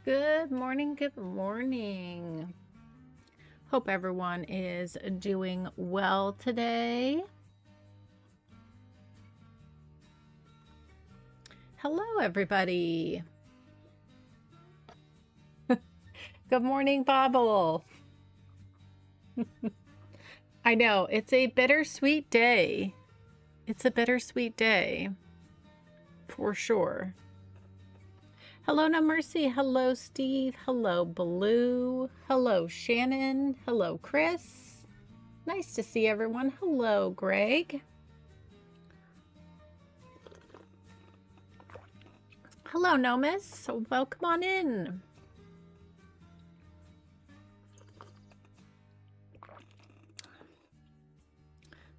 Good morning, good morning. Hope everyone is doing well today. Hello, everybody. Good morning, Bobble. I know, it's a bittersweet day. It's a bittersweet day, for sure. Hello, No Mercy. Hello, Steve. Hello, Blue. Hello, Shannon. Hello, Chris. Nice to see everyone. Hello, Greg. Hello, Nomis. Welcome on in.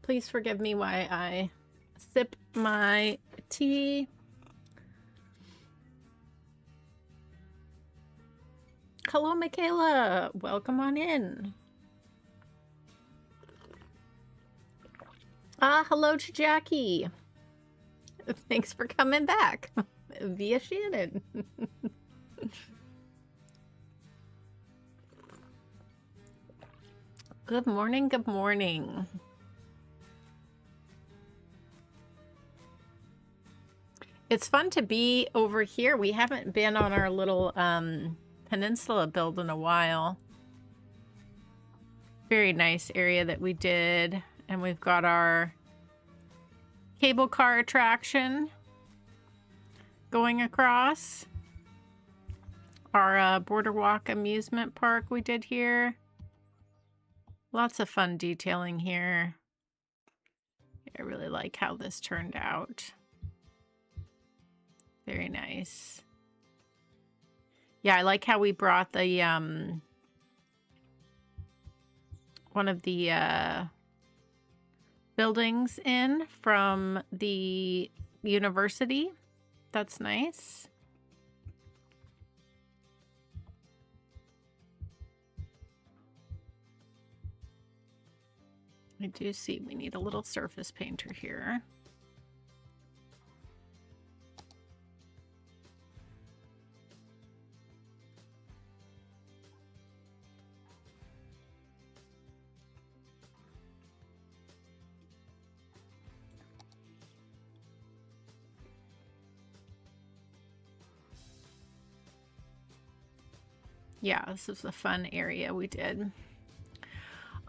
Please forgive me while I sip my tea. Hello, Michaela. Welcome on in. Hello to Jackie. Thanks for coming back via Shannon. Good morning, good morning. It's fun to be over here. We haven't been on our little peninsula build in a while. Very nice area that we did. And we've got our cable car attraction going across. Our border walk amusement park we did here. Lots of fun detailing here. I really like how this turned out. Very nice. Yeah, I like how we brought the one of the buildings in from the university. That's nice. I do see we need a little surface painter here. Yeah, this is a fun area we did.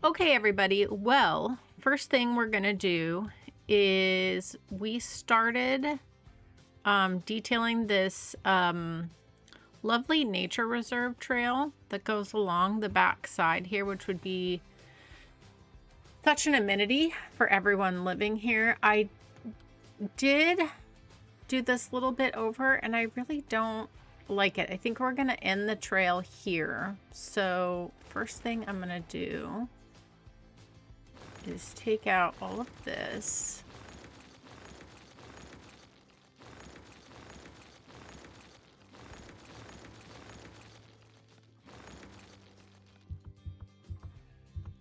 Okay, everybody. Well, first thing we're going to do is we started detailing this lovely nature reserve trail that goes along the back side here, which would be such an amenity for everyone living here. I did do this little bit over and I really don't like it. I think we're gonna end the trail here. So first thing I'm gonna do is take out all of this.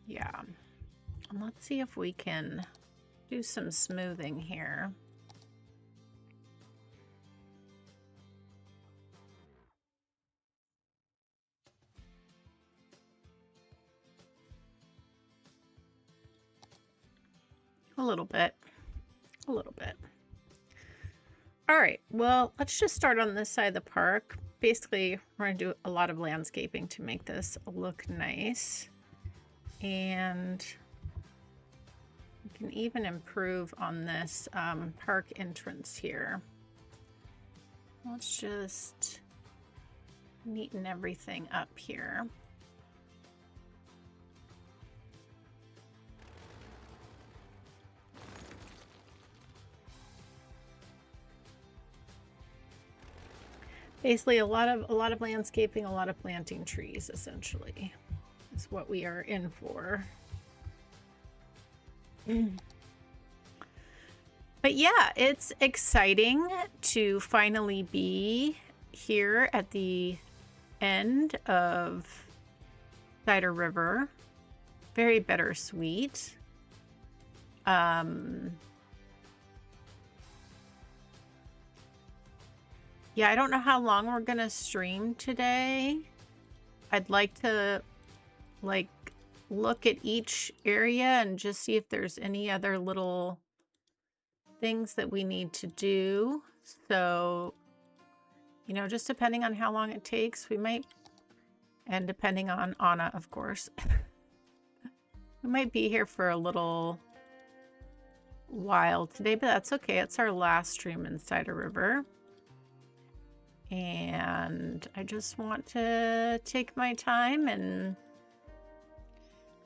Yeah, and let's see if we can do some smoothing here. A little bit. All right, well, let's just start on this side of the park. Basically, we're going to do a lot of landscaping to make this look nice. And we can even improve on this park entrance here. Let's just neaten everything up here. Basically, a lot of landscaping, a lot of planting trees, essentially, is what we are in for. But yeah, it's exciting to finally be here at the end of Cider River. Very bittersweet. Yeah, I don't know how long we're gonna stream today. I'd like to like look at each area and just see if there's any other little things that we need to do. So, you know, just depending on how long it takes, we might, and depending on Anna, of course, we might be here for a little while today, but that's okay. It's our last stream in Cider River. And I just want to take my time and,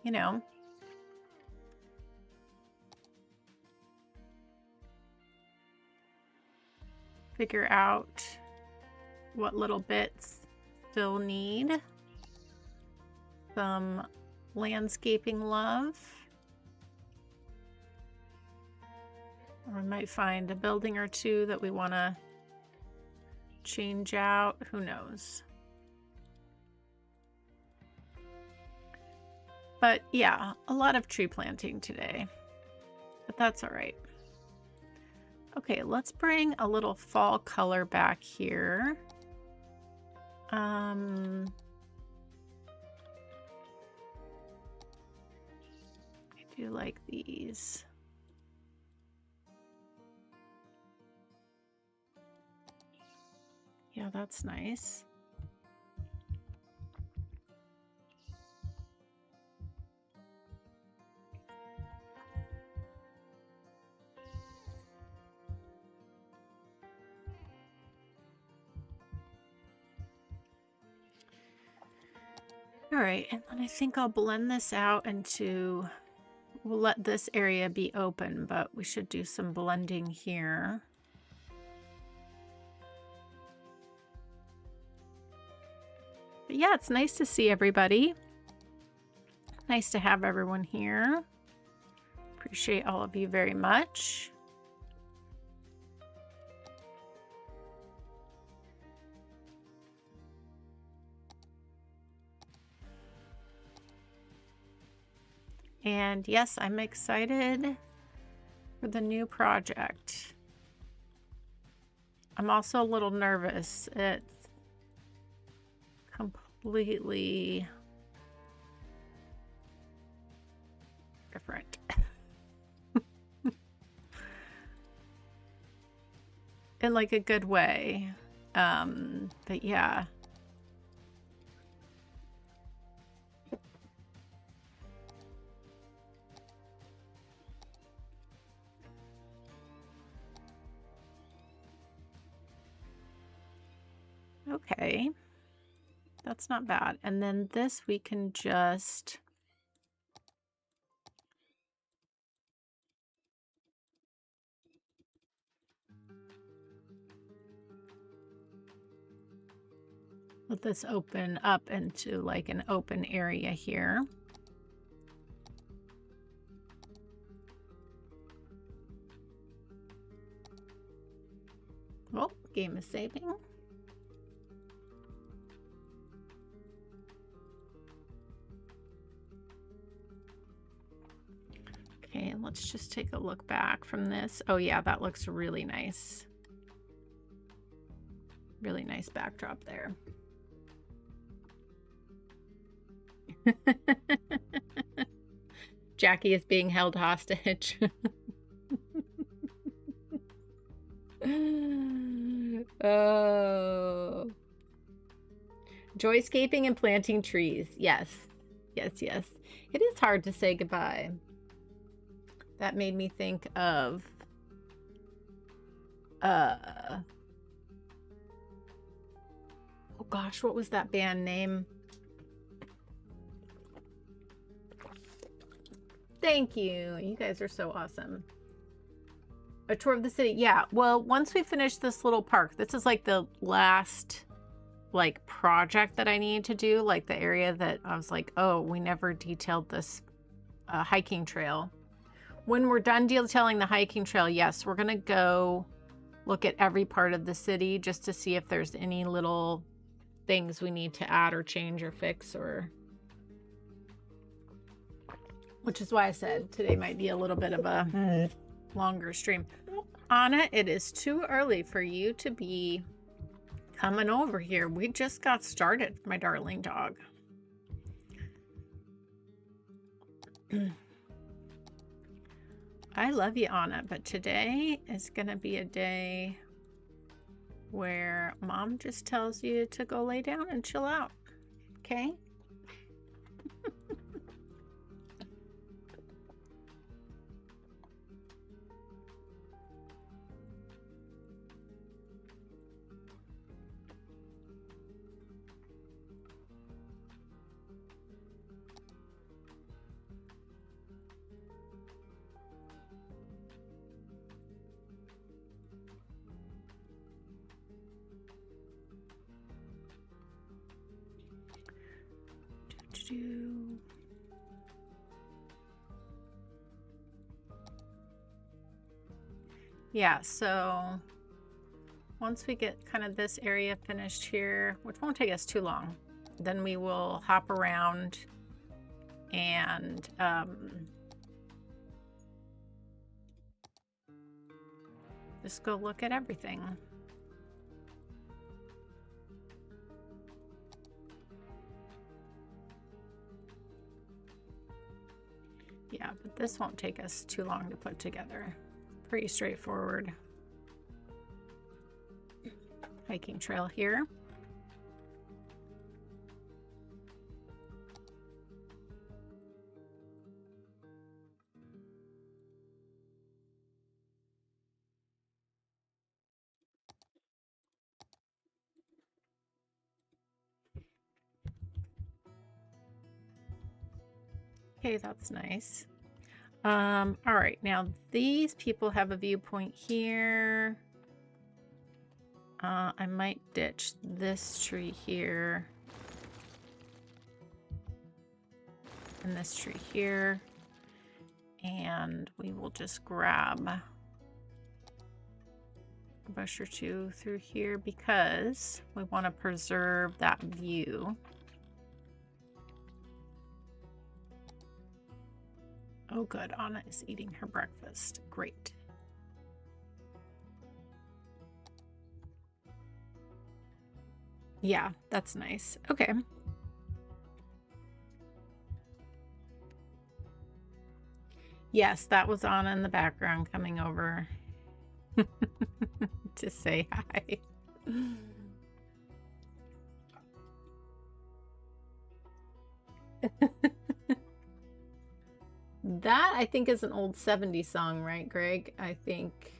you know, figure out what little bits still need some landscaping love. Or we might find a building or two that we want to change out. Who knows? But yeah, a lot of tree planting today. But that's all right. Okay, let's bring a little fall color back here. I do like these. Yeah, that's nice. All right, and then I think I'll blend this out into, we'll let this area be open, but we should do some blending here. But yeah, it's nice to see everybody. Nice to have everyone here. Appreciate all of you very much. And yes, I'm excited for the new project. I'm also a little nervous. It's completely different. In like a good way. But yeah. Okay. That's not bad. And then this we can just let this open up into like an open area here. Oh, game is saving. Okay, let's just take a look back from this. Oh yeah, that looks really nice. Really nice backdrop there. Jackie is being held hostage. Oh. Joyscaping and planting trees. Yes. Yes, yes. It is hard to say goodbye. That made me think of oh gosh, what was that band name? Thank you. You guys are so awesome. A tour of the city. Yeah. Well, once we finish this little park, this is like the last like project that I need to do. Like the area that I was like, oh, we never detailed this hiking trail. When we're done detailing the hiking trail, yes, we're going to go look at every part of the city just to see if there's any little things we need to add or change or fix, or which is why I said today might be a little bit of a longer stream. Anna, it is too early for you to be coming over here. We just got started, my darling dog. I love you, Anna, but today is going to be a day where mom just tells you to go lay down and chill out. Okay? Yeah, so once we get kind of this area finished here, which won't take us too long, then we will hop around and just go look at everything. Yeah, but this won't take us too long to put together. Pretty straightforward hiking trail here. Okay, that's nice. All right, now these people have a viewpoint here. I might ditch this tree here and this tree here, and we will just grab a bush or two through here because we want to preserve that view. Oh, good. Anna is eating her breakfast. Great. Yeah, that's nice. Okay. Yes, that was Anna in the background coming over to say hi. That, I think, is an old 70s song, right, Greg? I think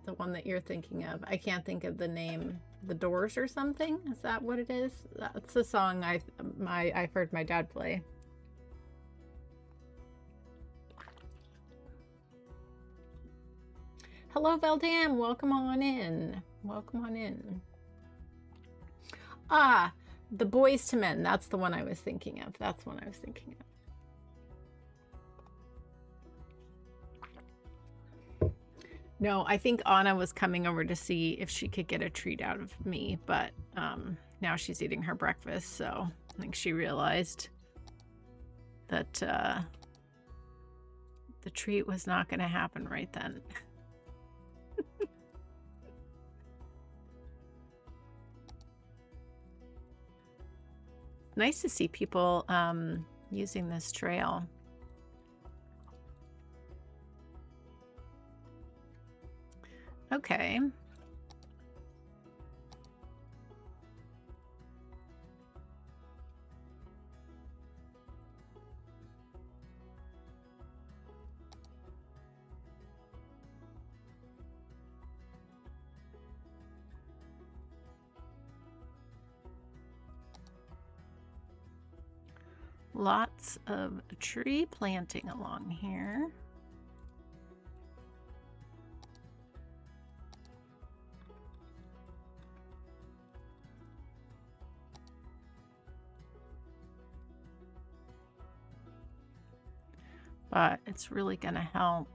the one that you're thinking of. I can't think of the name. The Doors or something? Is that what it is? That's the song I've heard my dad play. Hello, Veldam. Welcome on in. Welcome on in. Ah, the Boys to Men. That's the one I was thinking of. That's one I was thinking of. No, I think Anna was coming over to see if she could get a treat out of me, but now she's eating her breakfast, so I think she realized that the treat was not going to happen right then. Nice to see people using this trail. Okay. Lots of tree planting along here. But it's really going to help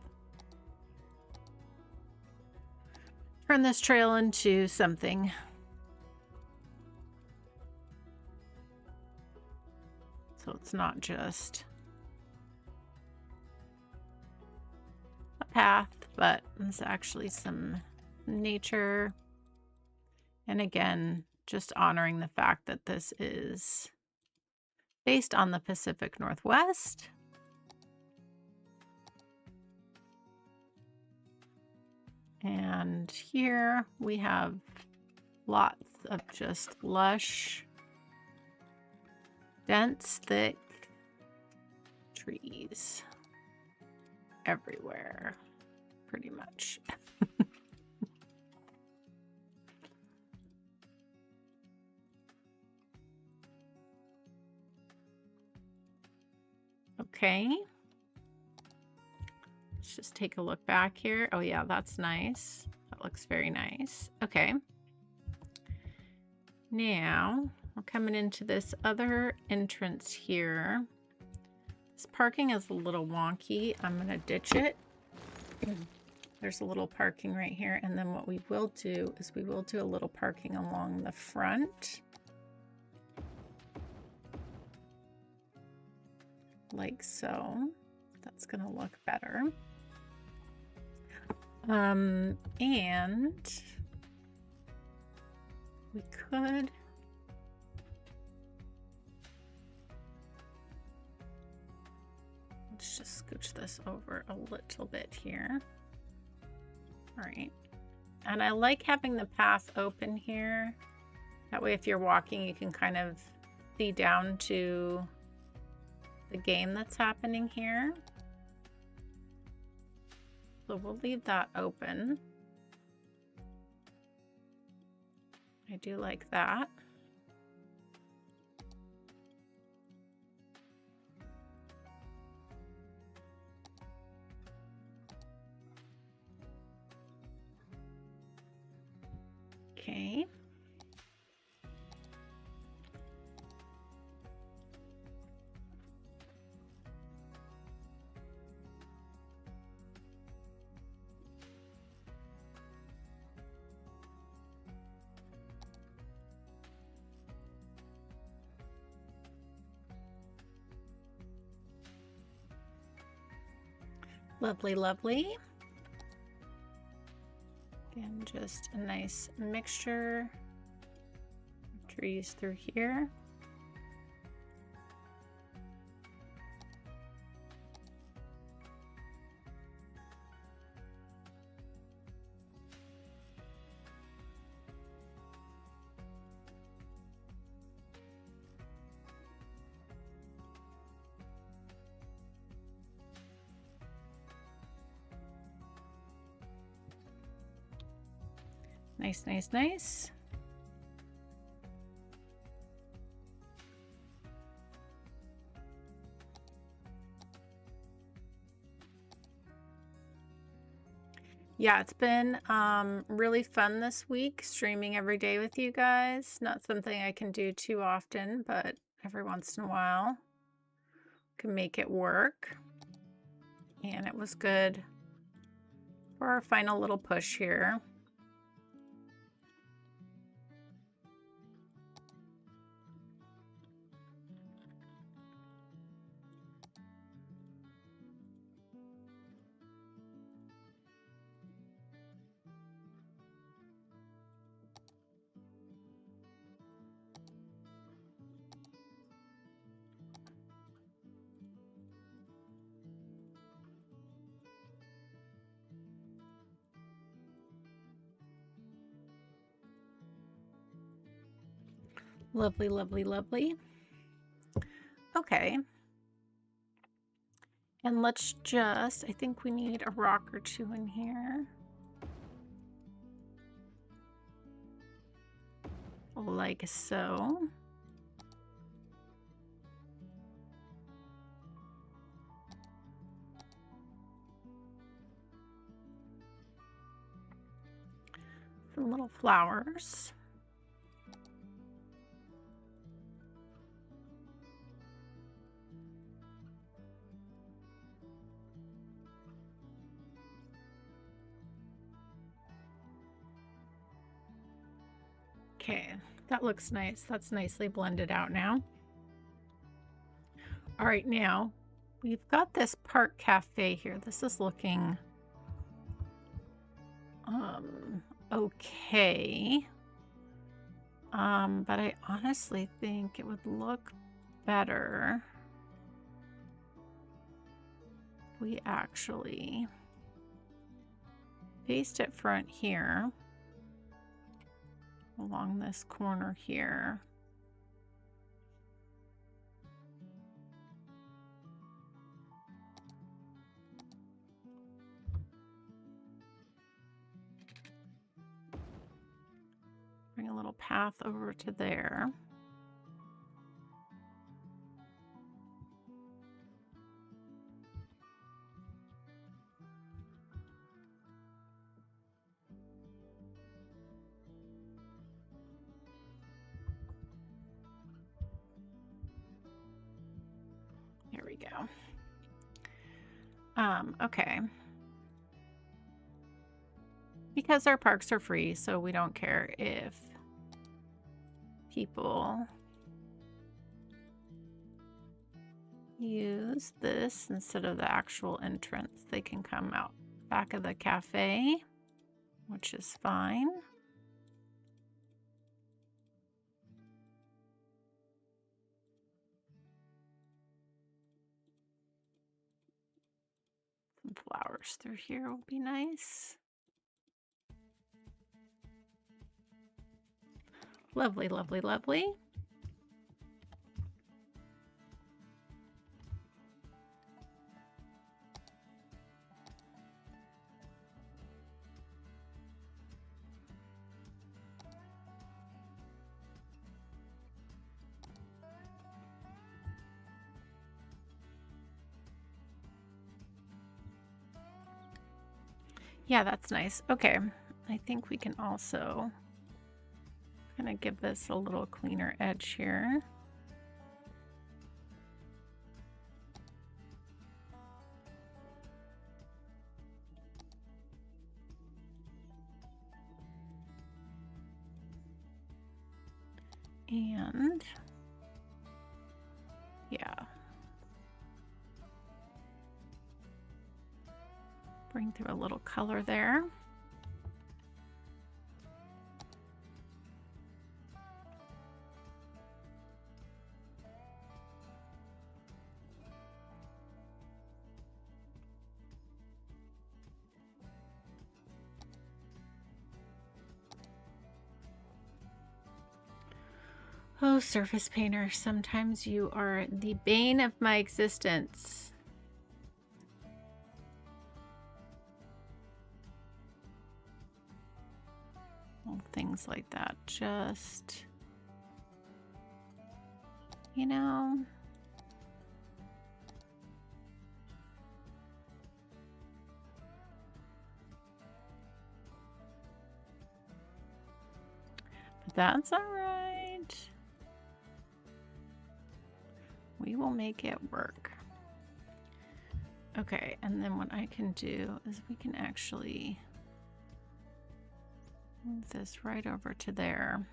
turn this trail into something. So it's not just a path, but there's actually some nature. And again, just honoring the fact that this is based on the Pacific Northwest. And here we have lots of just lush, dense, thick trees everywhere, pretty much. Okay. Let's just take a look back here. Oh yeah, that's nice. That looks very nice. Okay. Now we're coming into this other entrance here. This parking is a little wonky. I'm gonna ditch it. There's a little parking right here. And then what we will do is we will do a little parking along the front. Like so. That's gonna look better. And we could let's just scooch this over a little bit here. All right. And I like having the path open here. That way if you're walking, you can kind of see down to the game that's happening here. So we'll leave that open. I do like that. Okay. Lovely, lovely. Again, just a nice mixture of trees through here. Nice, nice, nice. Yeah, it's been really fun this week, streaming every day with you guys. Not something I can do too often, but every once in a while can make it work. And it was good for our final little push here. Lovely, lovely, lovely. Okay. And let's just, I think we need a rock or two in here. Like so. Some little flowers. Okay, that looks nice. That's nicely blended out now. All right, now we've got this park cafe here. This is looking okay. But I honestly think it would look better if we actually faced it front here along this corner here. Bring a little path over to there. There we go. Okay. Because our parks are free, so we don't care if people use this instead of the actual entrance. They can come out back of the cafe, which is fine. Some flowers through here will be nice. Lovely, lovely, lovely. Yeah, that's nice. Okay, I think we can also kind of give this a little cleaner edge here. And yeah. Bring through a little color there. Oh, surface painter, sometimes you are the bane of my existence. Things like that, just, you know. But that's all right. We will make it work. Okay, and then what I can do is we can actually move this right over to there.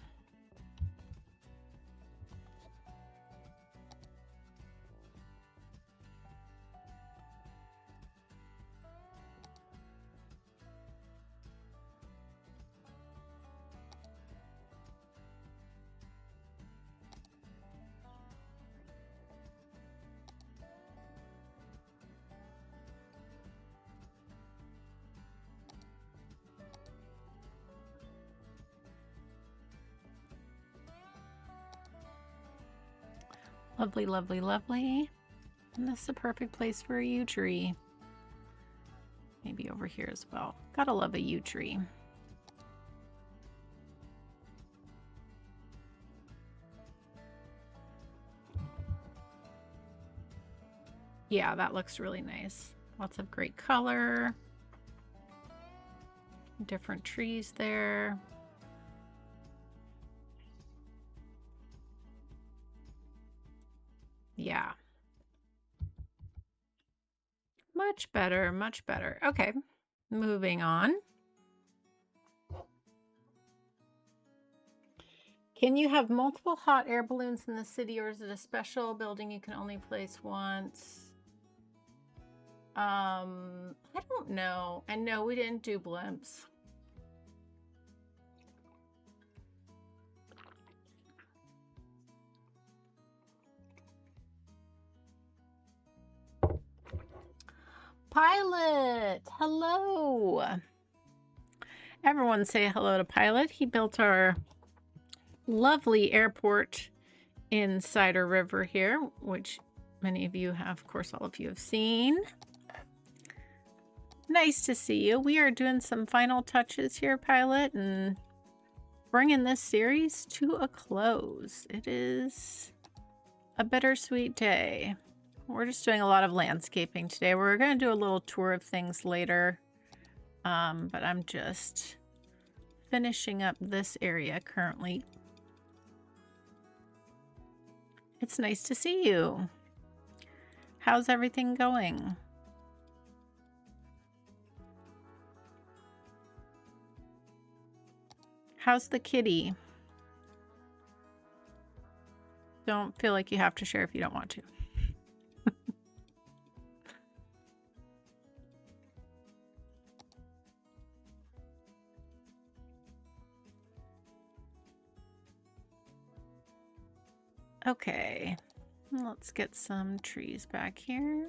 Lovely, lovely, lovely. And this is a perfect place for a yew tree. Maybe over here as well. Gotta love a yew tree. Yeah, that looks really nice. Lots of great color. Different trees there. Yeah. Much better, much better. Okay, moving on. Can you have multiple hot air balloons in the city, or is it a special building you can only place once? I don't know. And no, we didn't do blimps. Pilot, hello. Everyone say hello to Pilot. He built our lovely airport in Cider River here, which many of you have, of course, all of you have seen. Nice to see you. We are doing some final touches here, Pilot, and bringing this series to a close. It is a bittersweet day. We're just doing a lot of landscaping today. We're going to do a little tour of things later, but I'm just finishing up this area currently. It's nice to see you. How's everything going? How's the kitty? Don't feel like you have to share if you don't want to. Okay, let's get some trees back here.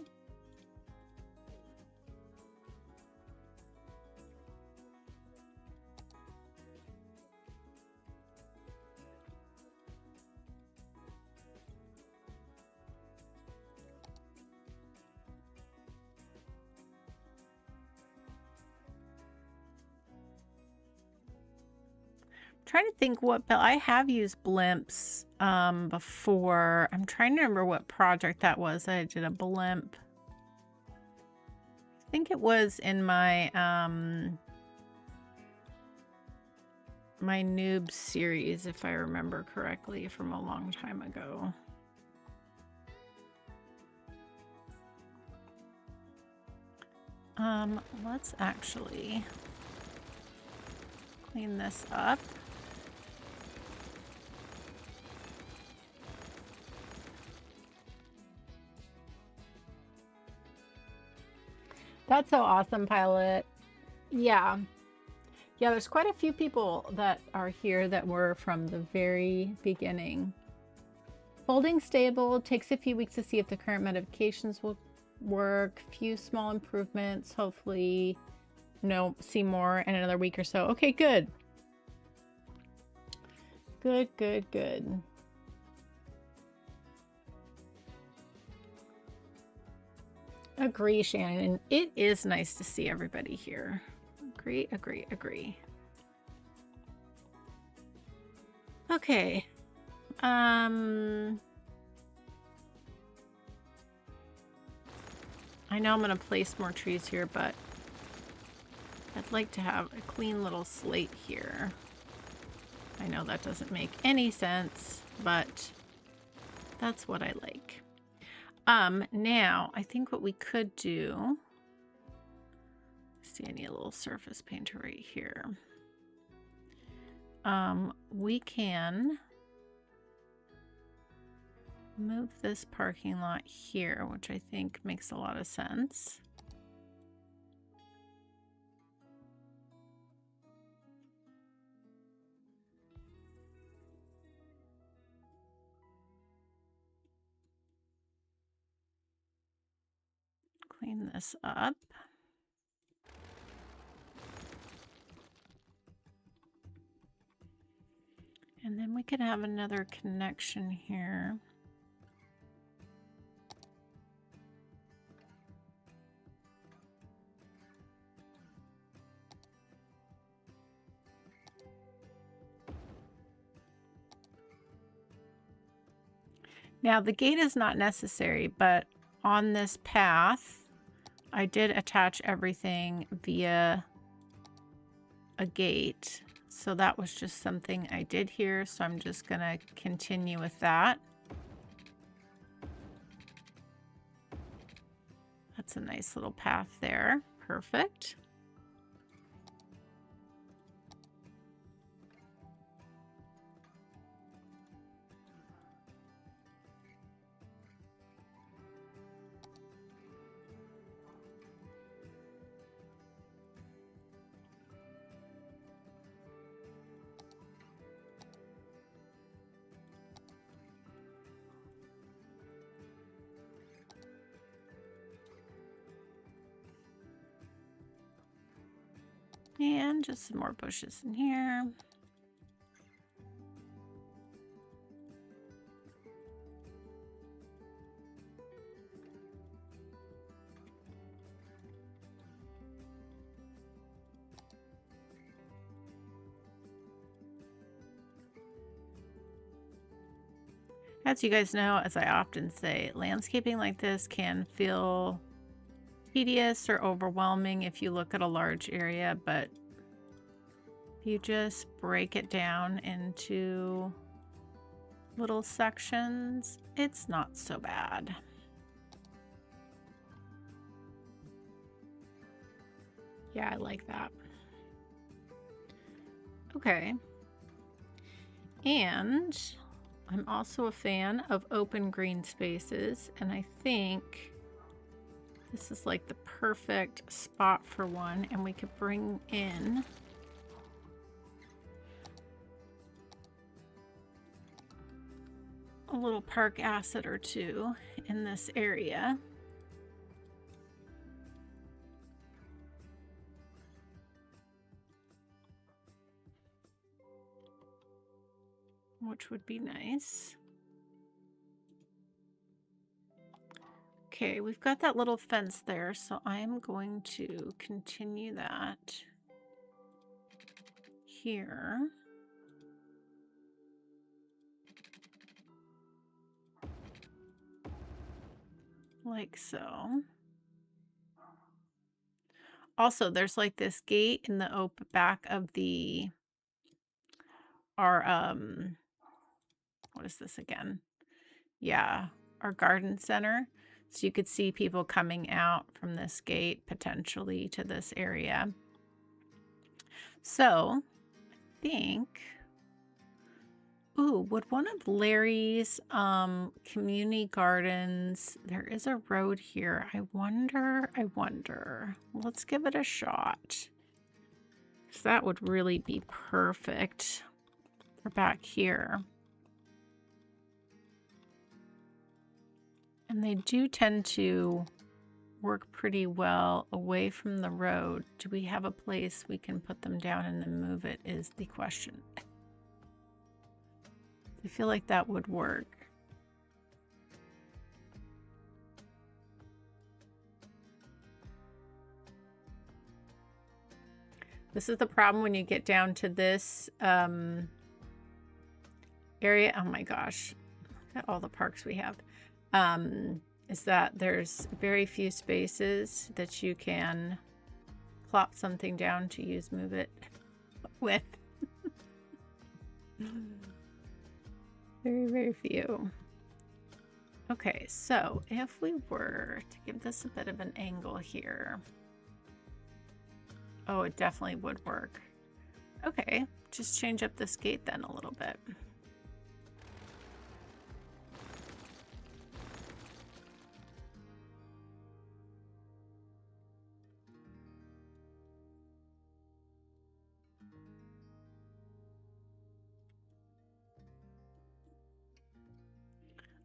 Trying to think what I have used blimps before. I'm trying to remember what project that was. I did a blimp. I think it was in my my noob series, if I remember correctly, from a long time ago. Let's actually clean this up. That's so awesome, Pilot. Yeah. Yeah, there's quite a few people that are here that were from the very beginning. Holding stable, takes a few weeks to see if the current modifications will work. Few small improvements, hopefully, see more in another week or so. Okay, good. Good, good, good. Agree, Shannon. It is nice to see everybody here. Agree, agree, agree. Okay. I know I'm going to place more trees here, but I'd like to have a clean little slate here. I know that doesn't make any sense, but that's what I like. Now I think what we could do, see, I need a little surface painter right here. We can move this parking lot here, which I think makes a lot of sense. Clean this up. And then we could have another connection here. Now the gate is not necessary, but on this path, I did attach everything via a gate. So that was just something I did here. So I'm just going to continue with that. That's a nice little path there. Perfect. And just some more bushes in here. As you guys know, as I often say, landscaping like this can feel tedious or overwhelming if you look at a large area, but if you just break it down into little sections, it's not so bad. Yeah, I like that. Okay. And I'm also a fan of open green spaces, and I think this is like the perfect spot for one, and we could bring in a little park asset or two in this area. Which would be nice. Okay, we've got that little fence there, so I'm going to continue that here. Like so. Also, there's like this gate in the back of our what is this again? Yeah, our garden center. So you could see people coming out from this gate potentially to this area. So I think, ooh, would one of Larry's community gardens, there is a road here. I wonder. Let's give it a shot. So that would really be perfect for back here. And they do tend to work pretty well away from the road. Do we have a place we can put them down and then move it is the question. I feel like that would work. This is the problem when you get down to this area. Oh my gosh, look at all the parks we have. Is that there's very few spaces that you can plop something down to move it with. Very, very few. Okay, so if we were to give this a bit of an angle here. Oh, it definitely would work. Okay, just change up this gate then a little bit.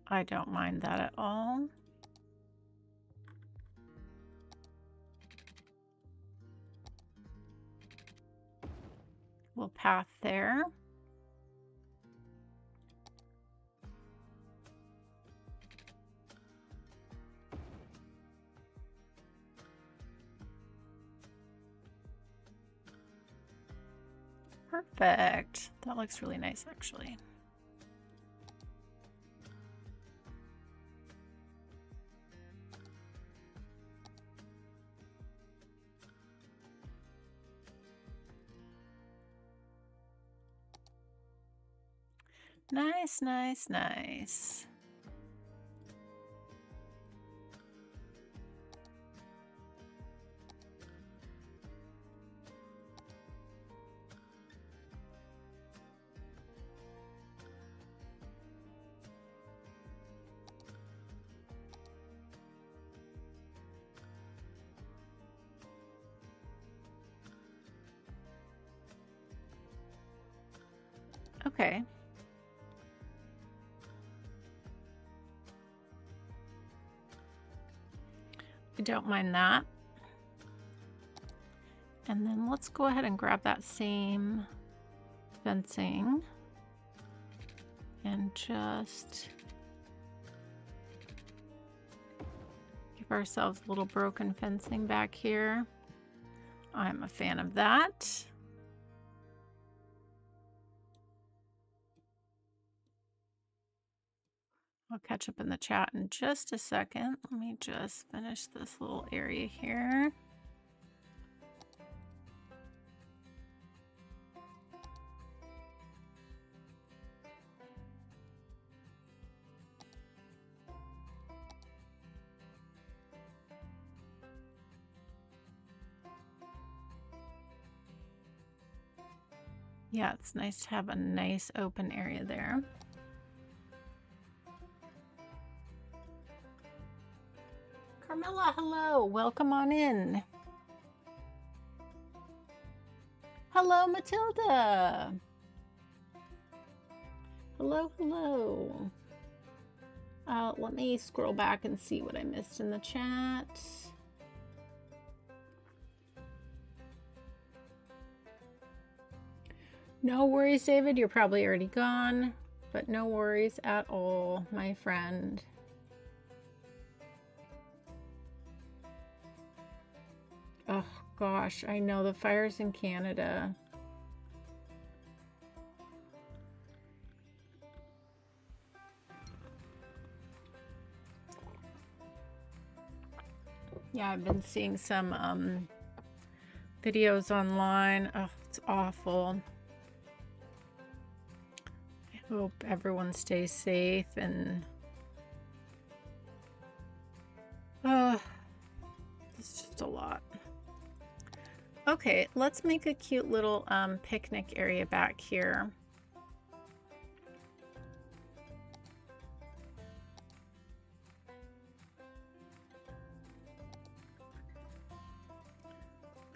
I don't mind that at all. Little path there. Perfect. That looks really nice, actually. Nice, nice, nice. Okay. I don't mind that. And then let's go ahead and grab that same fencing and just give ourselves a little broken fencing back here. I'm a fan of that. I'll catch up in the chat in just a second. Let me just finish this little area here. Yeah, it's nice to have a nice open area there. Carmela, hello. Welcome on in. Hello, Matilda. Hello, hello. Let me scroll back and see what I missed in the chat. No worries, David. You're probably already gone, but no worries at all, my friend. Oh gosh, I know the fires in Canada. Yeah, I've been seeing some videos online. Oh, it's awful. I hope everyone stays safe and it's just a lot. Okay, let's make a cute little picnic area back here.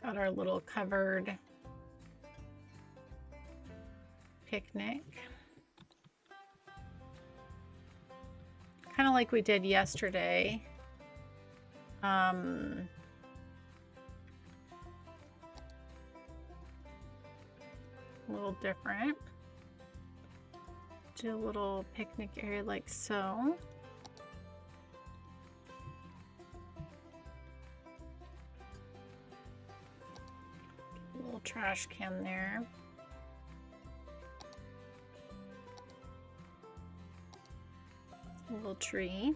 Got our little covered picnic. Kind of like we did yesterday. A little different. Do a little picnic area like so. A little trash can there. A little tree.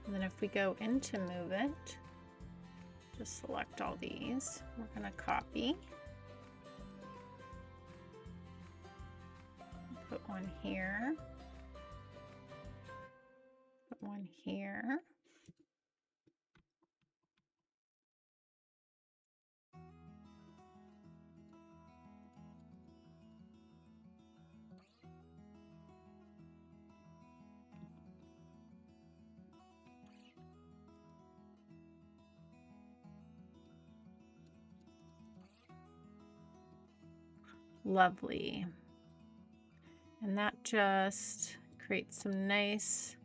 And then if we go into move it, just select all these. We're gonna copy. Put one here. Put one here. Lovely. And that just creates some nice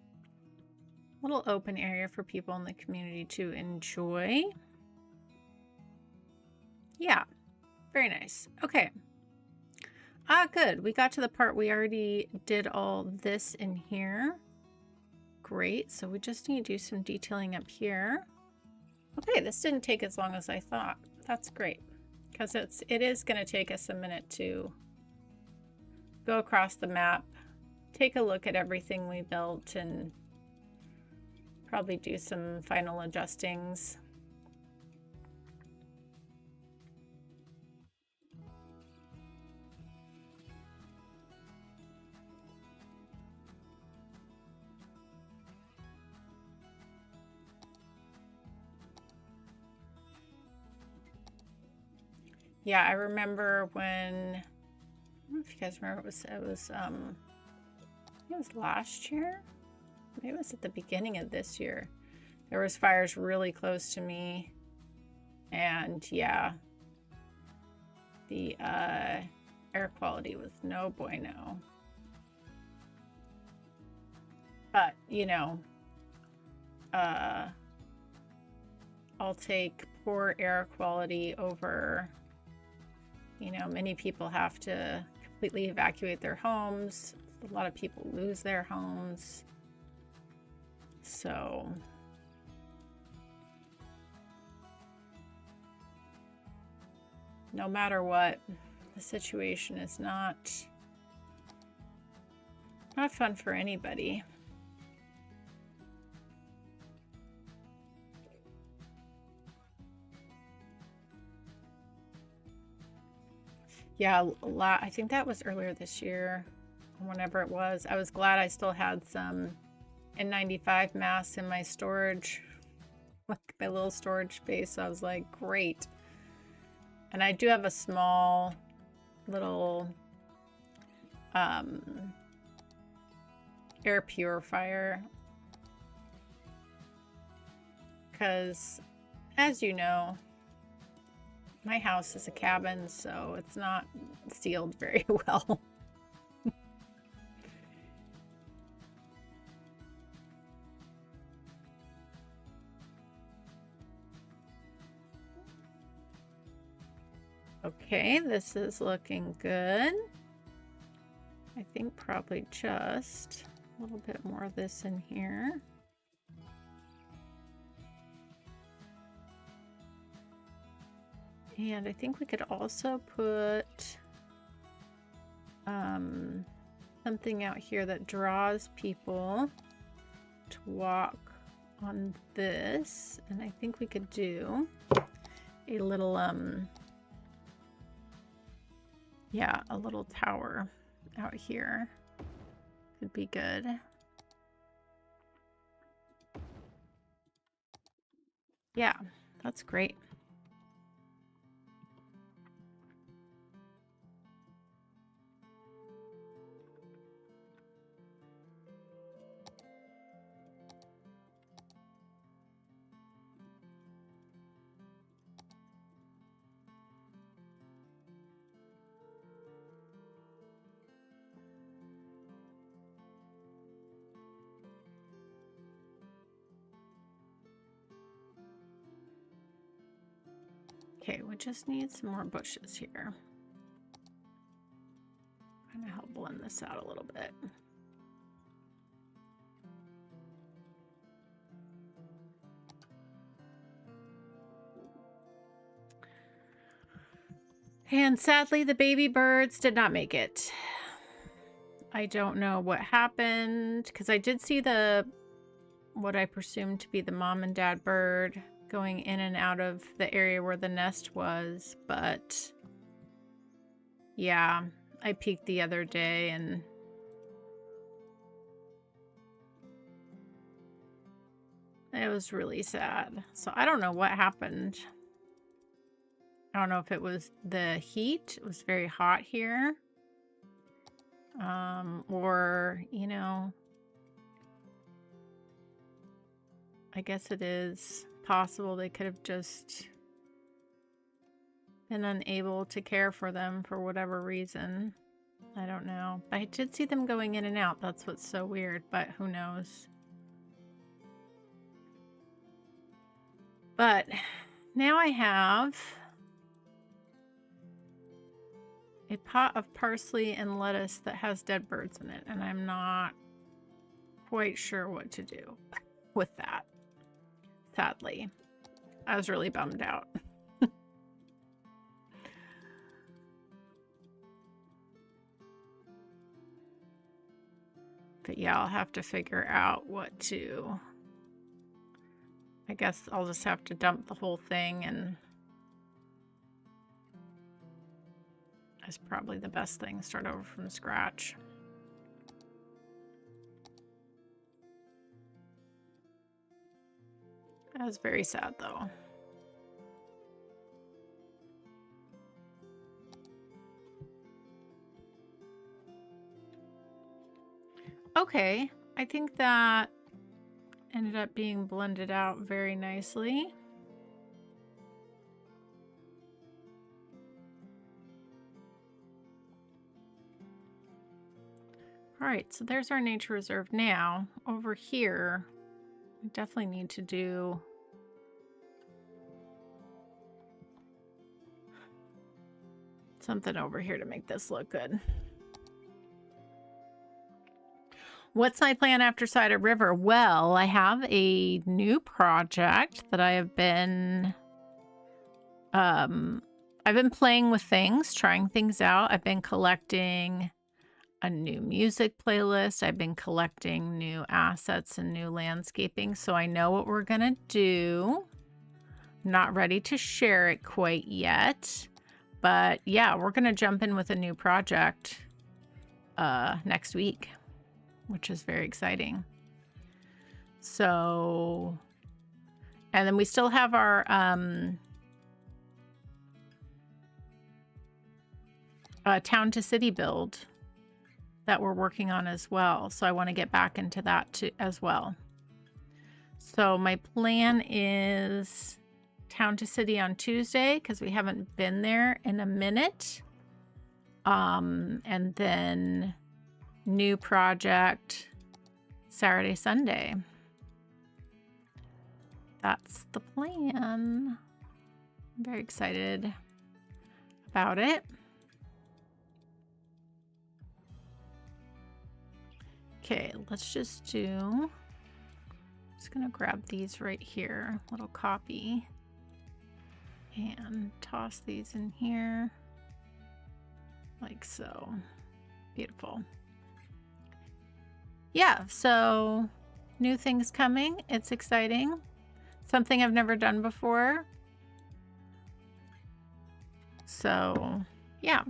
little open area for people in the community to enjoy. Yeah, very nice. Okay. Good. We got to the part we already did all this in here. Great. So we just need to do some detailing up here. Okay, this didn't take as long as I thought. That's great. Because it is going to take us a minute to go across the map, take a look at everything we built, and probably do some final adjustings. Yeah, I remember when, I don't know if you guys remember, it was I think it was last year. Maybe it was at the beginning of this year. There was fires really close to me. And yeah, the air quality was no bueno. But, you know, I'll take poor air quality over, you know, many people have to completely evacuate their homes. A lot of people lose their homes. So no matter what, the situation is not fun for anybody. Yeah, I think that was earlier this year, or whenever it was. I was glad I still had some N95 masks in my storage, like my little storage space. So I was like, great. And I do have a small little air purifier, because as you know, my house is a cabin, so it's not sealed very well. Okay, this is looking good. I think probably just a little bit more of this in here. And I think we could also put something out here that draws people to walk on this. And I think we could do a little, yeah, a little tower out here. Could be good. Yeah, that's great. Okay, we just need some more bushes here. Kind of help blend this out a little bit. And sadly, the baby birds did not make it. I don't know what happened, because I did see what I presumed to be the mom and dad bird going in and out of the area where the nest was, but yeah, I peeked the other day and it was really sad. So I don't know what happened. I don't know if it was the heat. It was very hot here. Or, you know, I guess it is possible they could have just been unable to care for them for whatever reason. I don't know. But I did see them going in and out. That's what's so weird, but who knows? But now I have a pot of parsley and lettuce that has dead birds in it, and I'm not quite sure what to do with that. Sadly, I was really bummed out. But yeah, I'll have to figure out what to... I guess I'll just have to dump the whole thing, and that's probably the best thing. Start over from scratch. That was very sad, though. Okay, I think that ended up being blended out very nicely. All right, so there's our nature reserve. Now, over here, we definitely need to do something over here to make this look good. What's my plan after Cider River? Well, I have a new project that I have been I've been playing with things, trying things out. I've been collecting a new music playlist. I've been collecting new assets and new landscaping, so I know what we're gonna do. Not ready to share it quite yet, but yeah, we're gonna jump in with a new project next week, which is very exciting. So, and then we still have our town to city build that we're working on as well. So I want to get back into that too as well. So my plan is town to city on Tuesday because we haven't been there in a minute. And then new project Saturday, Sunday. That's the plan. I'm very excited about it. Okay, let's just do, just gonna grab these right here, little copy, and toss these in here, like so. Beautiful. Yeah, so new things coming. It's exciting. Something I've never done before. So, yeah.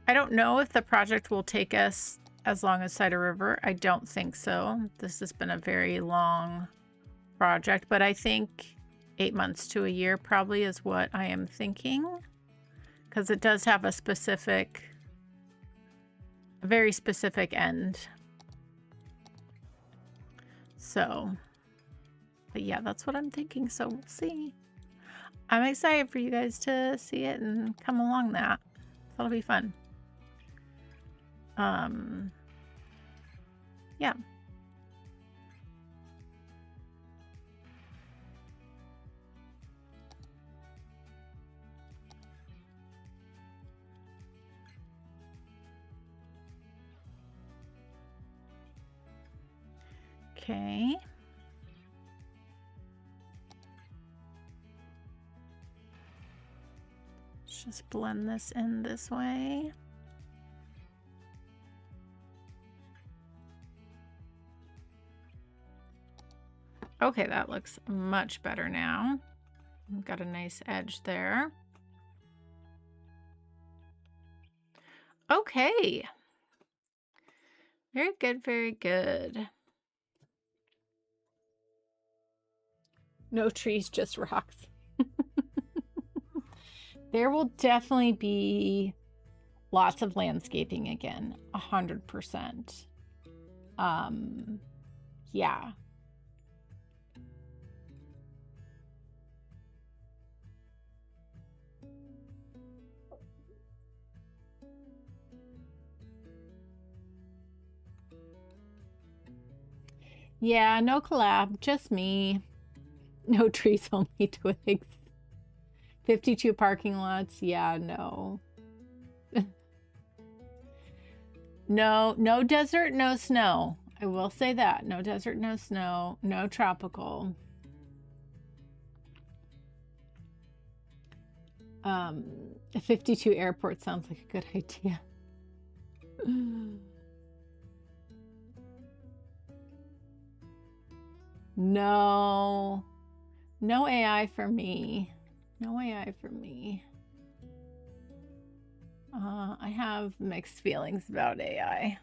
I don't know if the project will take us as long as Cider River. I don't think so. This has been a very long project, but I think 8 months to a year probably is what I am thinking, because it does have a very specific end. So, but yeah, that's what I'm thinking. So we'll see. I'm excited for you guys to see it and come along that. That'll be fun. Yeah. Okay. Let's just blend this in this way. Okay, that looks much better now. We've got a nice edge there. Okay. Very good, very good. No trees, just rocks. There will definitely be lots of landscaping again, 100%. Yeah. Yeah, no collab, just me. No trees, only twigs. 52 parking lots. Yeah, no. No desert, no snow. I will say that. No desert, no snow. No tropical. 52 airport sounds like a good idea. No AI for me. No AI for me. I have mixed feelings about AI.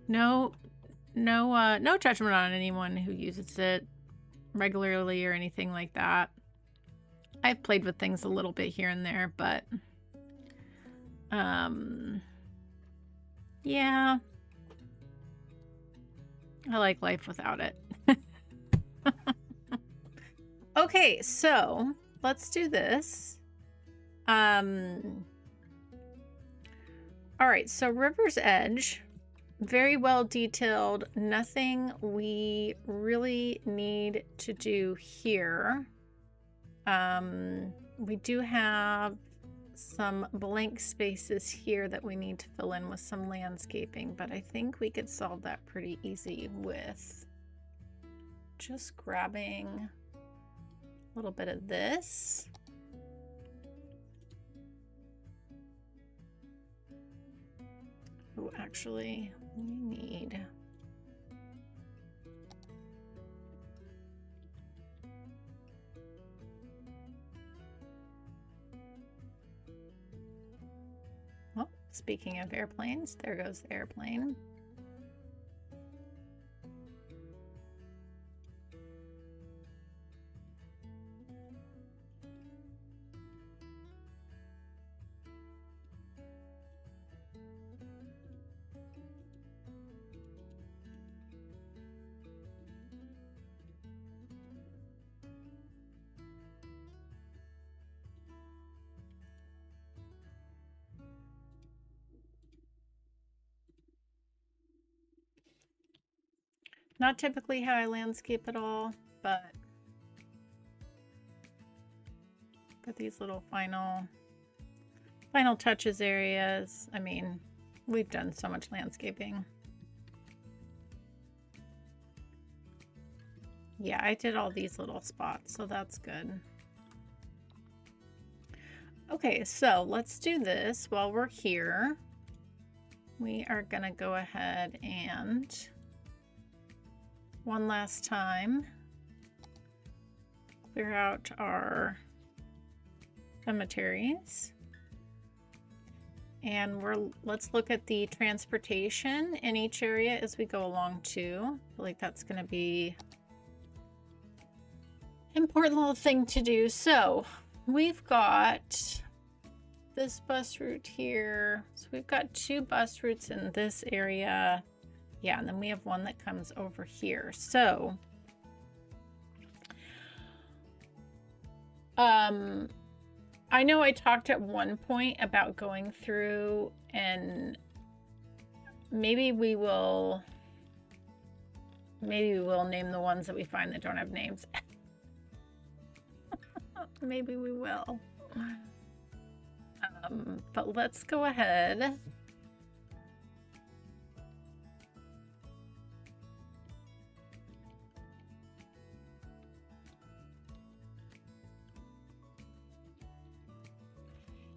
No judgment on anyone who uses it regularly or anything like that. I've played with things a little bit here and there, but yeah, I like life without it. Okay, so let's do this. All right, so River's Edge, very well detailed. Nothing we really need to do here. We do have some blank spaces here that we need to fill in with some landscaping, but I think we could solve that pretty easy with just grabbing a little bit of this. Oh, actually, we need... Oh, speaking of airplanes, there goes the airplane. Not typically how I landscape at all, but for these little final touches areas, I mean, we've done so much landscaping. Yeah, I did all these little spots, so that's good. Okay, so let's do this while we're here. We are gonna go ahead and one last time clear out our cemeteries. And let's look at the transportation in each area as we go along too. I feel like that's gonna be an important little thing to do. So we've got this bus route here. So we've got 2 bus routes in this area. Yeah, and then we have one that comes over here. So, I know I talked at one point about going through and maybe we will name the ones that we find that don't have names. Maybe we will. But let's go ahead.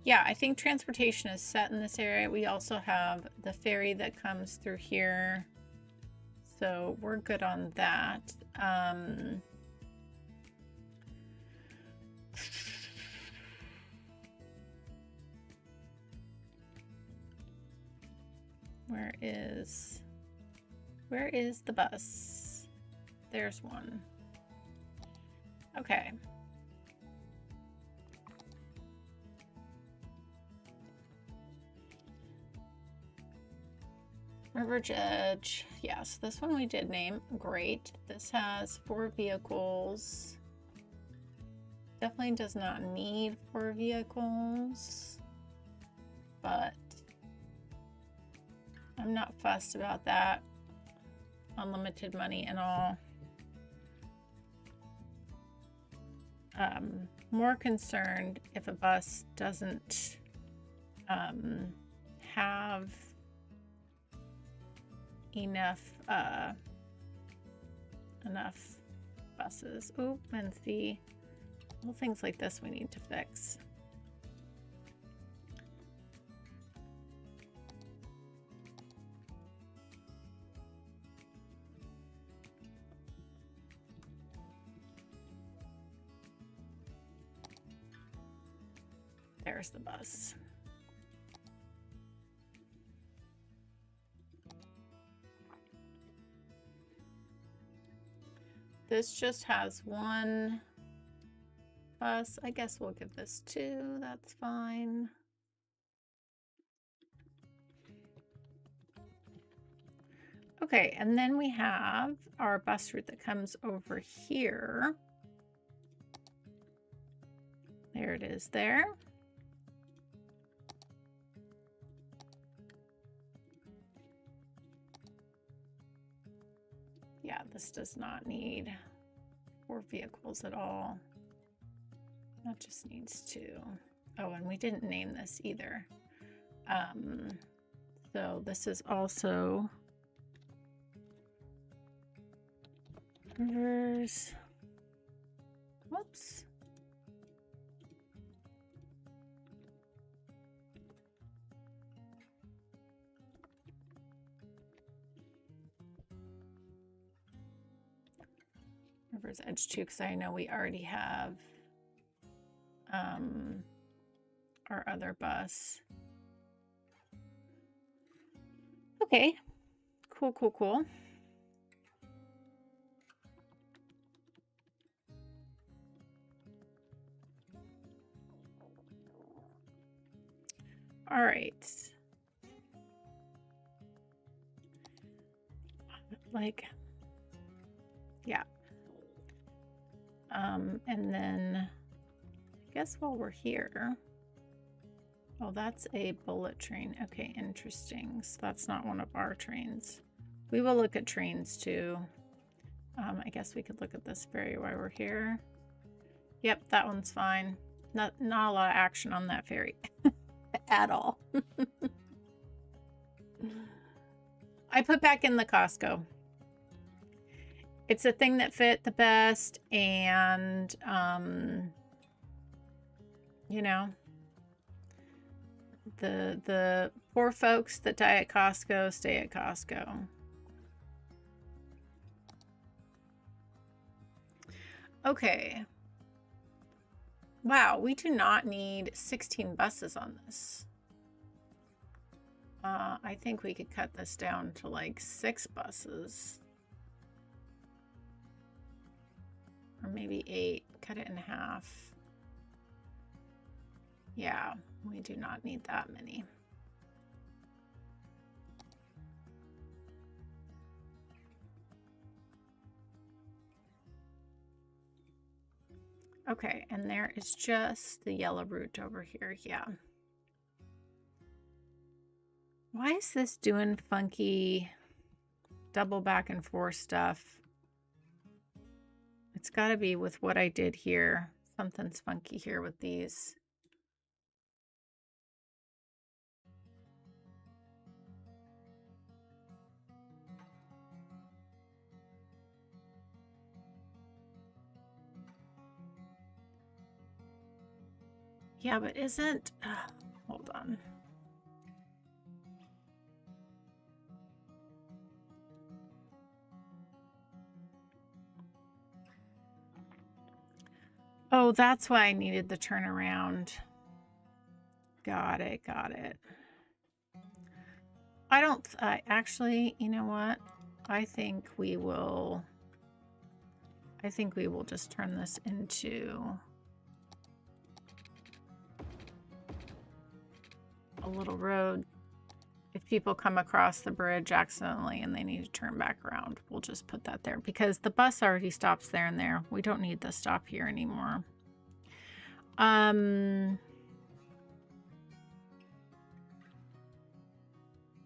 Yeah, I think transportation is set in this area. We also have the ferry that comes through here. So we're good on that. Where is the bus? There's one. Okay. River's Edge. Yes, this one we did name. Great. This has 4 vehicles. Definitely does not need 4 vehicles, but I'm not fussed about that. Unlimited money and all. More concerned if a bus doesn't have enough buses. Oop, and see, little things like this we need to fix. There's the bus. This just has 1 bus. I guess we'll give this 2. That's fine. Okay, and then we have our bus route that comes over here. There it is there. Yeah, this does not need 4 vehicles at all. That just needs 2. Oh, and we didn't name this either. So this is also rivers. Whoops. River's Edge 2, because I know we already have our other bus. Okay, cool, cool, cool. All right. Like, yeah. And then I guess while we're here, oh, that's a bullet train. Okay, interesting. So that's not one of our trains. We will look at trains too. I guess we could look at this ferry while we're here. Yep, that one's fine. Not a lot of action on that ferry at all. I put back in the Costco. It's a thing that fit the best, and you know, the poor folks that die at Costco stay at Costco. Okay. Wow, we do not need 16 buses on this. I think we could cut this down to like 6 buses. Or maybe 8. Cut it in half. Yeah, we do not need that many. Okay, and there is just the yellow route over here. Yeah. Why is this doing funky double back and forth stuff? It's got to be with what I did here. Something's funky here with these. Yeah, but isn't... hold on. Oh, that's why I needed the turnaround. Got it, got it. I don't... actually, you know what? I think we will just turn this into a little road. If people come across the bridge accidentally and they need to turn back around, we'll just put that there because the bus already stops there and there. We don't need the stop here anymore.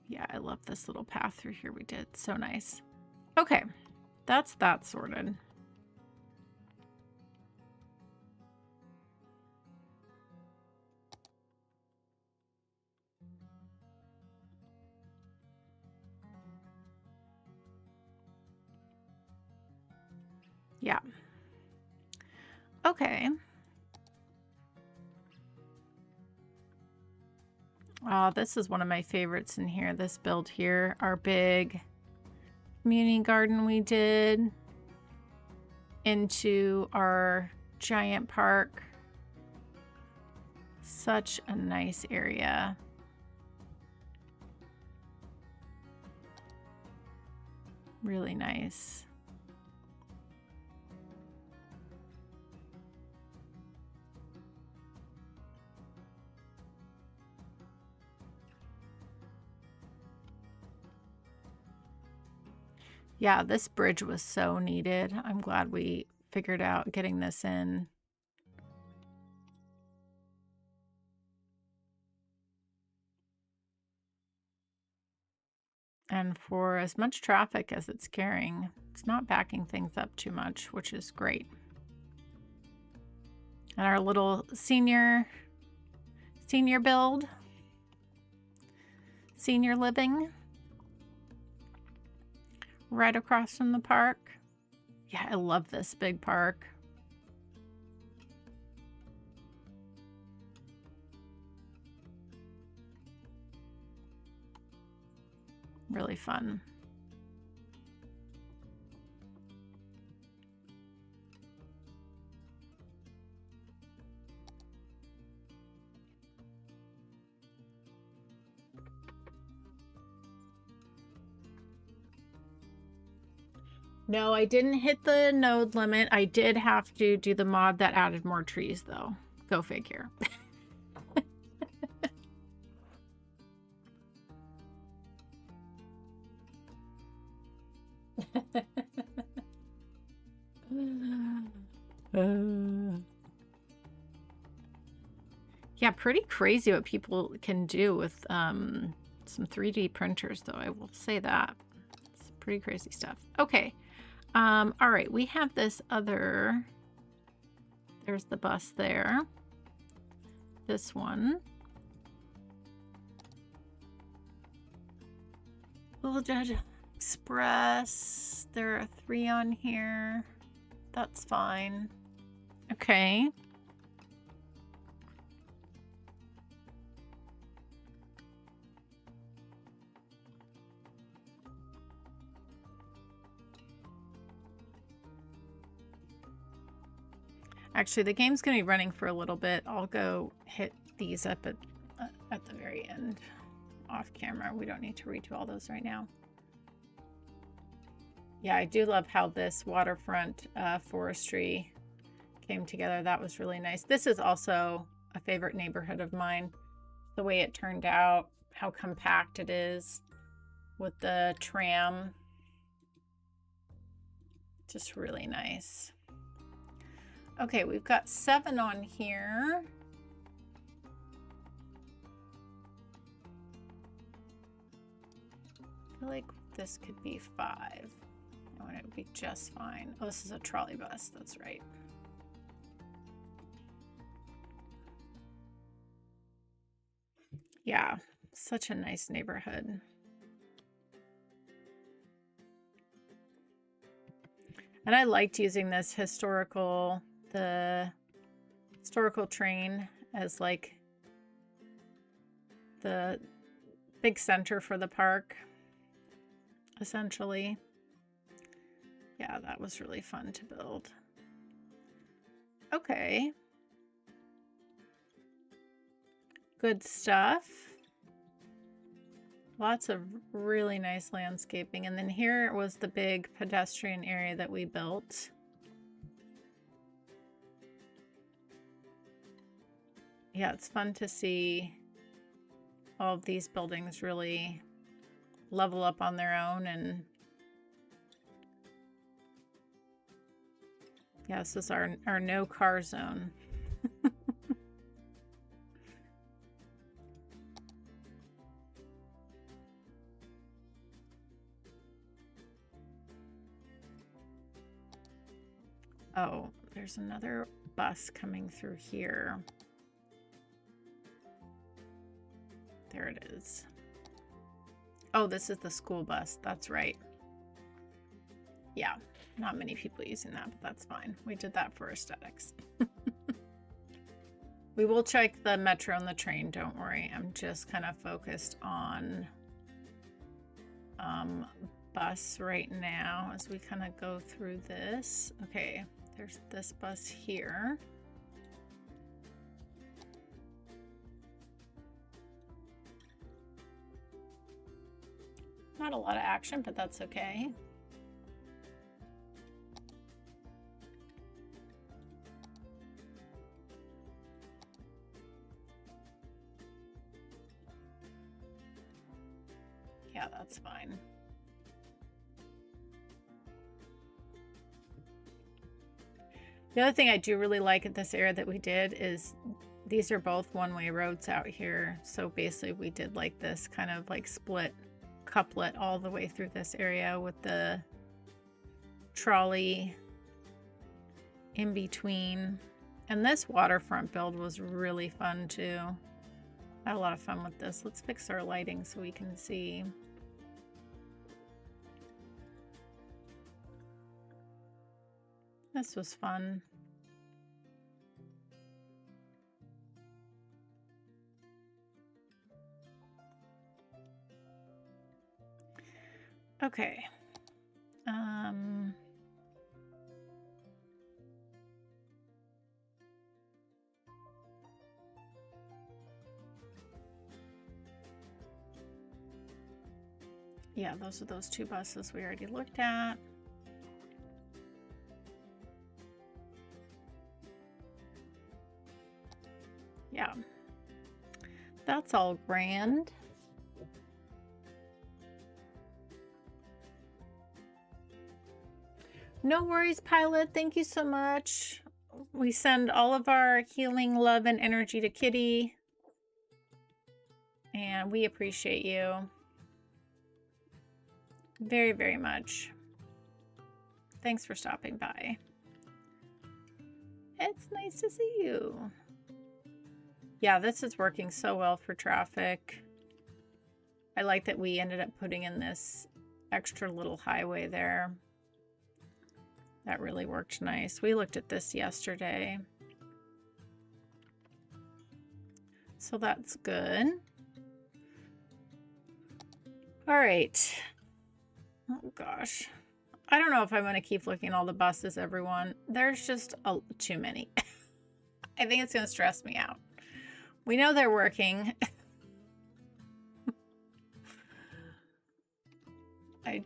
Yeah, I love this little path through here we did. So nice. Okay, that's that sorted. Yeah. Okay. This is one of my favorites in here. This build here, our big community garden we did into our giant park. Such a nice area. Really nice. Yeah, this bridge was so needed. I'm glad we figured out getting this in. And for as much traffic as it's carrying, it's not backing things up too much, which is great. And our little senior build, senior living, right across from the park. Yeah, I love this big park. Really fun. No, I didn't hit the node limit. I did have to do the mod that added more trees, though. Go figure. Yeah, pretty crazy what people can do with some 3D printers, though. I will say that. It's pretty crazy stuff. Okay. All right, we have this other, there's the bus there. This one. Little Judge Express. There are 3 on here. That's fine. Okay. Actually, the game's going to be running for a little bit. I'll go hit these up at the very end off camera. We don't need to redo all those right now. Yeah, I do love how this waterfront forestry came together. That was really nice. This is also a favorite neighborhood of mine. The way it turned out, how compact it is with the tram. Just really nice. Okay, we've got 7 on here. I feel like this could be 5. Oh, and it would be just fine. Oh, this is a trolley bus. That's right. Yeah, such a nice neighborhood. And I liked using this historical train as like the big center for the park, essentially. Yeah, that was really fun to build. Okay. Good stuff. Lots of really nice landscaping. And then here was the big pedestrian area that we built. Yeah, it's fun to see all of these buildings really level up on their own. And yeah, this is our no car zone. Oh, there's another bus coming through here. There it is. Oh, this is the school bus. That's right. Yeah, not many people using that, but that's fine. We did that for aesthetics. We will check the metro and the train, don't worry. I'm just kind of focused on bus right now as we kind of go through this. Okay, there's this bus here. Not a lot of action, but that's okay. Yeah, that's fine. The other thing I do really like at this area that we did is these are both one-way roads out here. So basically we did like this kind of like split couplet all the way through this area with the trolley in between. And this waterfront build was really fun too. I had a lot of fun with this. Let's fix our lighting so we can see. This was fun. Okay. Yeah, those are those two buses we already looked at. Yeah, that's all grand. No worries, Pilot. Thank you so much. We send all of our healing love and energy to Kitty. And we appreciate you very, very much. Thanks for stopping by. It's nice to see you. Yeah, this is working so well for traffic. I like that we ended up putting in this extra little highway there. That really worked nice. We looked at this yesterday. So that's good. All right. Oh gosh. I don't know if I'm going to keep looking at all the buses, everyone. There's just too many. I think it's going to stress me out. We know they're working. I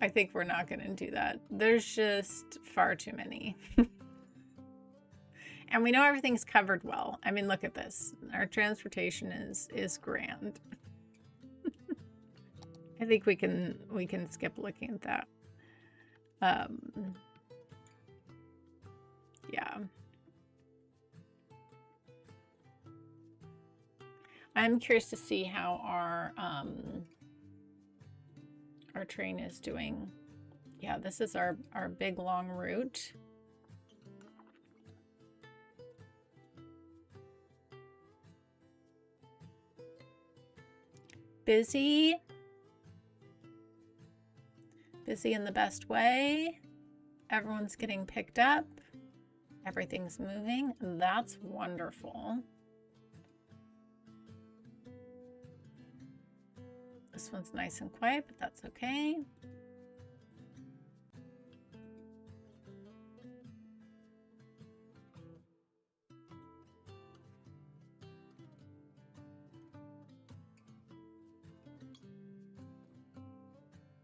think we're not going to do that. There's just far too many. And we know everything's covered well. I mean, look at this. Our transportation is grand. I think we can skip looking at that. Yeah. I'm curious to see how our train is doing. Yeah, this is our big long route. Busy. Busy in the best way. Everyone's getting picked up. Everything's moving. That's wonderful. This one's nice and quiet, but that's okay.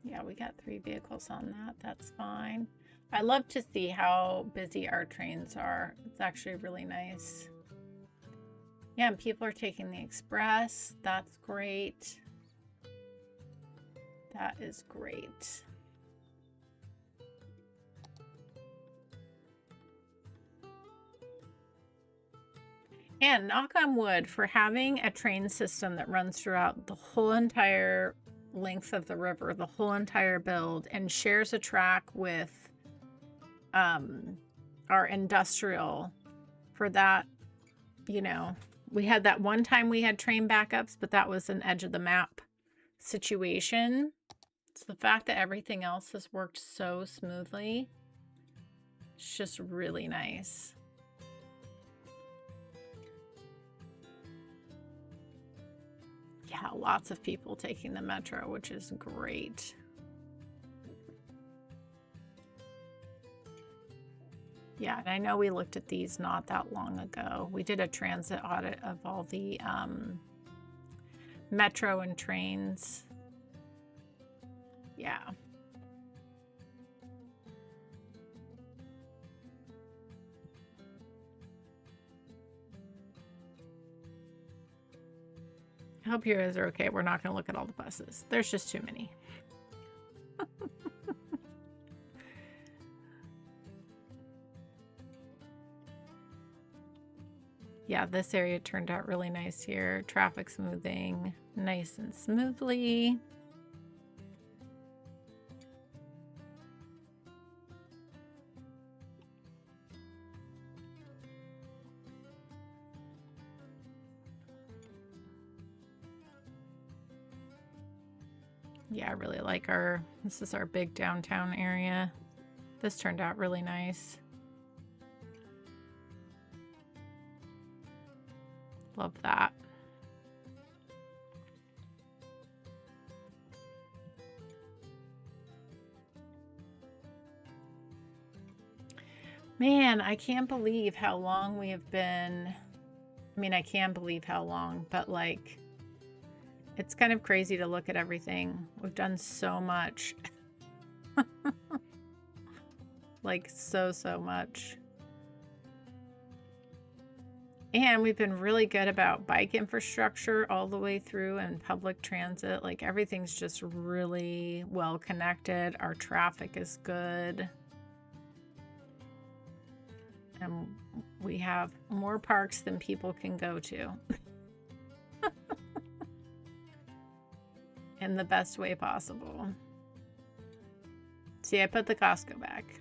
Yeah, we got 3 vehicles on that. That's fine. I love to see how busy our trains are. It's actually really nice. Yeah, and people are taking the express. That's great. That is great. And knock on wood, for having a train system that runs throughout the whole entire length of the river, the whole entire build, and shares a track with our industrial. For that, you know, we had that one time we had train backups, but that was an edge of the map situation. So the fact that everything else has worked so smoothly, it's just really nice. Yeah, lots of people taking the metro, which is great. Yeah, and I know we looked at these not that long ago. We did a transit audit of all the metro and trains. Yeah. I hope you guys are okay. We're not going to look at all the buses. There's just too many. Yeah, this area turned out really nice here. Traffic's moving nice and smoothly. Yeah, I really like this is our big downtown area. This turned out really nice. Love that. Man, I can't believe how long we have been. I mean, I can believe how long, but like, it's kind of crazy to look at everything. We've done so much. Like, so much. And we've been really good about bike infrastructure all the way through and public transit. Like, everything's just really well connected. Our traffic is good. And we have more parks than people can go to. In the best way possible. See, I put the Costco back.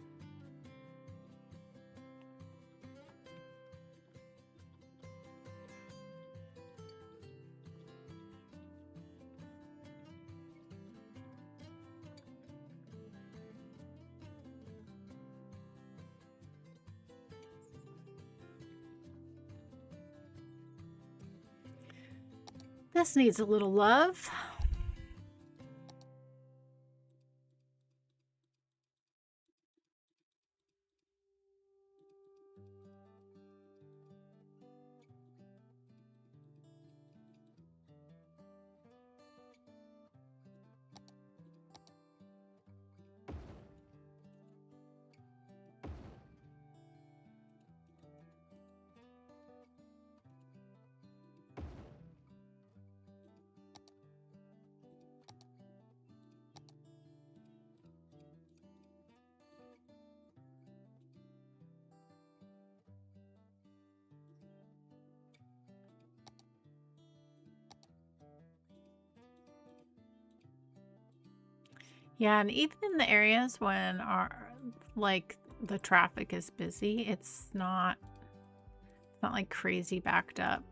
This needs a little love. Yeah, and even in the areas when the traffic is busy, it's not like crazy backed up.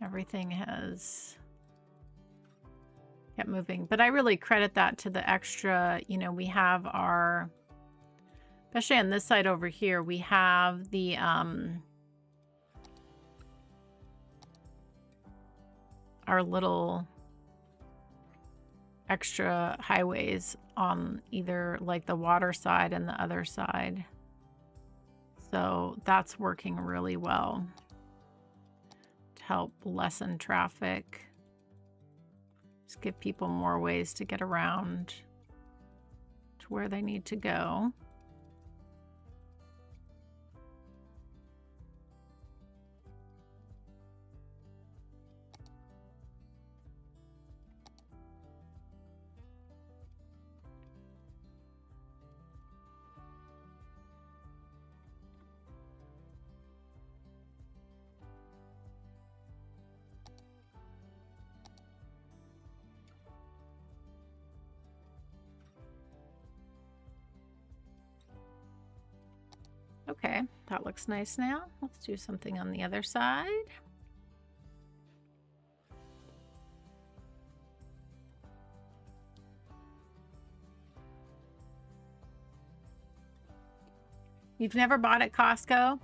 Everything has kept moving. But I really credit that to the extra, you know, we have especially on this side over here, we have the our little extra highways on either like the water side and the other side. So that's working really well to help lessen traffic. Just give people more ways to get around to where they need to go. Okay, that looks nice now. Let's do something on the other side. You've never bought at Costco?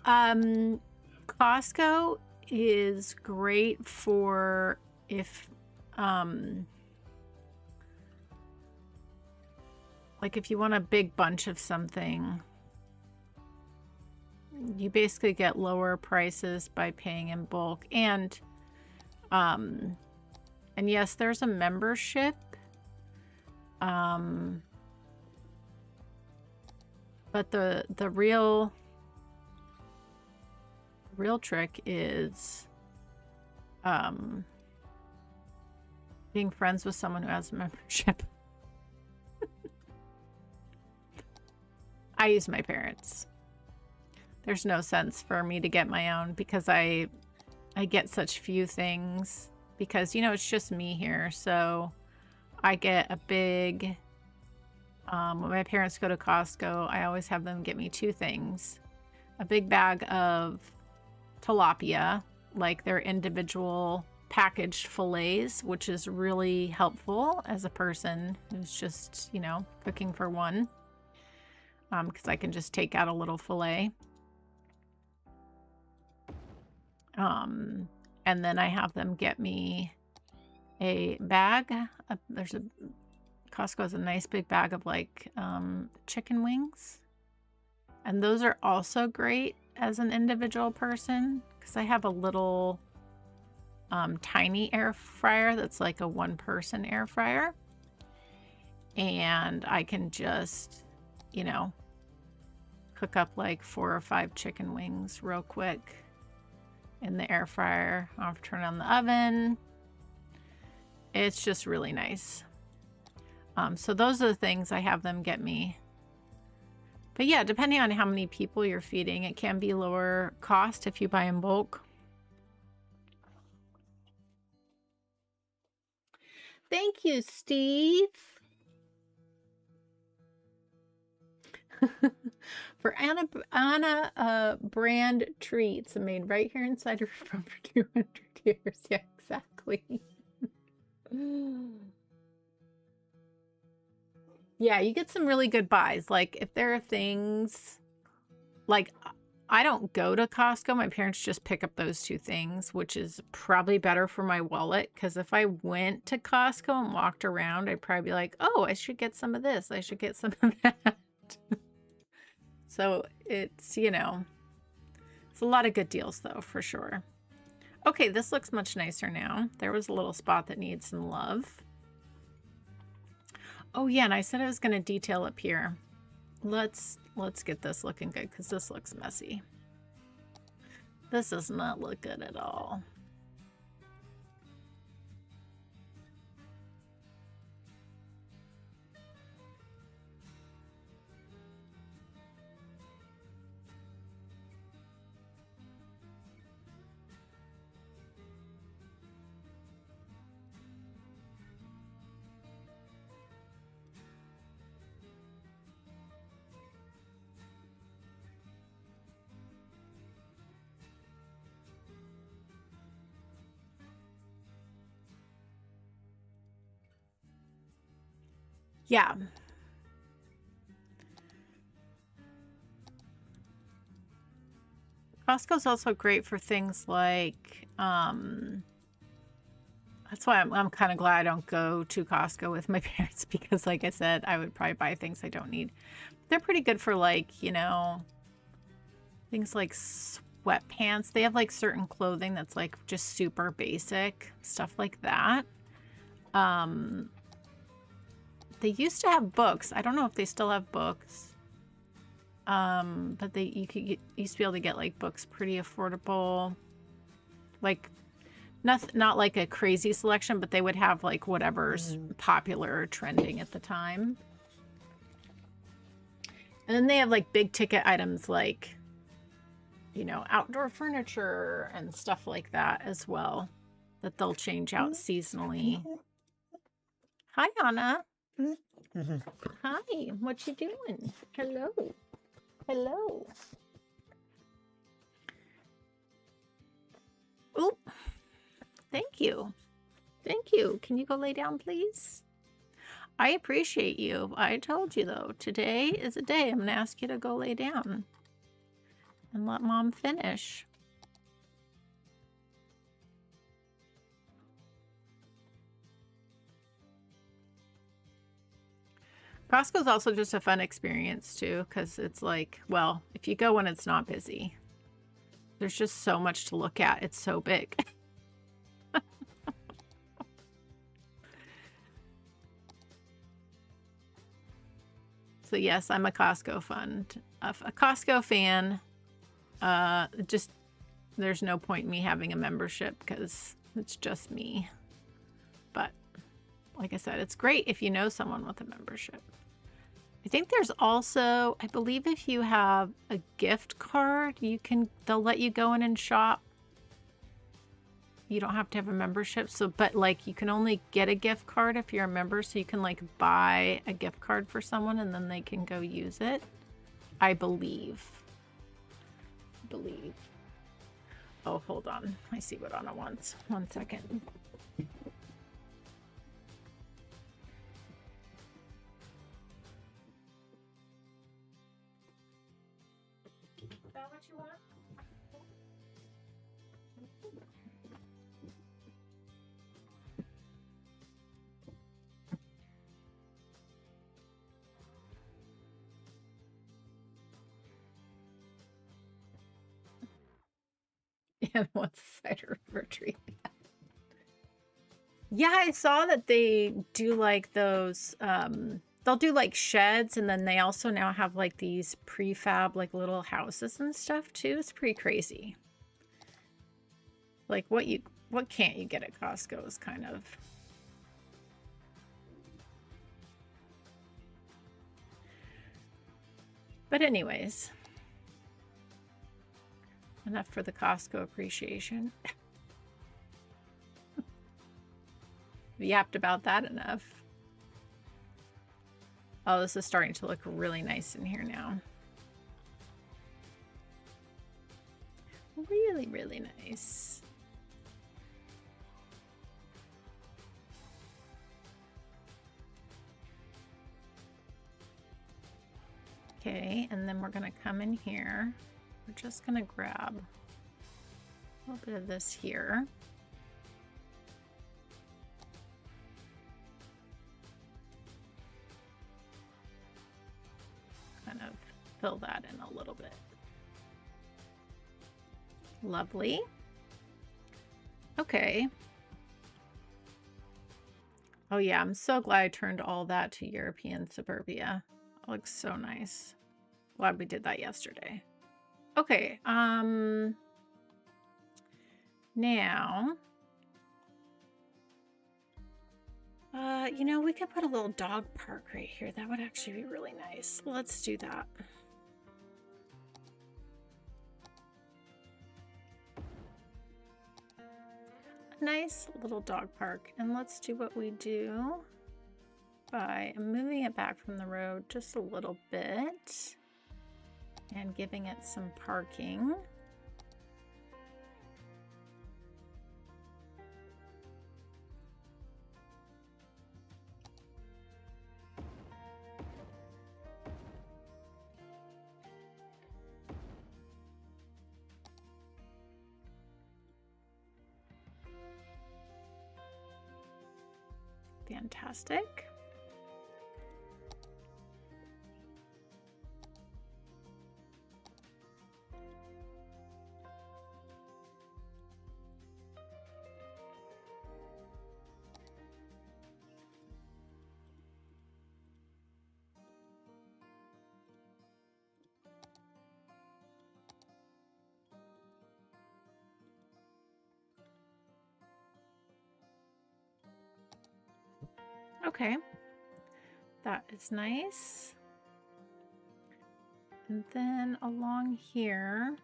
Costco is great for if like if you want a big bunch of something. You basically get lower prices by paying in bulk, and yes, there's a membership, but the real trick is being friends with someone who has a membership. I use my parents. there's no sense for me to get my own because I get such few things because, you know, it's just me here. So I get a big, when my parents go to Costco, I always have them get me 2 things. A big bag of tilapia, like their individual packaged fillets, which is really helpful as a person who's just, you know, cooking for one. Because I can just take out a little fillet. And then I have them get me a bag. Costco has a nice big bag of like chicken wings. And those are also great as an individual person because I have a little tiny air fryer that's like a 1-person air fryer. And I can just, you know, cook up like 4 or 5 chicken wings real quick in the air fryer. I'll have to turn on the oven. It's just really nice. So those are the things I have them get me. But yeah, depending on how many people you're feeding, it can be lower cost if you buy in bulk. Thank you, Steve. For Anna brand treats made right here in Cider River for 200 years. Yeah, exactly. Yeah, you get some really good buys. Like if there are things like I don't go to Costco. My parents just pick up those 2 things, which is probably better for my wallet. Because if I went to Costco and walked around, I'd probably be like, oh, I should get some of this. I should get some of that. So it's, you know, it's a lot of good deals though, for sure. Okay, this looks much nicer now. There was a little spot that needs some love. Oh yeah, and I said I was going to detail up here. Let's get this looking good because this looks messy. This does not look good at all. Yeah. Costco's also great for things like, that's why I'm kind of glad I don't go to Costco with my parents because like I said, I would probably buy things I don't need. They're pretty good for like, you know, things like sweatpants. They have like certain clothing that's like just super basic, stuff like that. They used to have books. I don't know if they still have books. But you used to be able to get like books pretty affordable. Like not like a crazy selection, but they would have like whatever's popular or trending at the time. And then they have like big ticket items like, you know, outdoor furniture and stuff like that as well that they'll change out seasonally. Hi, Anna. Hi, what you doing? Hello. Hello. Oh, thank you. Thank you. Can you go lay down, please? I appreciate you. I told you, though, today is a day I'm going to ask you to go lay down and let Mom finish. Costco's also just a fun experience too, because it's like, well, if you go when it's not busy, there's just so much to look at. It's so big. So yes, I'm a Costco fan. Just there's no point in me having a membership because it's just me. But like I said, it's great if you know someone with a membership. I think there's also, I believe if you have a gift card, they'll let you go in and shop. You don't have to have a membership. So, but like you can only get a gift card if you're a member. So you can like buy a gift card for someone and then they can go use it. I believe. Oh, hold on. I see what Anna wants. 1 second. Is that what you want? And what's a cider river tree? Yeah, I saw that they do like those, they'll do like sheds, and then they also now have like these prefab like little houses and stuff too. It's pretty crazy. Like what can't you get at Costco is kind of. But anyways, enough for the Costco appreciation. Yapped about that enough. Oh, this is starting to look really nice in here now. Really, really nice. Okay, and then we're gonna come in here. We're just gonna grab a little bit of this here. Kind of fill that in a little bit. Lovely. Okay. Oh yeah, I'm so glad I turned all that to European suburbia. It looks so nice. Glad we did that yesterday. Okay, now you know, we could put a little dog park right here. That would actually be really nice. Let's do that. A nice little dog park. And let's do what we do by moving it back from the road just a little bit and giving it some parking. Fantastic. Okay, that is nice. And then along here,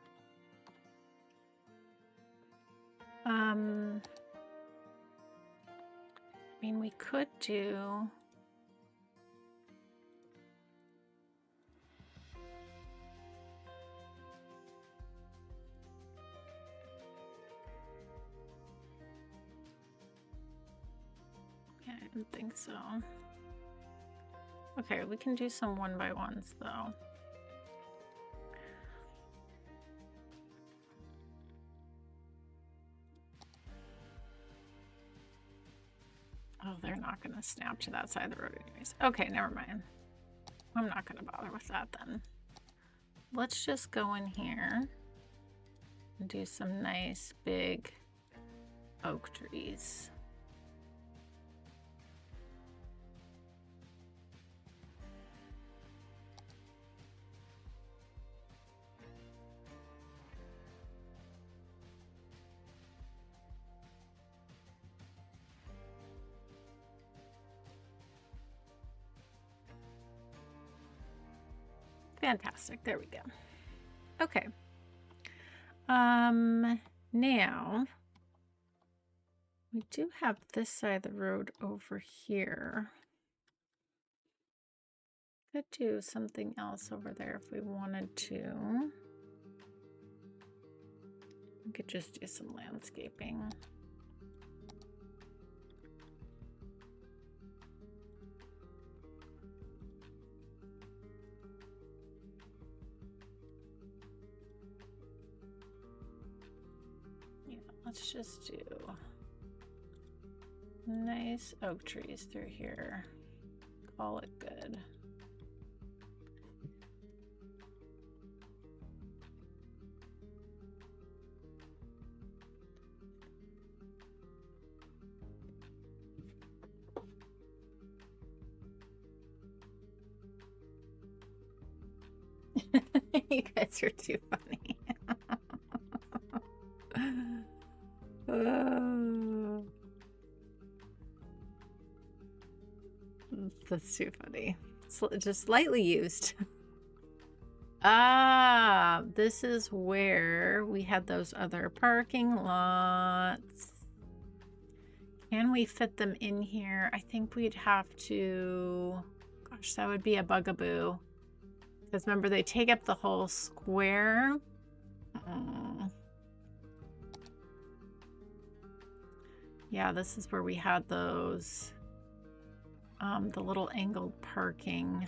I mean, we could do I didn't think so. Okay, we can do some 1x1s though. Oh, they're not going to snap to that side of the road anyways. Okay, never mind. I'm not going to bother with that then. Let's just go in here and do some nice big oak trees. Fantastic. There we go. Okay. Now we do have this side of the road over here. Could do something else over there if we wanted to. We could just do some landscaping. Yeah, let's just do nice oak trees through here. Call it good. You guys are too funny. Oh, that's too funny. It's just slightly used. Ah, this is where we had those other parking lots. Can we fit them in here? I think we'd have to... Gosh, that would be a bugaboo. Because remember, they take up the whole square. Yeah, this is where we had those, the little angled parking.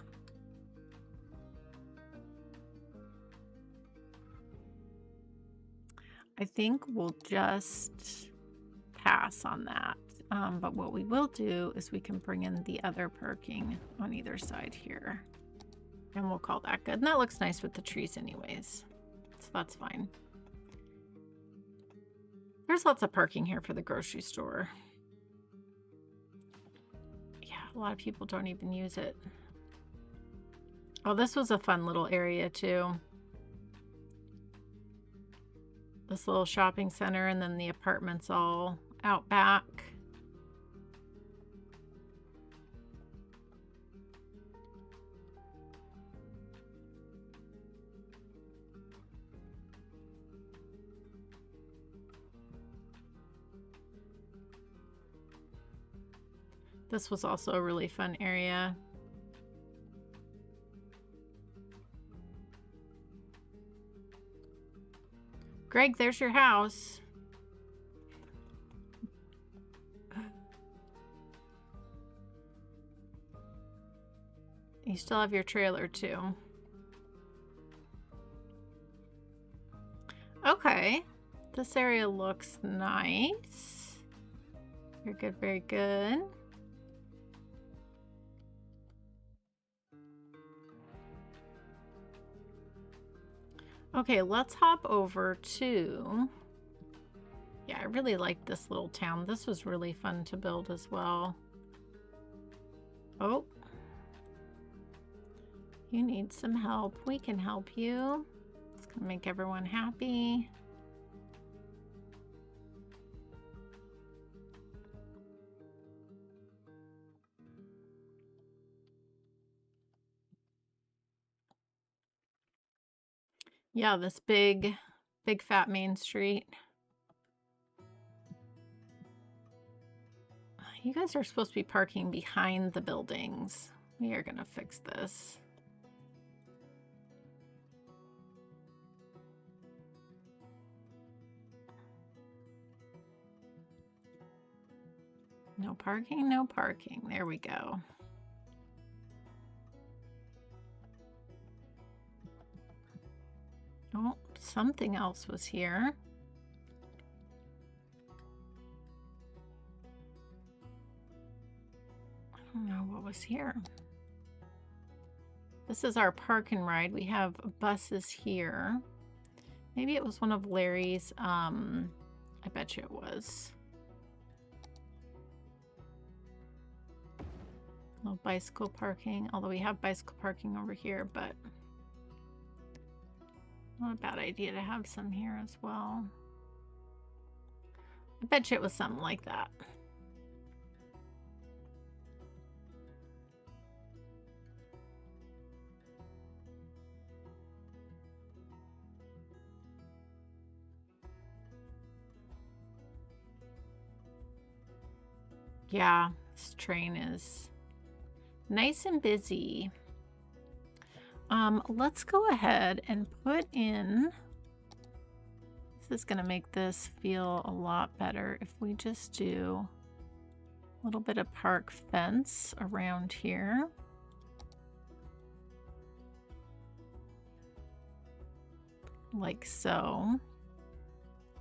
I think we'll just pass on that. But what we will do is we can bring in the other parking on either side here. And we'll call that good. And that looks nice with the trees anyways. So that's fine. There's lots of parking here for the grocery store. Yeah, a lot of people don't even use it. Oh, this was a fun little area too. This little shopping center and then the apartments all out back. This was also a really fun area. Greg, there's your house. You still have your trailer too. Okay, this area looks nice. Very good, very good. Okay, let's hop over to... Yeah, I really like this little town. This was really fun to build as well. Oh. You need some help. We can help you. It's gonna make everyone happy. Yeah, this big fat main street. You guys are supposed to be parking behind the buildings. We are gonna fix this. No parking, no parking. There we go. Oh, something else was here. I don't know what was here. This is our park and ride. We have buses here. Maybe it was one of Larry's. I bet you it was. No bicycle parking, although we have bicycle parking over here, but not a bad idea to have some here as well. I bet you it was something like that. Yeah, this train is nice and busy. Let's go ahead and put in, this is going to make this feel a lot better if we just do a little bit of park fence around here. Like so.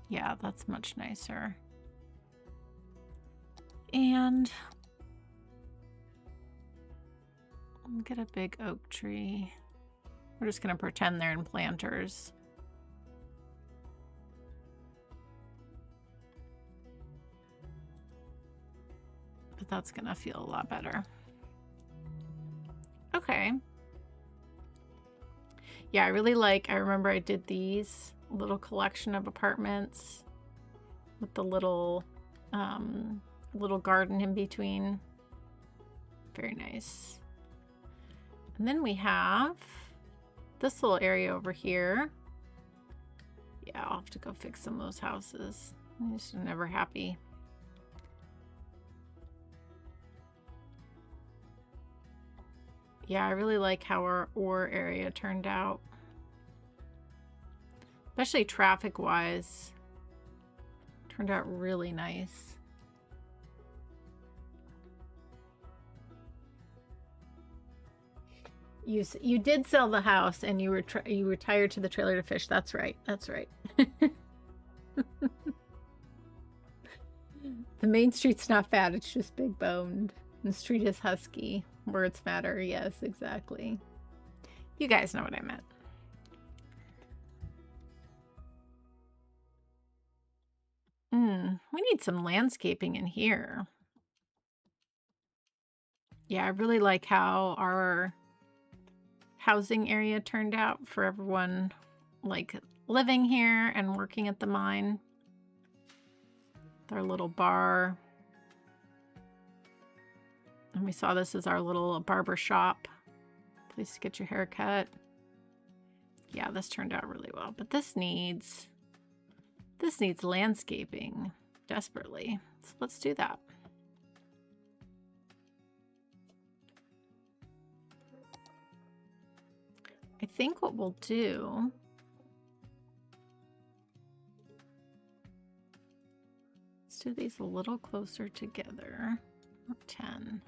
Yeah, that's much nicer. And get a big oak tree. We're just going to pretend they're in planters. But that's going to feel a lot better. Okay. Yeah, I really like, I remember I did these little collection of apartments with the little garden in between. Very nice. And then we have this little area over here. Yeah, I'll have to go fix some of those houses. I'm just never happy. Yeah, I really like how our ore area turned out. Especially traffic-wise. Turned out really nice. You did sell the house and you retired to the trailer to fish. That's right. That's right. The main street's not fat, it's just big boned. The street is husky. Words matter. Yes, exactly. You guys know what I meant. We need some landscaping in here. Yeah, I really like how our housing area turned out for everyone like living here and working at the mine. Their little bar. And we saw this as our little barber shop. Place to get your hair cut. Yeah, this turned out really well. But this needs landscaping desperately. So let's do that. I think what we'll do, let's do these a little closer together. 10.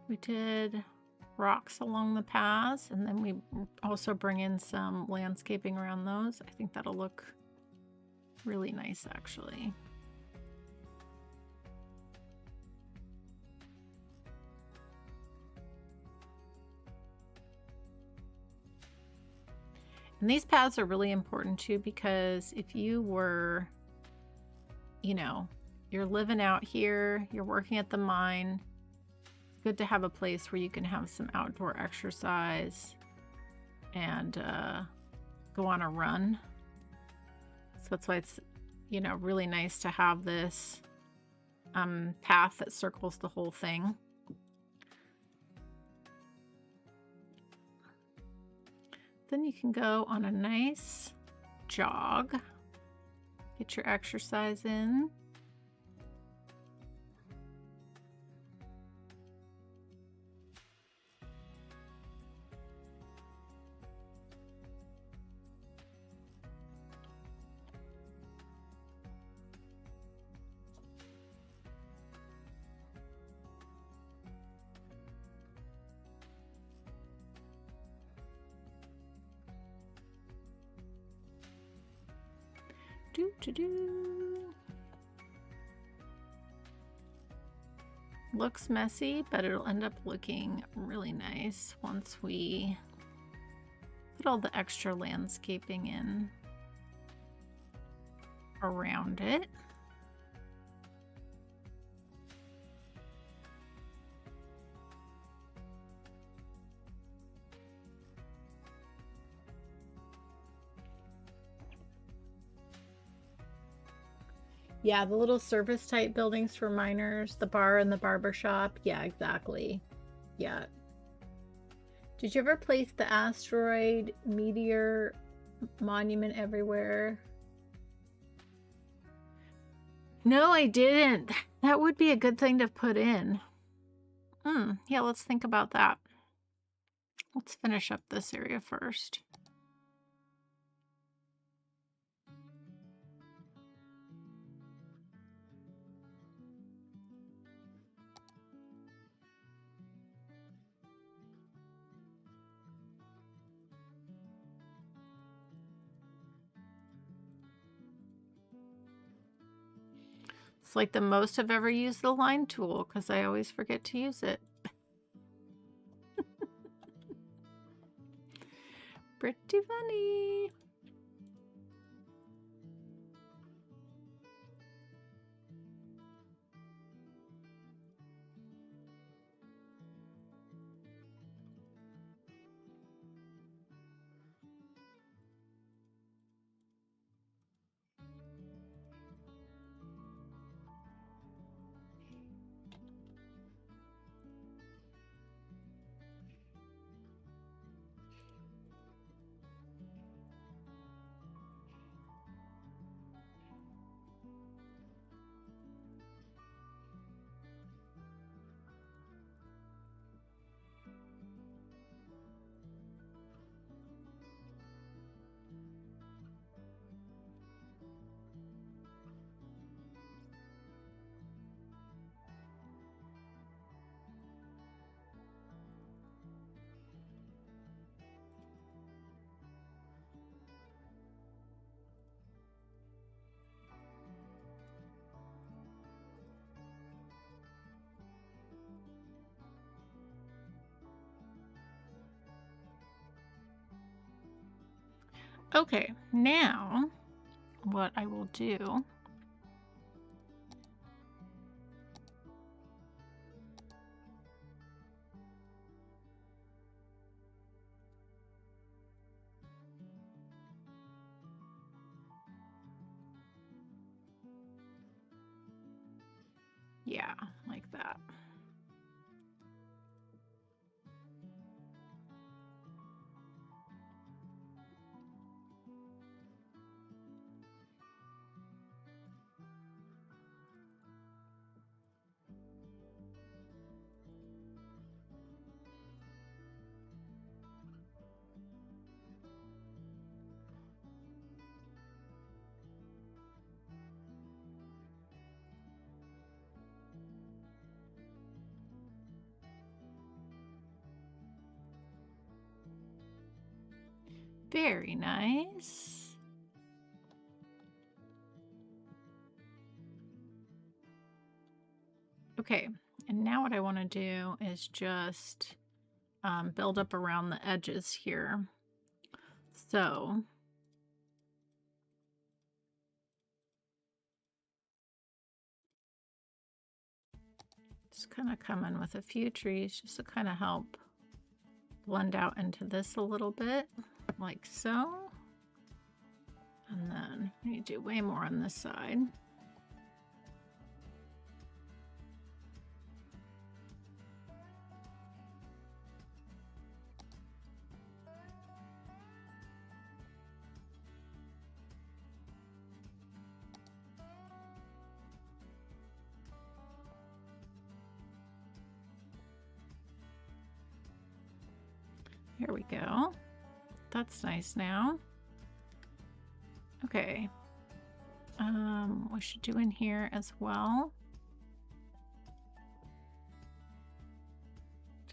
We did rocks along the paths, and then we also bring in some landscaping around those. I think that'll look really nice, actually. And these paths are really important too, because if you were, you know, you're living out here, you're working at the mine, it's good to have a place where you can have some outdoor exercise and go on a run. So that's why it's, you know, really nice to have this path that circles the whole thing. Then you can go on a nice jog, get your exercise in. Looks messy, but it'll end up looking really nice once we put all the extra landscaping in around it. Yeah, the little service type buildings for miners, the bar and the barber shop. Yeah, exactly. Yeah. Did you ever place the asteroid meteor monument everywhere? No, I didn't. That would be a good thing to put in. Yeah, let's think about that. Let's finish up this area first. It's like the most I've ever used the line tool because I always forget to use it. Pretty funny. Okay, now what I will do like that. Very nice. Okay, and now what I want to do is just build up around the edges here. So just kind of come in with a few trees just to kind of help blend out into this a little bit, like so. And then we need to do way more on this side. Here we go. That's nice now. Okay. We should do in here as well.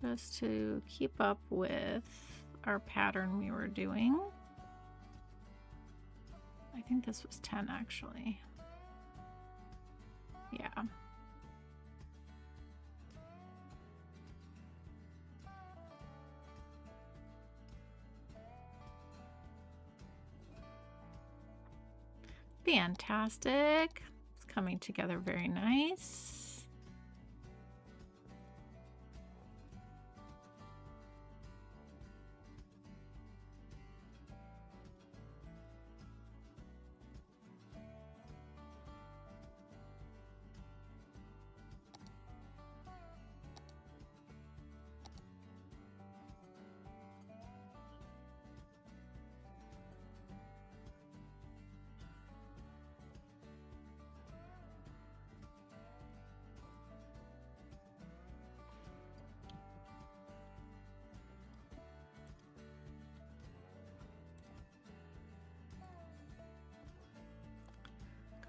Just to keep up with our pattern we were doing. I think this was 10 actually. Yeah. Fantastic. It's coming together very nice.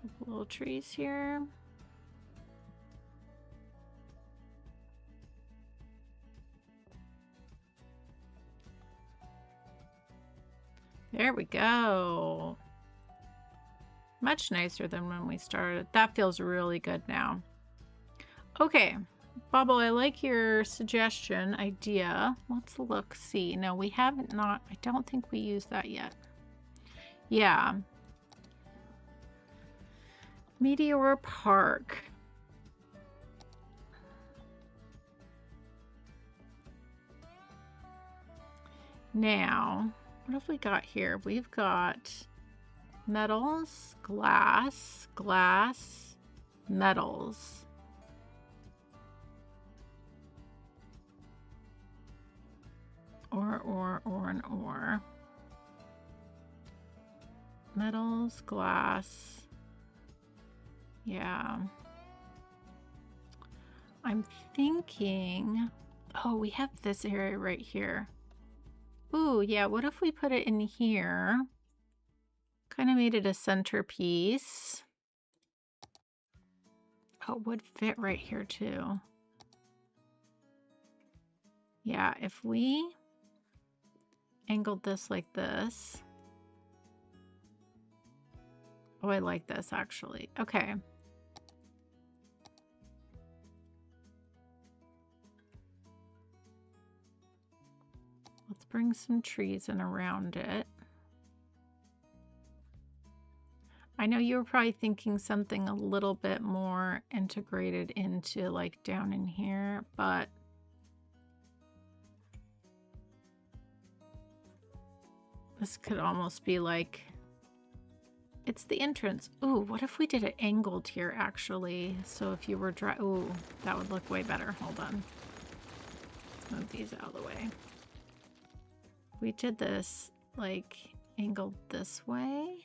Couple little trees here. There we go. Much nicer than when we started. That feels really good now. Okay, Bobble, I like your suggestion, idea. Let's look, see. No, we haven't I don't think we used that yet. Yeah. Meteor Park. Now, what have we got here? We've got metals, glass, metals. Ore. Metals, glass. Yeah. I'm thinking, oh, we have this area right here. Ooh, yeah, what if we put it in here? Kind of made it a centerpiece. Oh, it would fit right here too. Yeah, if we angled this like this. Oh, I like this actually. Okay. Let's bring some trees in around it. I know you were probably thinking something a little bit more integrated into like down in here, but this could almost be like, it's the entrance. Ooh, what if we did it angled here actually? So if you were ooh, that would look way better. Hold on. Move these out of the way. We did this like angled this way.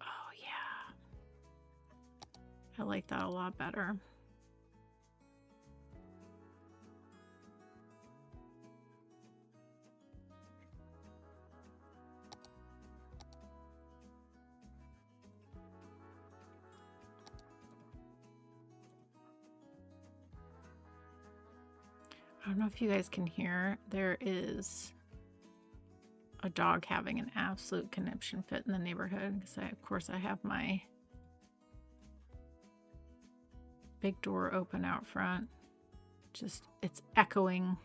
Oh yeah. I like that a lot better. I don't know if you guys can hear, there is a dog having an absolute conniption fit in the neighborhood because of course I have my big door open out front. Just, it's echoing.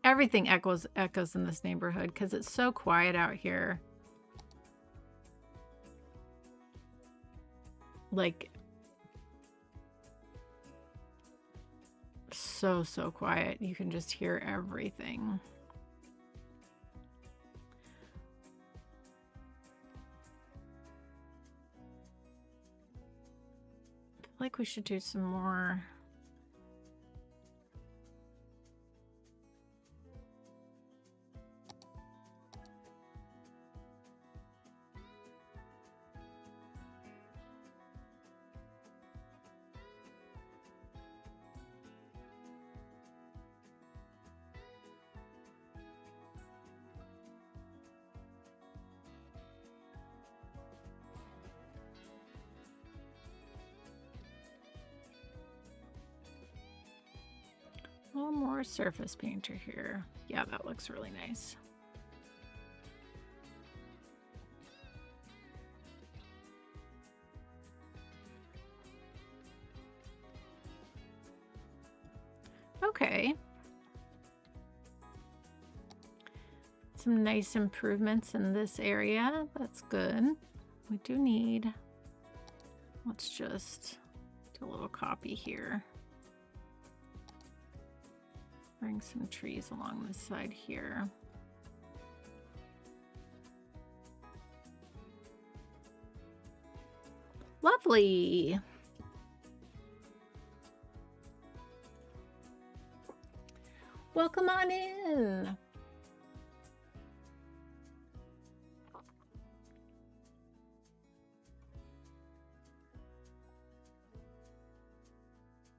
Everything echoes in this neighborhood because it's so quiet out here. Like, so quiet. You can just hear everything. I feel like we should do some more. A little more surface painter here. Yeah, that looks really nice. Okay. Some nice improvements in this area. That's good. We do need, let's just do a little copy here. Bring some trees along this side here. Lovely. Welcome on in.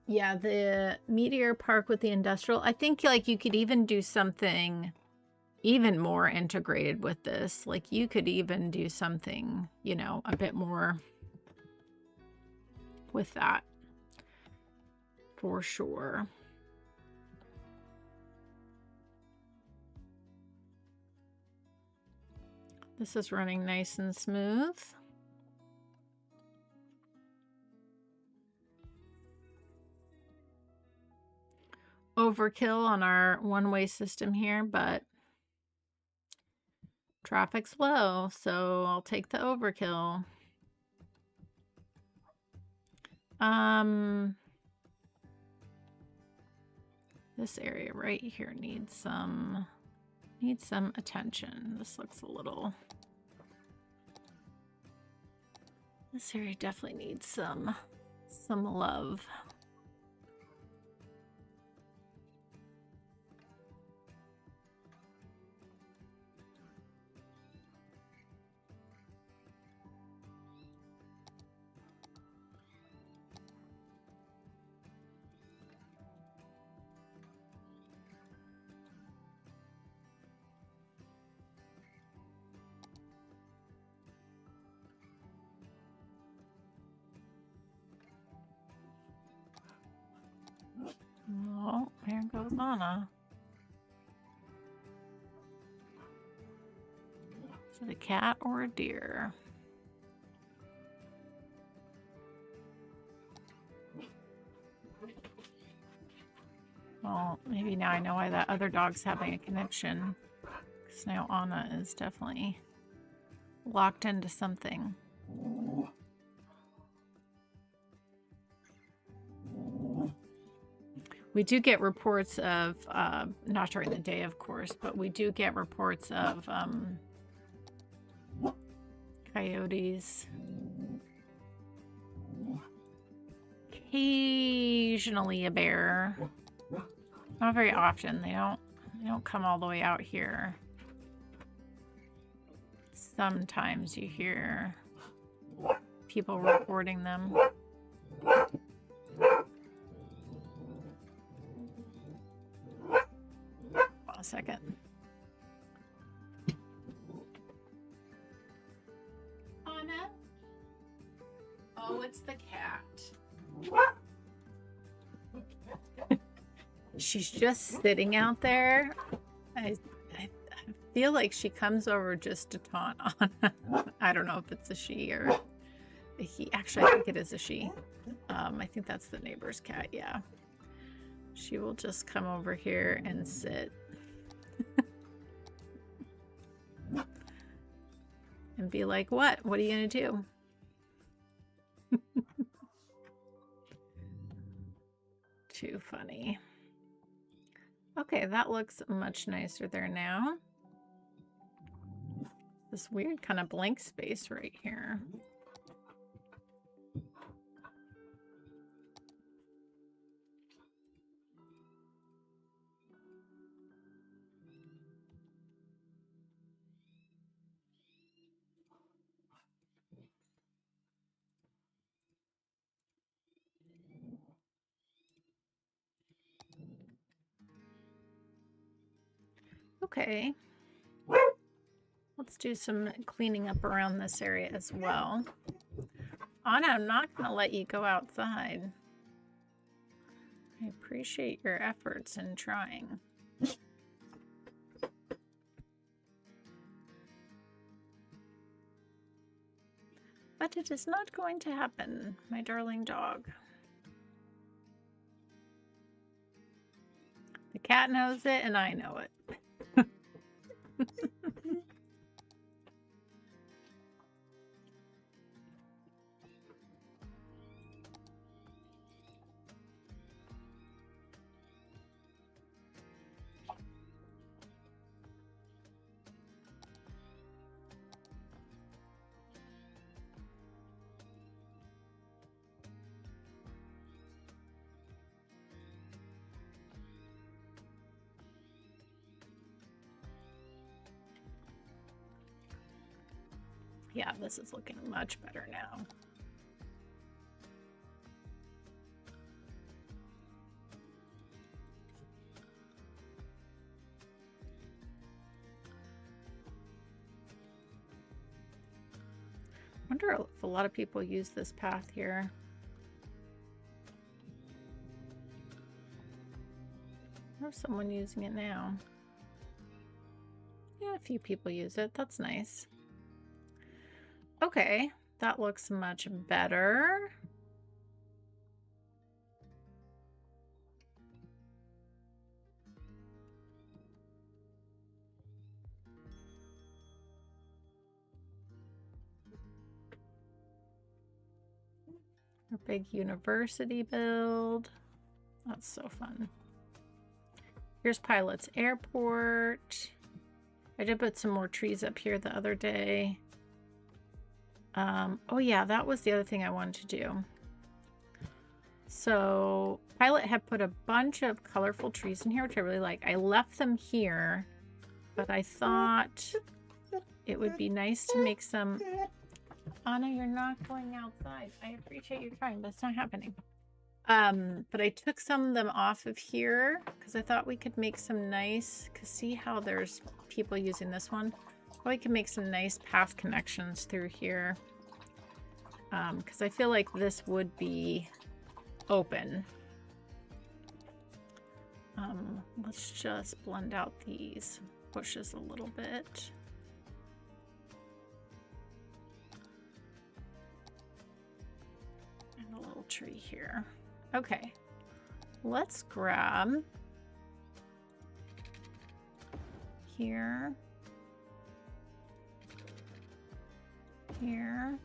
Yeah, the Meteor Park with the industrial. I think like you could even do something even more integrated with this. Like you could even do something, you know, a bit more with that for sure. This is running nice and smooth. Overkill on our one-way system here, but traffic's low, so I'll take the overkill. This area right here needs some attention. This looks a little... This area definitely needs some love. Oh, here goes Anna. Is it a cat or a deer? Well, maybe now I know why that other dog's having a connection. Because now Anna is definitely locked into something. We do get reports of, not during the day, of course, but we do get reports of coyotes. Occasionally a bear. Not very often. They don't come all the way out here. Sometimes you hear people reporting them. Second. Anna? Oh, it's the cat. She's just sitting out there. I feel like she comes over just to taunt Anna. I don't know if it's a she or a he. Actually, I think it is a she. I think that's the neighbor's cat, yeah. She will just come over here and sit. And be like, what? What are you going to do? Too funny. Okay, that looks much nicer there now. This weird kind of blank space right here. Okay, let's do some cleaning up around this area as well. Anna, I'm not going to let you go outside. I appreciate your efforts in trying. But it is not going to happen, my darling dog. The cat knows it and I know it. Yeah, this is looking much better now. Wonder if a lot of people use this path here. There's someone using it now. Yeah, a few people use it. That's nice. Okay, that looks much better. Our big university build. That's so fun. Here's Pilot's Airport. I did put some more trees up here the other day. Oh yeah, that was the other thing I wanted to do. So Pilot had put a bunch of colorful trees in here, which I really like. I left them here, but I thought it would be nice to make some... Anna, you're not going outside. I appreciate you trying, but it's not happening. But I took some of them off of here because I thought we could make some nice, because see how there's people using this one? Well, we can make some nice path connections through here. Because I feel like this would be open. Let's just blend out these bushes a little bit. And a little tree here. Okay, let's grab here, here,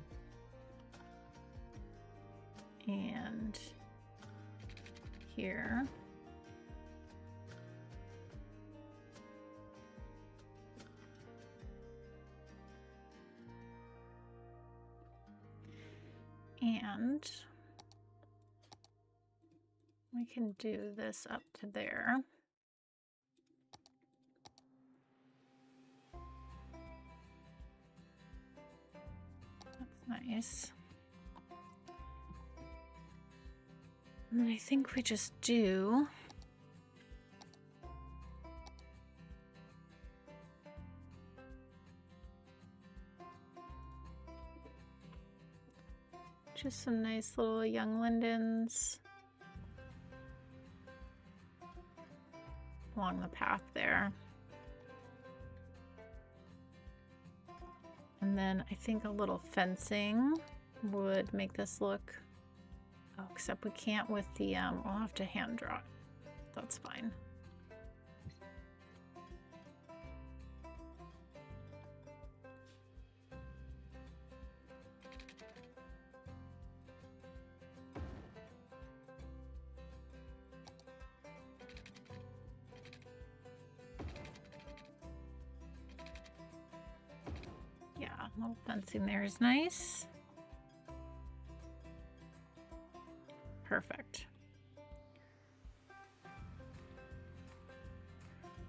and here. And we can do this up to there. That's nice. And I think we just do just some nice little young lindens along the path there. And then I think a little fencing would make this look, oh, except we can't with the, we'll have to hand draw it. That's fine. Yeah, a little fencing there is nice. Perfect.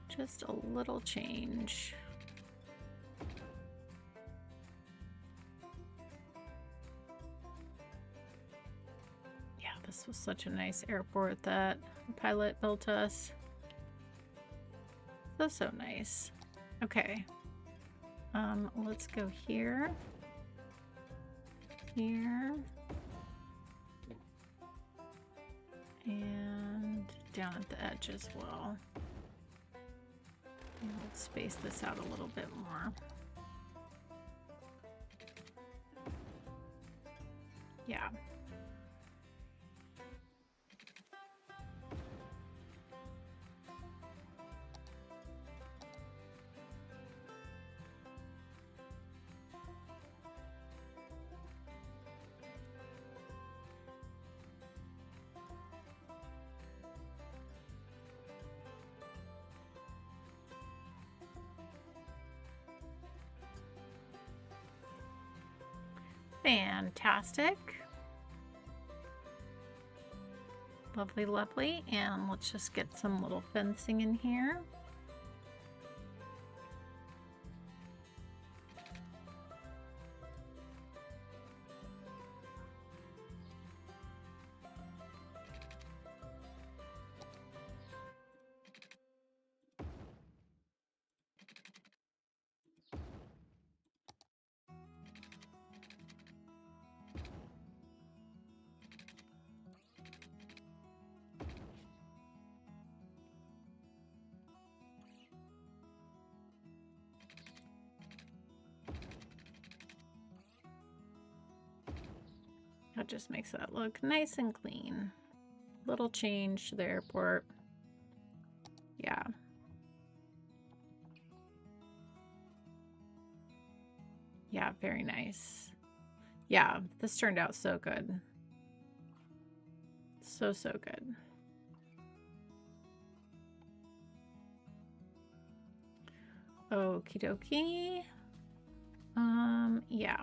Just a little change. Yeah, this was such a nice airport that Pilot built us. So nice. Okay. Let's go here, here, and down at the edge as well. And we'll space this out a little bit more. Yeah. Fantastic. Lovely, lovely. And let's just get some little fencing in here. That just makes that look nice and clean. Little change to the airport. Yeah. Yeah, very nice. Yeah, this turned out so good. So good. Okie dokie. Yeah.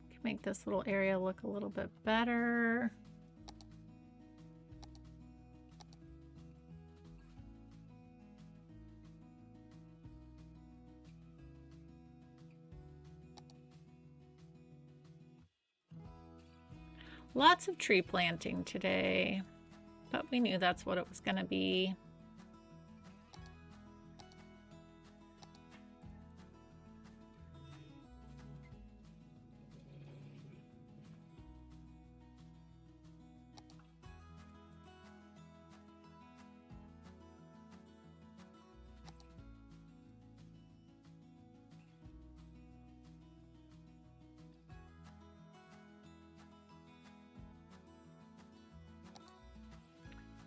Can make this little area look a little bit better. Lots of tree planting today, but we knew that's what it was going to be.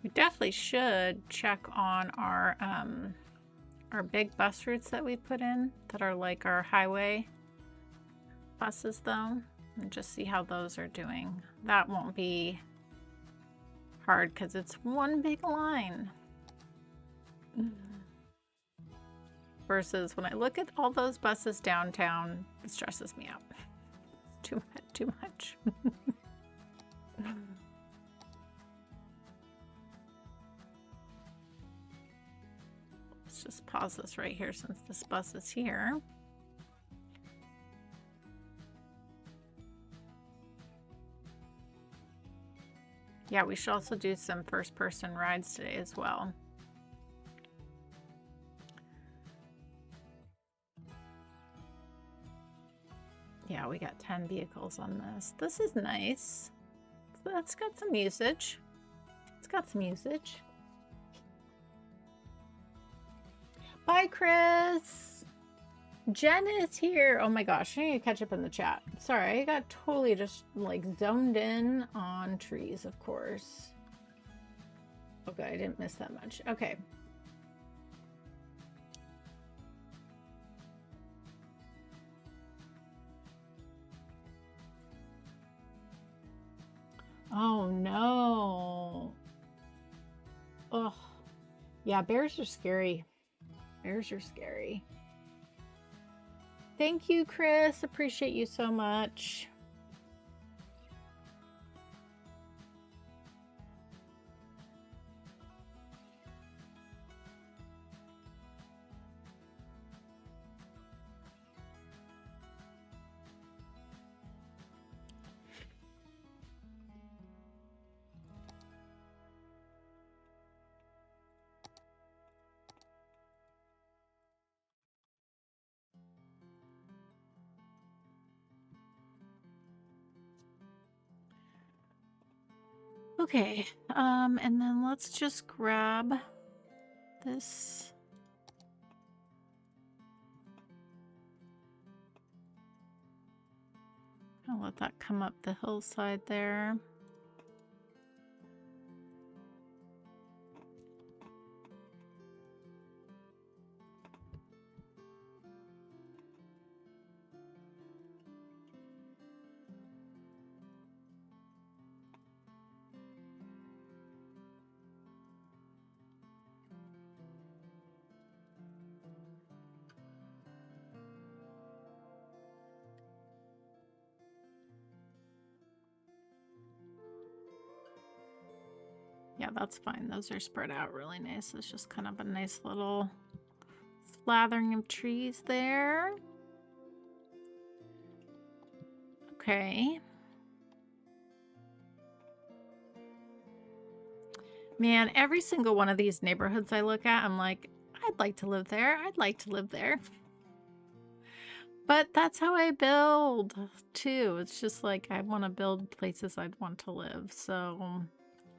We definitely should check on our big bus routes that we put in that are like our highway buses though, and just see how those are doing. That won't be hard because it's one big line. Versus when I look at all those buses downtown, it stresses me out. Too much. Let's just pause this right here since this bus is here. Yeah, we should also do some first-person rides today as well. Yeah, we got 10 vehicles on this. This is nice. That's got some usage. It's got some usage. Bye, Chris. Jen is here. Oh my gosh, I need to catch up in the chat. Sorry, I got totally just like zoned in on trees, of course. Okay, I didn't miss that much. Okay. Oh no. Oh, yeah, bears are scary. Bears are scary. Thank you, Chris. Appreciate you so much. Okay, and then let's just grab this. I'll let that come up the hillside there. Yeah, that's fine. Those are spread out really nice. It's just kind of a nice little slathering of trees there. Okay. Man, every single one of these neighborhoods I look at, I'm like, I'd like to live there. I'd like to live there. But that's how I build too. It's just like I want to build places I'd want to live. So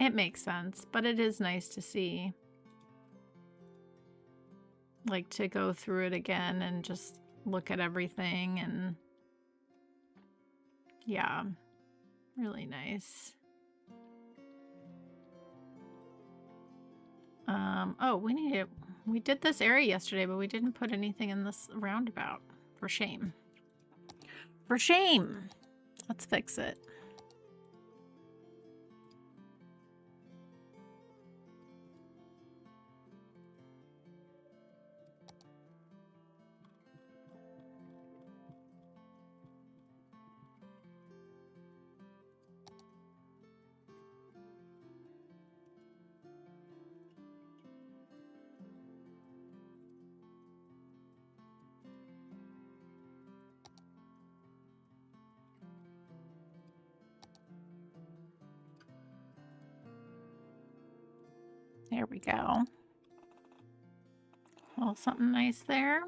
it makes sense, but it is nice to see. Like to go through it again and just look at everything and yeah. Really nice. Oh, we did this area yesterday, but we didn't put anything in this roundabout. For shame. For shame. Let's fix it. There we go. Well, something nice there.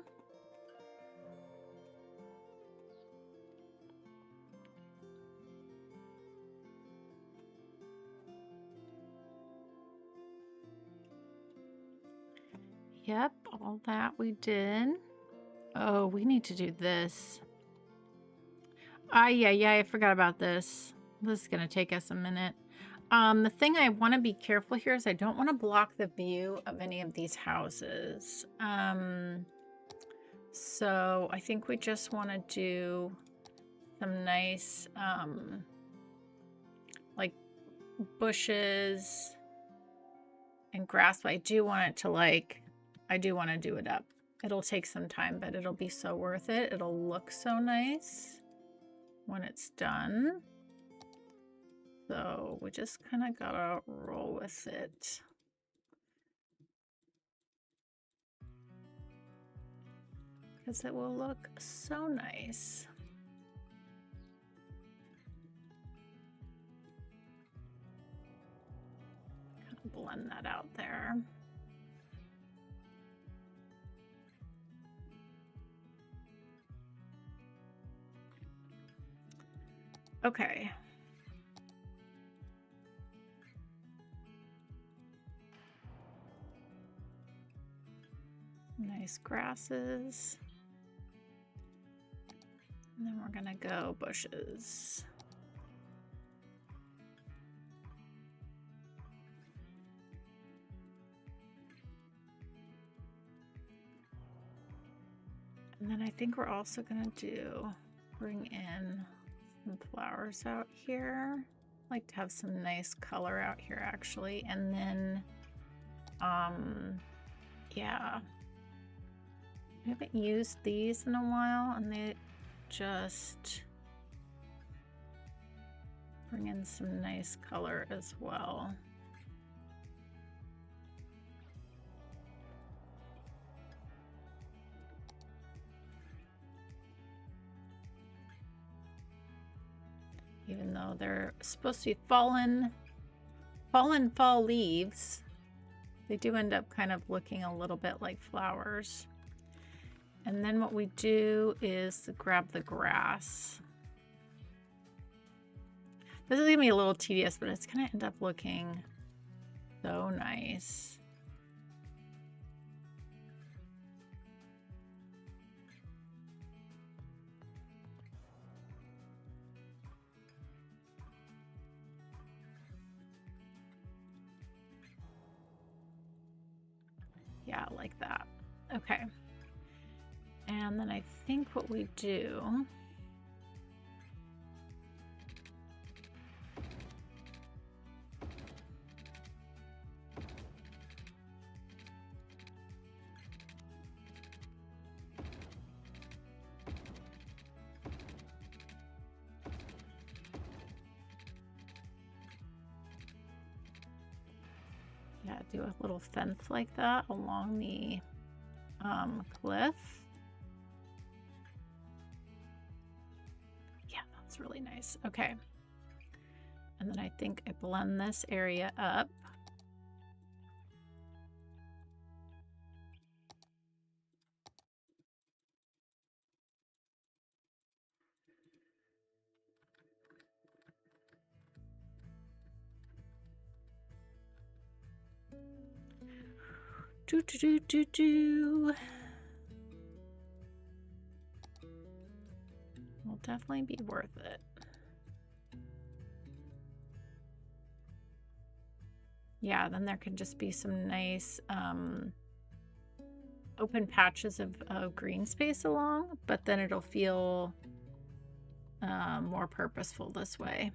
Yep, all that we did. Oh, we need to do this. Yeah, I forgot about this. This is gonna take us a minute. The thing I want to be careful here is I don't want to block the view of any of these houses. So I think we just want to do some nice, like bushes and grass. But I do want it to I do want to do it up. It'll take some time, but it'll be so worth it. It'll look so nice when it's done. So we just kind of gotta roll with it. Because it will look so nice. Kind of blend that out there. Okay. Nice grasses. And then we're gonna go bushes. And then I think we're also gonna bring in some flowers out here. I'd like to have some nice color out here actually. And then, yeah. I haven't used these in a while and they just bring in some nice color as well. Even though they're supposed to be fallen fall leaves, they do end up kind of looking a little bit like flowers. And then what we do is grab the grass. This is gonna be a little tedious, but it's gonna end up looking so nice. Yeah, like that. Okay. And then I think what we do do a little fence like that along the cliff. Yeah, that's really nice. Okay. And then I think I blend this area up. Will definitely be worth it. yeah, then there can just be some nice open patches of green space along, but then it'll feel more purposeful this way.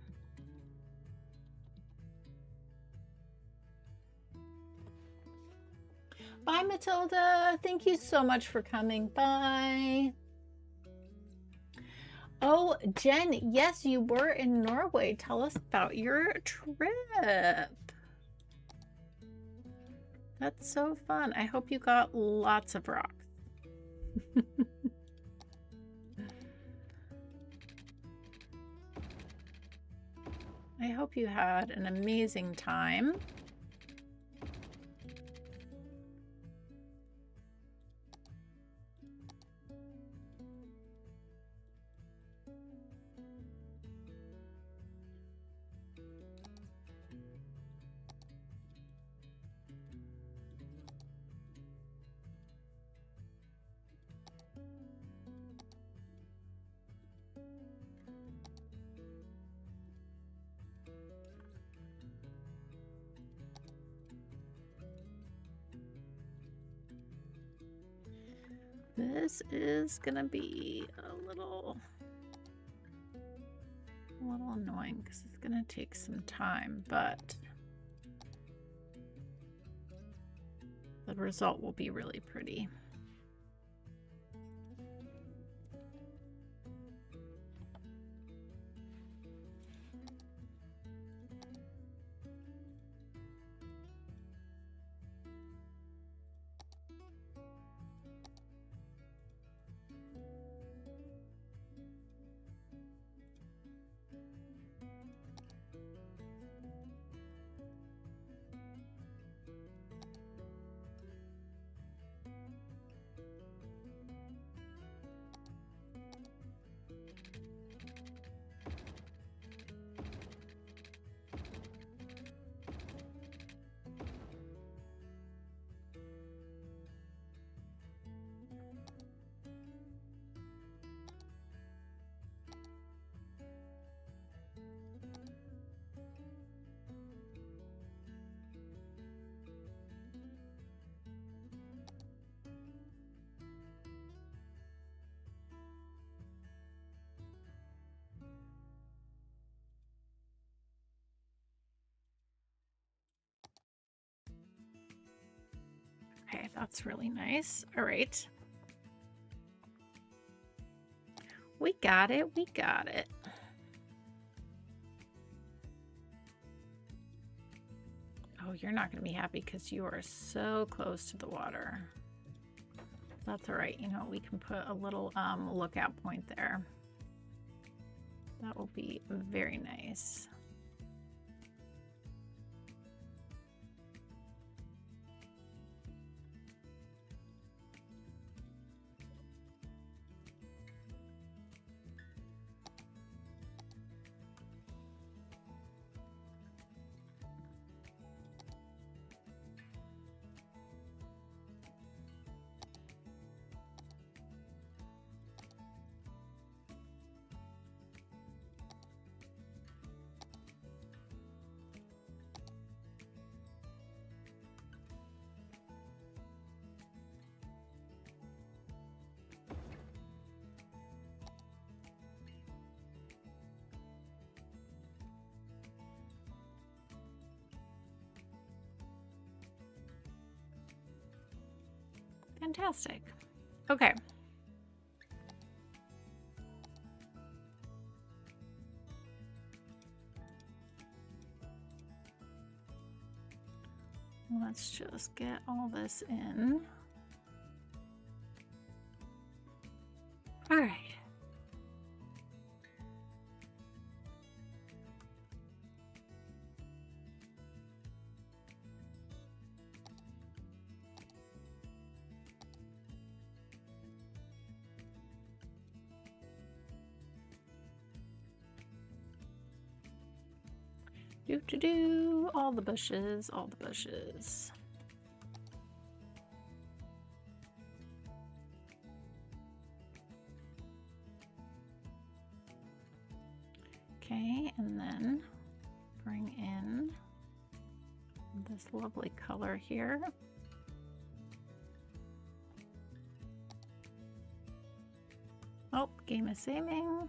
Bye, Matilda. Thank you so much for coming. Bye. Oh, Jen, yes, you were in Norway. Tell us about your trip. That's so fun. I hope you got lots of rocks. I hope you had an amazing time. This is gonna be a little annoying because it's gonna take some time, but the result will be really pretty. Okay, that's really nice. All right. We got it. We got it. Oh, you're not going to be happy because you are so close to the water. That's all right. You know, we can put a little lookout point there. That will be very nice. Fantastic. Okay. Let's just get all this in. All right. All the bushes, all the bushes. Okay, and then bring in the this lovely color here. Oh, game is saving.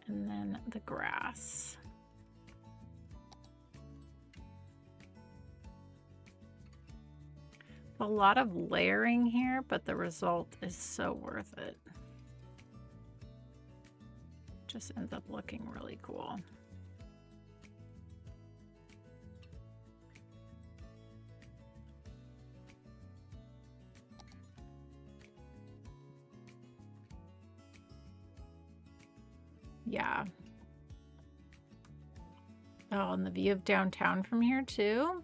And then the grass. A lot of layering here, but the result is so worth it. Just ends up looking really cool. Yeah. Oh, and the view of downtown from here too.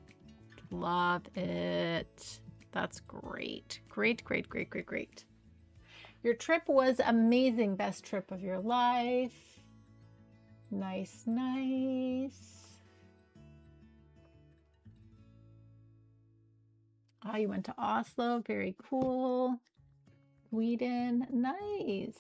Love it. That's great. Great, great, great, great, great. Your trip was amazing. Best trip of your life. Nice, nice. Ah, you went to Oslo. Very cool. Sweden. Nice.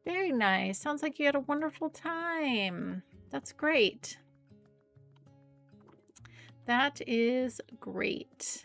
Very nice. Sounds like you had a wonderful time. That's great. That is great.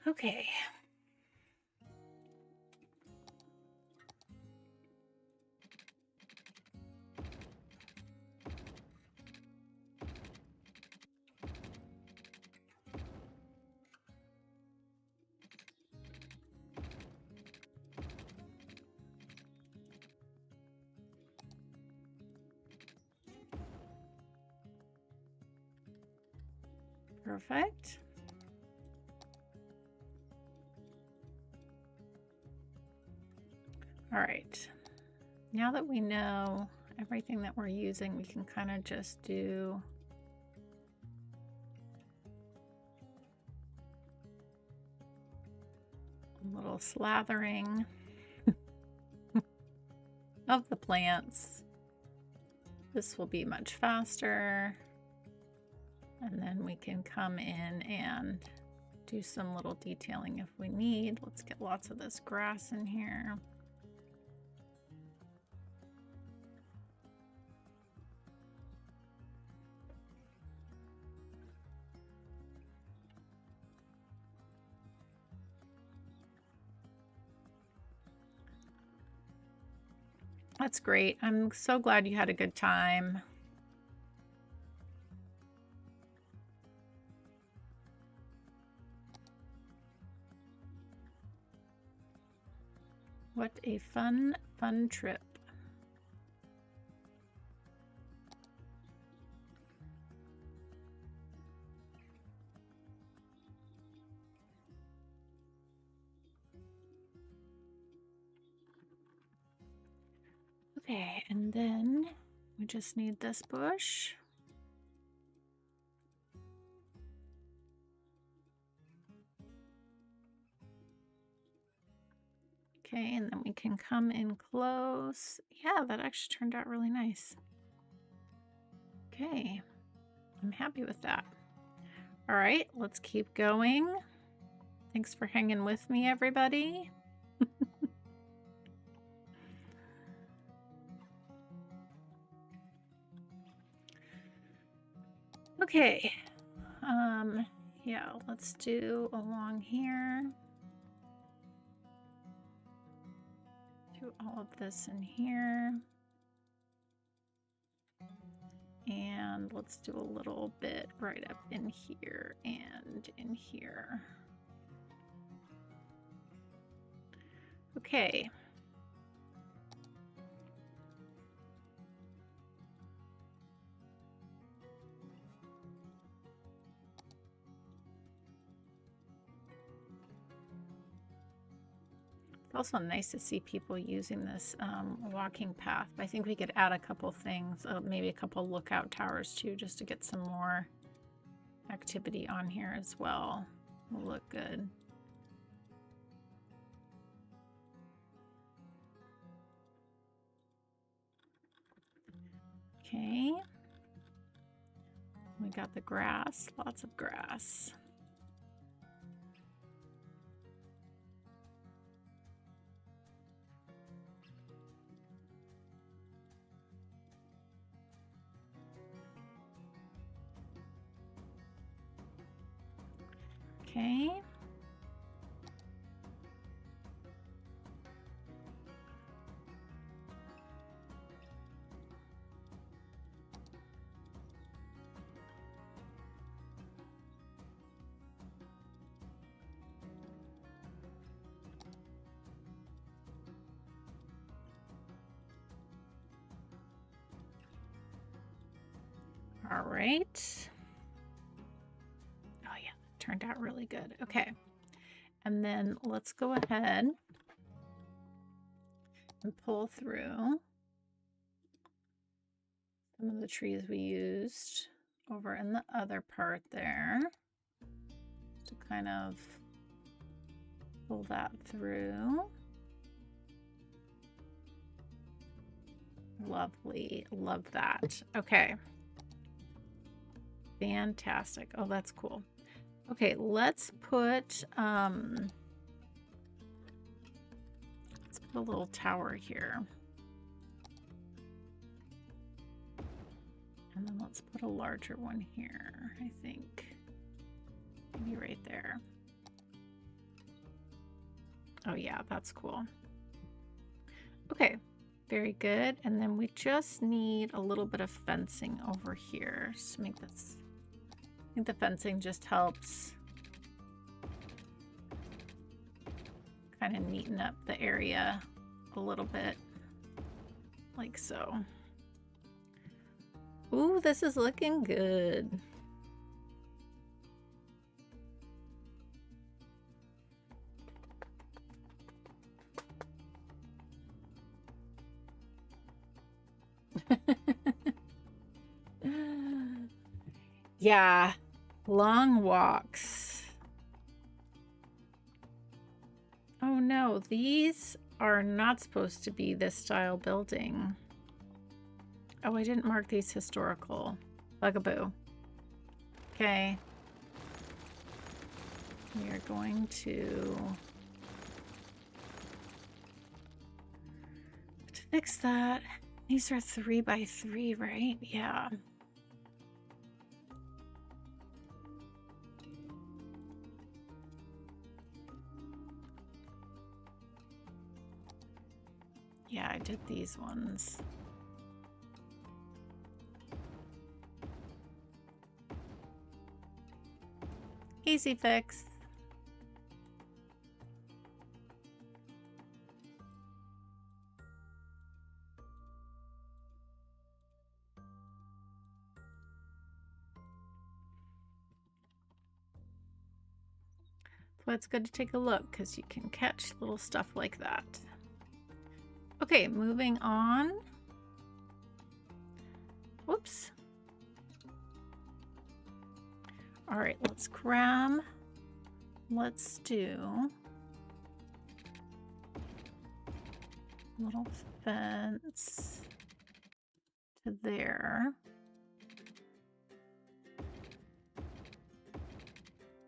Okay. Perfect. All right. Now that we know everything that we're using, we can kind of just do a little slathering of the plants. This will be much faster. And then we can come in and do some little detailing if we need. Let's get lots of this grass in here. That's great. I'm so glad you had a good time. What a fun, fun trip. Okay, and then we just need this bush. Okay, and then we can come in close. Yeah, that actually turned out really nice. Okay, I'm happy with that. All right, let's keep going. Thanks for hanging with me, everybody. Okay, yeah, let's do along here. Do all of this in here. And let's do a little bit right up in here and in here. Okay. Also nice to see people using this walking path. I think we could add a couple things, maybe a couple lookout towers too, just to get some more activity on here as well. Will look good. Okay. We got the grass, lots of grass. Okay. All right. Oh yeah, turned out really good. Okay. And then let's go ahead and pull through some of the trees we used over in the other part there to kind of pull that through. Lovely. Love that. Okay. Fantastic. Oh, that's cool. Okay, let's put a little tower here. And then let's put a larger one here, I think. Maybe right there. Oh yeah, that's cool. Okay, very good. And then we just need a little bit of fencing over here just to make this. I think the fencing just helps kind of neaten up the area a little bit, like so. Ooh, this is looking good. Yeah, long walks. Oh no, these are not supposed to be this style building. Oh, I didn't mark these historical. Bugaboo. Okay. We are going to fix that. These are 3 by 3, right? Yeah. Yeah, I did these ones. Easy fix. So it's good to take a look because you can catch little stuff like that. Okay, moving on. Whoops. All right, let's cram. Let's do a little fence to there.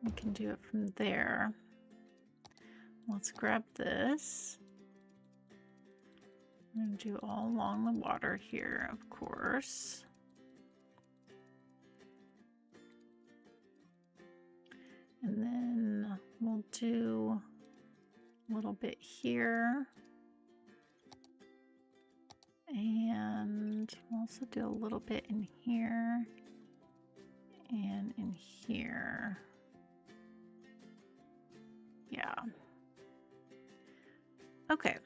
We can do it from there. Let's grab this. I'm going to do all along the water here, of course. And then we'll do a little bit here. And we'll also do a little bit in here and in here. Yeah. Okay.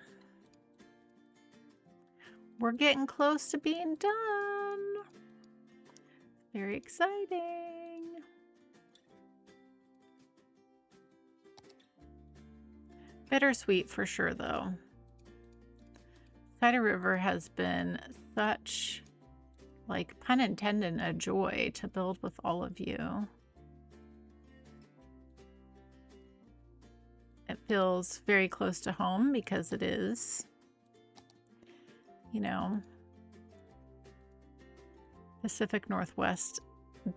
We're getting close to being done. Very exciting. Bittersweet for sure, though. Cider River has been such, like, pun intended, a joy to build with all of you. It feels very close to home because it is, you know, Pacific Northwest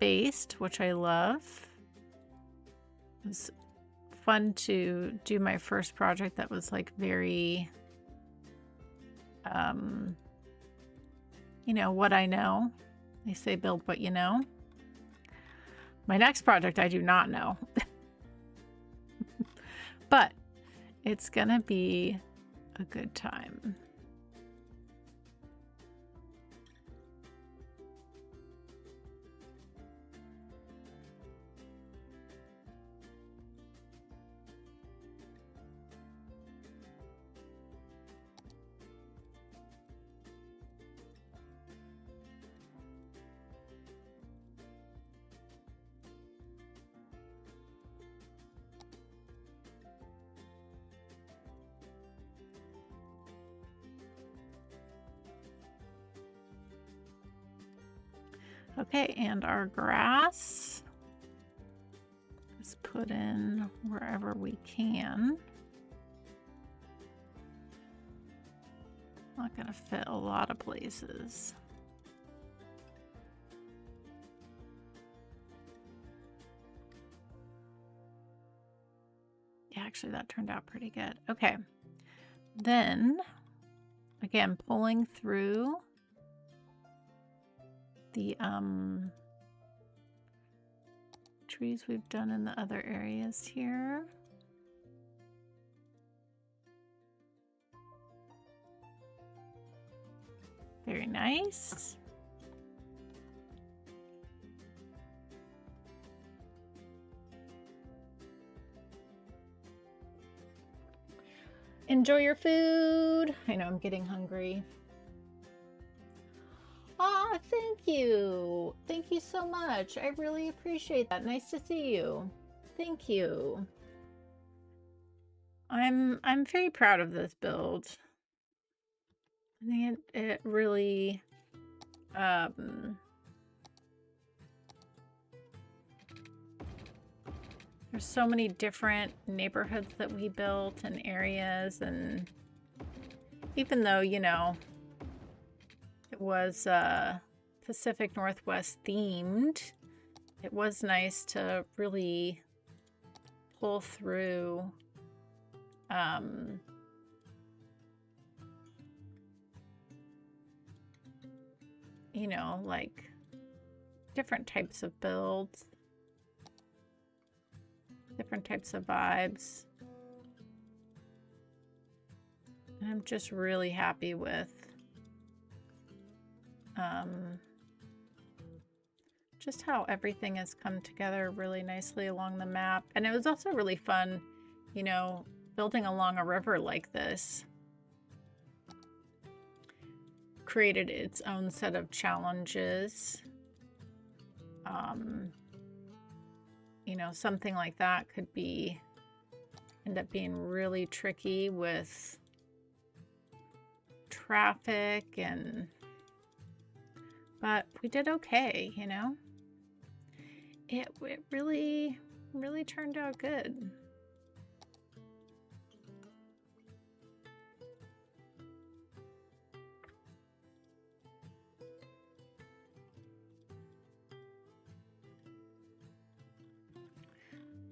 based, which I love. It was fun to do my first project that was like very, you know, what I know. They say build what you know. My next project I do not know. But it's gonna be a good time. Okay, and our grass is put in wherever we can. Not gonna fit a lot of places. Yeah, actually that turned out pretty good. Okay, then again, pulling through the trees we've done in the other areas here. Very nice. Enjoy your food. I know I'm getting hungry. Aw, thank you. Thank you so much. I really appreciate that. Nice to see you. Thank you. I'm very proud of this build. I think it really there's so many different neighborhoods that we built and areas, and even though, you know, it was Pacific Northwest themed, it was nice to really pull through you know, like different types of builds, different types of vibes. And I'm just really happy with just how everything has come together really nicely along the map. And it was also really fun, you know, building along a river like this. Created its own set of challenges. You know, something like that could end up being really tricky with traffic, but we did okay, you know. It really turned out good.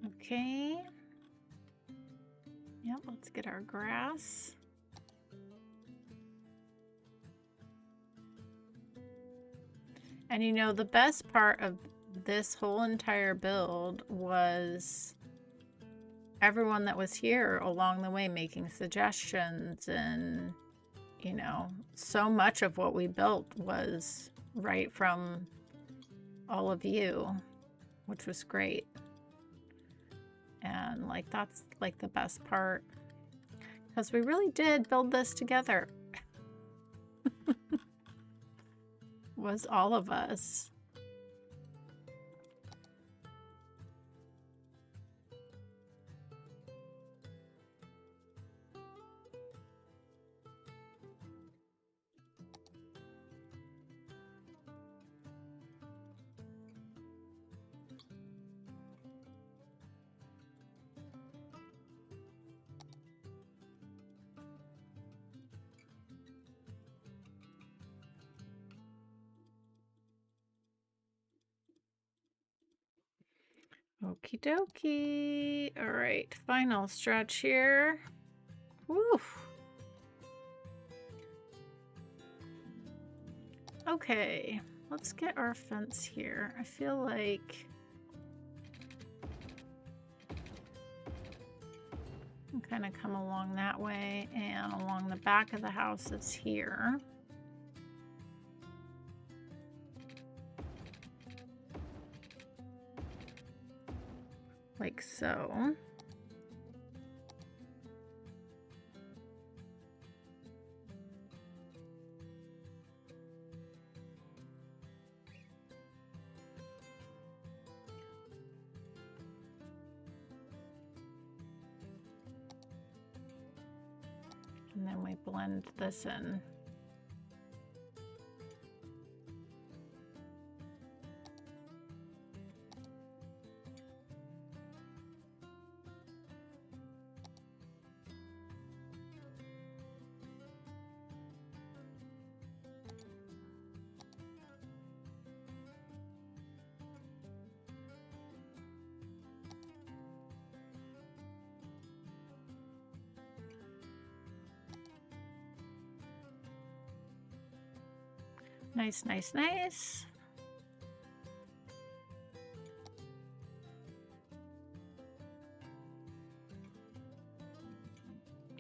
Okay. Yep, let's get our grass. And you know, the best part of this whole entire build was everyone that was here along the way making suggestions, and you know, so much of what we built was right from all of you, which was great. And like, that's like the best part, because we really did build this together. Was all of us. Okie dokie. All right, final stretch here. Woo. Okay, let's get our fence here. I feel like I can kind of come along that way and along the back of the house it's here. Like so. And then we blend this in. Nice, nice, nice.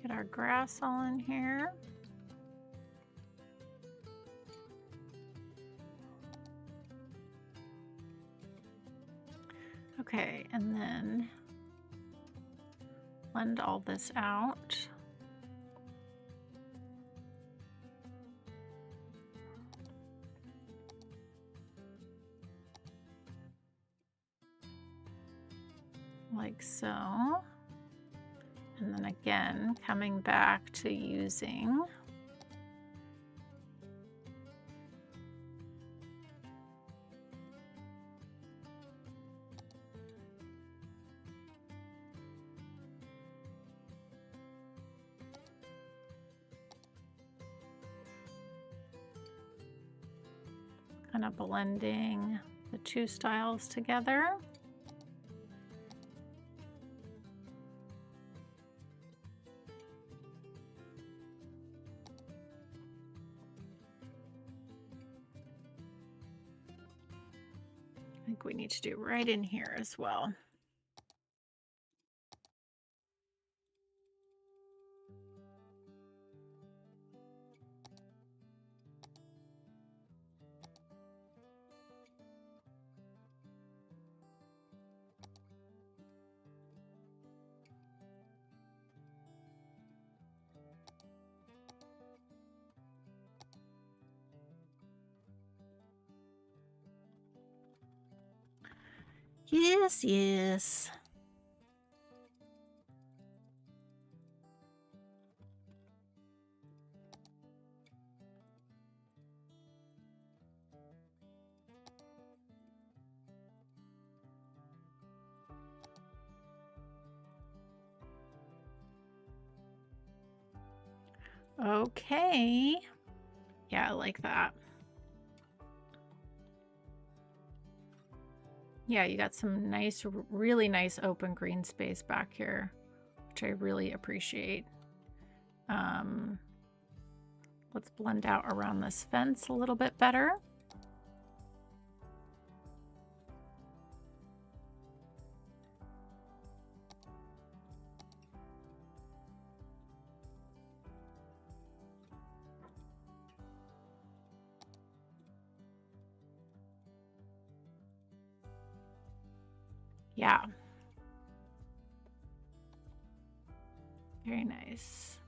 Get our grass all in here. Okay, and then blend all this out. Like so. And then again, coming back to using kind of blending the two styles together. I think we need to do right in here as well. Yes, yes. Okay. Yeah, I like that. Yeah, you got some nice, really nice open green space back here, which I really appreciate. Let's blend out around this fence a little bit better. Yeah. Very nice.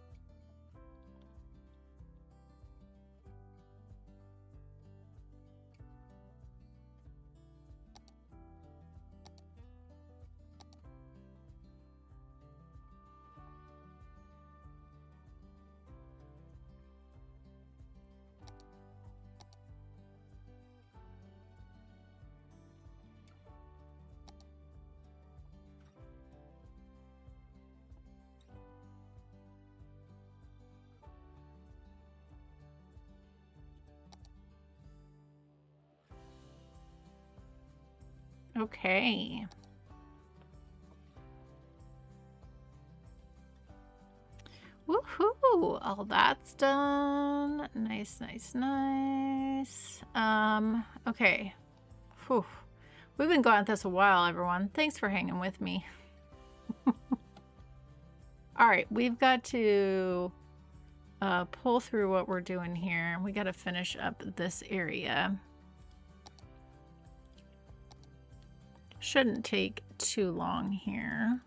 Okay. Woohoo! All that's done. Nice, nice, nice. Okay. Whew. We've been going at this a while, everyone. Thanks for hanging with me. All right, we've got to pull through what we're doing here. We got to finish up this area. Shouldn't take too long here.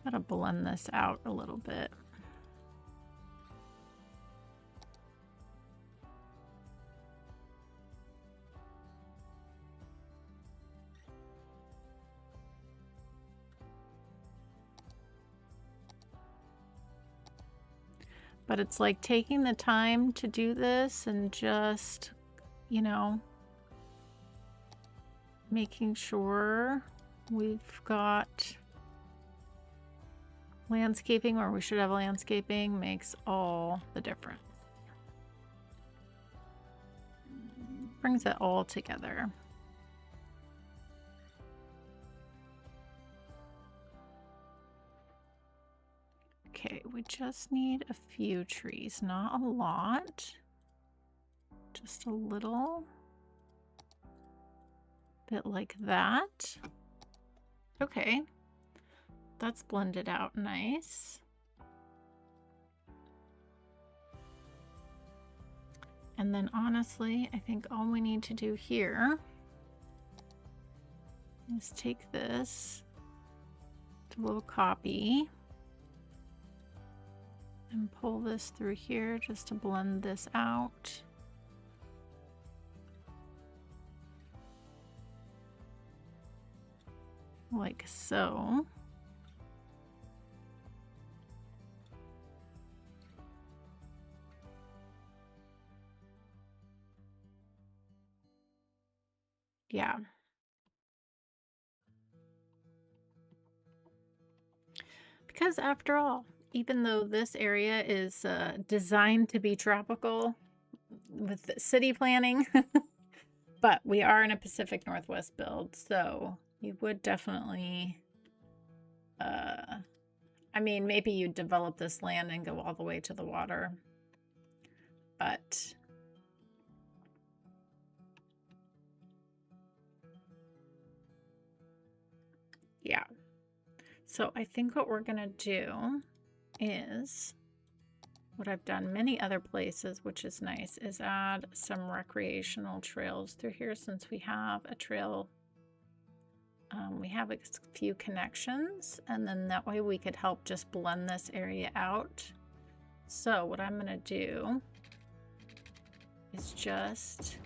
Gotta blend this out a little bit. But it's like taking the time to do this and just, you know, making sure we've got landscaping where we should have landscaping makes all the difference. Brings it all together. Okay, we just need a few trees, not a lot, just a little bit like that. Okay, that's blended out nice. And then honestly, I think all we need to do here is take this, do a little copy, and pull this through here just to blend this out. Like so. Yeah. Because after all, even though this area is designed to be tropical with city planning, but we are in a Pacific Northwest build, so you would definitely, I mean, maybe you develop this land and go all the way to the water, but yeah. So I think what we're gonna do is what I've done many other places, which is nice, is add some recreational trails through here since we have a trail. We have a few connections, and then that way we could help just blend this area out. So what I'm gonna do is just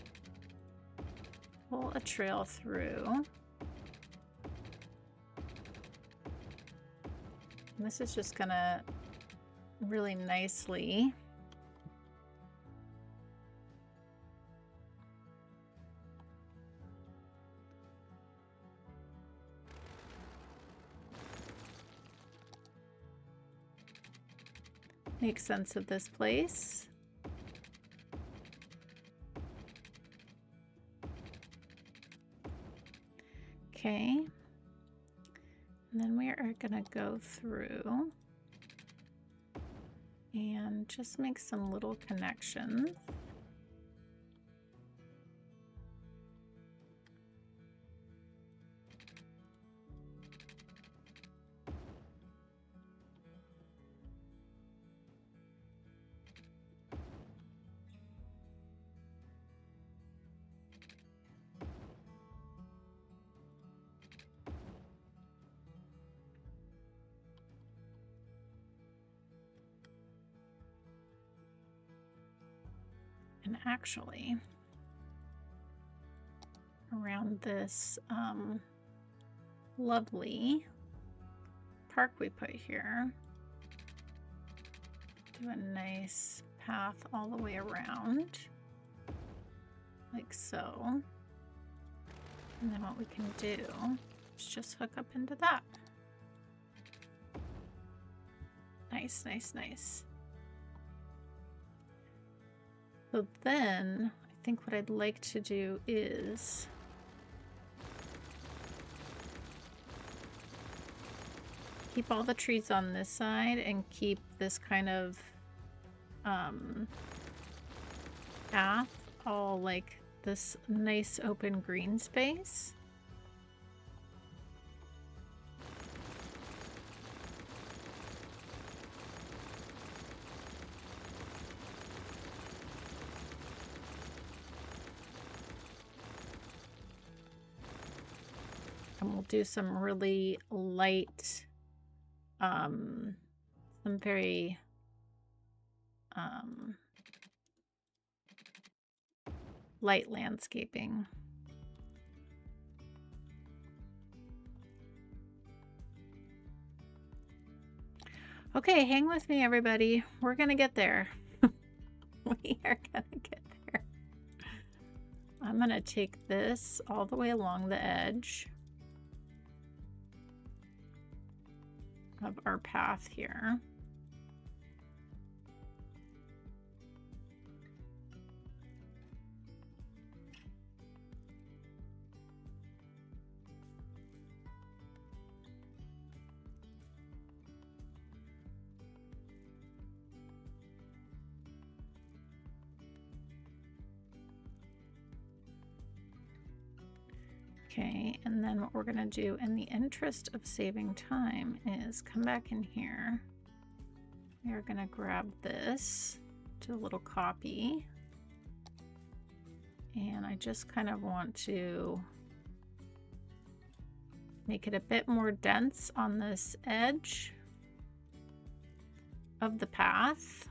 pull a trail through. And this is just gonna really nicely make sense of this place. Okay. And then we are gonna go through and just make some little connections. And actually, around this lovely park we put here, do a nice path all the way around, like so. And then what we can do is just hook up into that. Nice, nice, nice. So then I think what I'd like to do is keep all the trees on this side and keep this kind of path all like this nice open green space. And we'll do some really light, some very light landscaping. Okay, hang with me, everybody. We're gonna get there. We are gonna get there. I'm gonna take this all the way along the edge of our path here. Okay, and then what we're going to do in the interest of saving time is come back in here. We are going to grab this, do a little copy. And I just kind of want to make it a bit more dense on this edge of the path.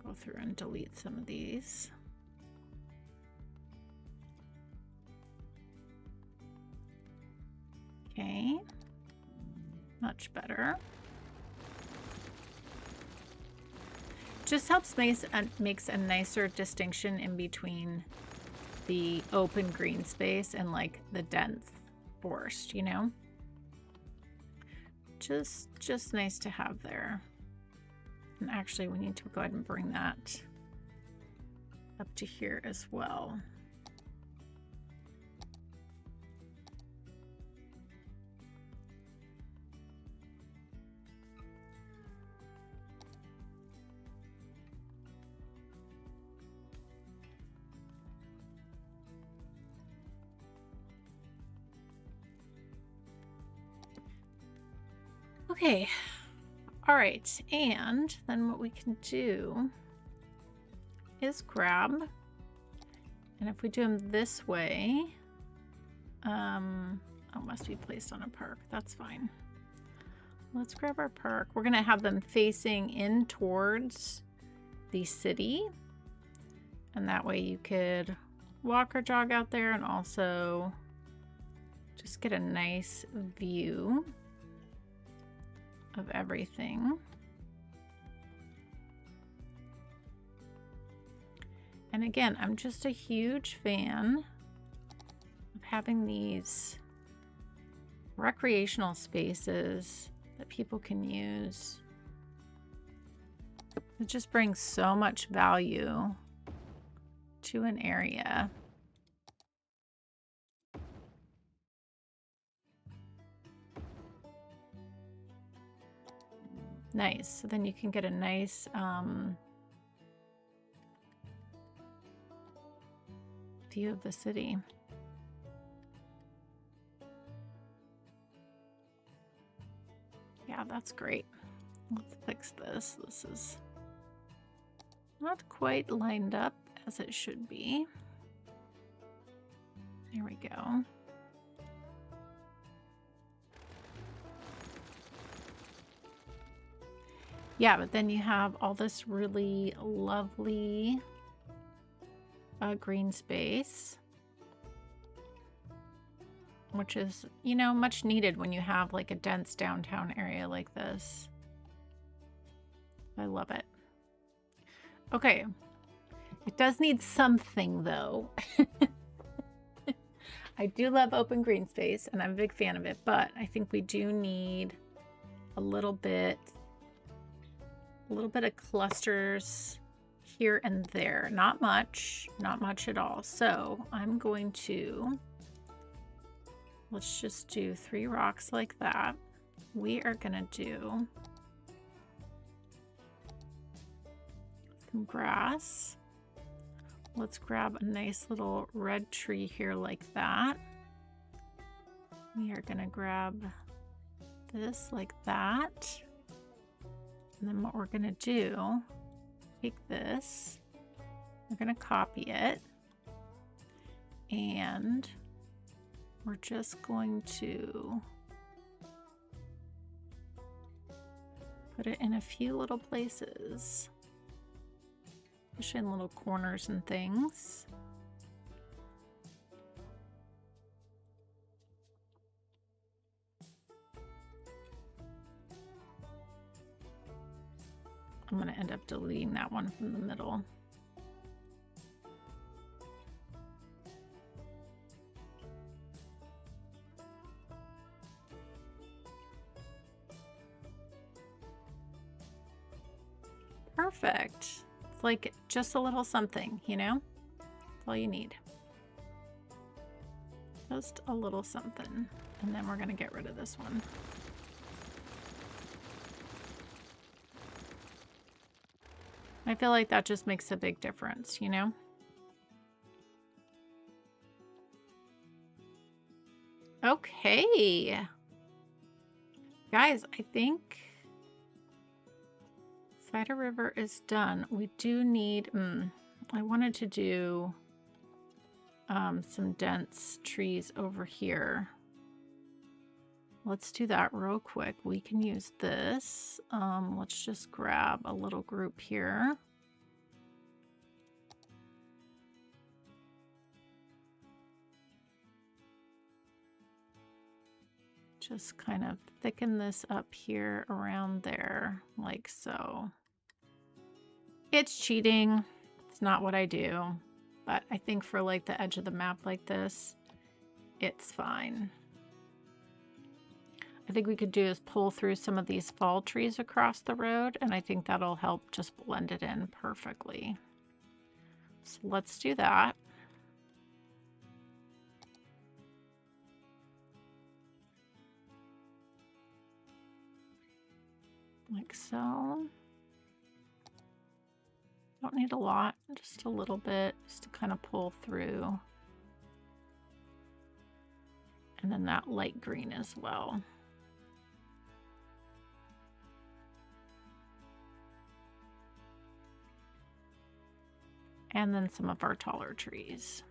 Go through and delete some of these. Okay, much better. Just helps makes a nicer distinction in between the open green space and like the dense forest, you know? Just nice to have there. And actually, we need to go ahead and bring that up to here as well. Okay. All right, and then what we can do is grab, and if we do them this way, oh, must be placed on a park. That's fine. Let's grab our park. We're gonna have them facing in towards the city, and that way you could walk or jog out there and also just get a nice view of everything. And again, I'm just a huge fan of having these recreational spaces that people can use. It just brings so much value to an area. Nice. So then you can get a nice view of the city. Yeah, that's great. Let's fix this. This is not quite lined up as it should be. There we go. Yeah, but then you have all this really lovely green space, which is, you know, much needed when you have like a dense downtown area like this. I love it. Okay, it does need something though. I do love open green space and I'm a big fan of it, but I think we do need a little bit of clusters here and there. Not much at all. So I'm going to, let's just do 3 rocks like that. We are gonna do some grass. Let's grab a nice little red tree here like that. We are gonna grab this like that. And then what we're gonna do, take this, we're gonna copy it, and we're just going to put it in a few little places, especially in little corners and things. I'm going to end up deleting that one from the middle. Perfect. It's like just a little something, you know? That's all you need. Just a little something. And then we're going to get rid of this one. I feel like that just makes a big difference, you know? Okay. Guys, I think Cider River is done. We do need, I wanted to do some dense trees over here. Let's do that real quick. We can use this. Let's just grab a little group here. Just kind of thicken this up here around there, like so. It's cheating. It's not what I do, but I think for like the edge of the map like this, it's fine. I think we could do is pull through some of these fall trees across the road, and I think that'll help just blend it in perfectly. So let's do that. Like so. Don't need a lot, just a little bit, just to kind of pull through. And then that light green as well. And then some of our taller trees.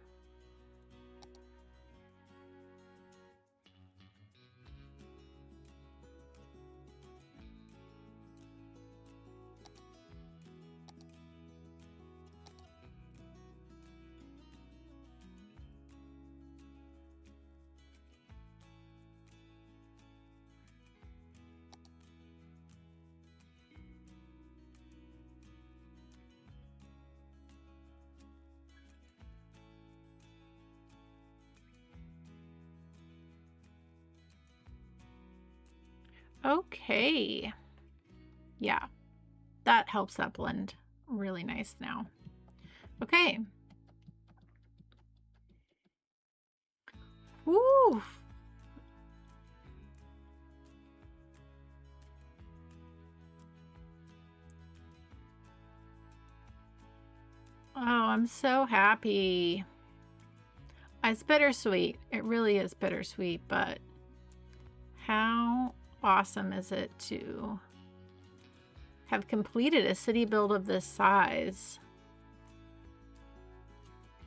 Okay. Yeah, that helps that blend really nice now. Okay. Woo! Oh, I'm so happy. It's bittersweet. It really is bittersweet, but how awesome is it to have completed a city build of this size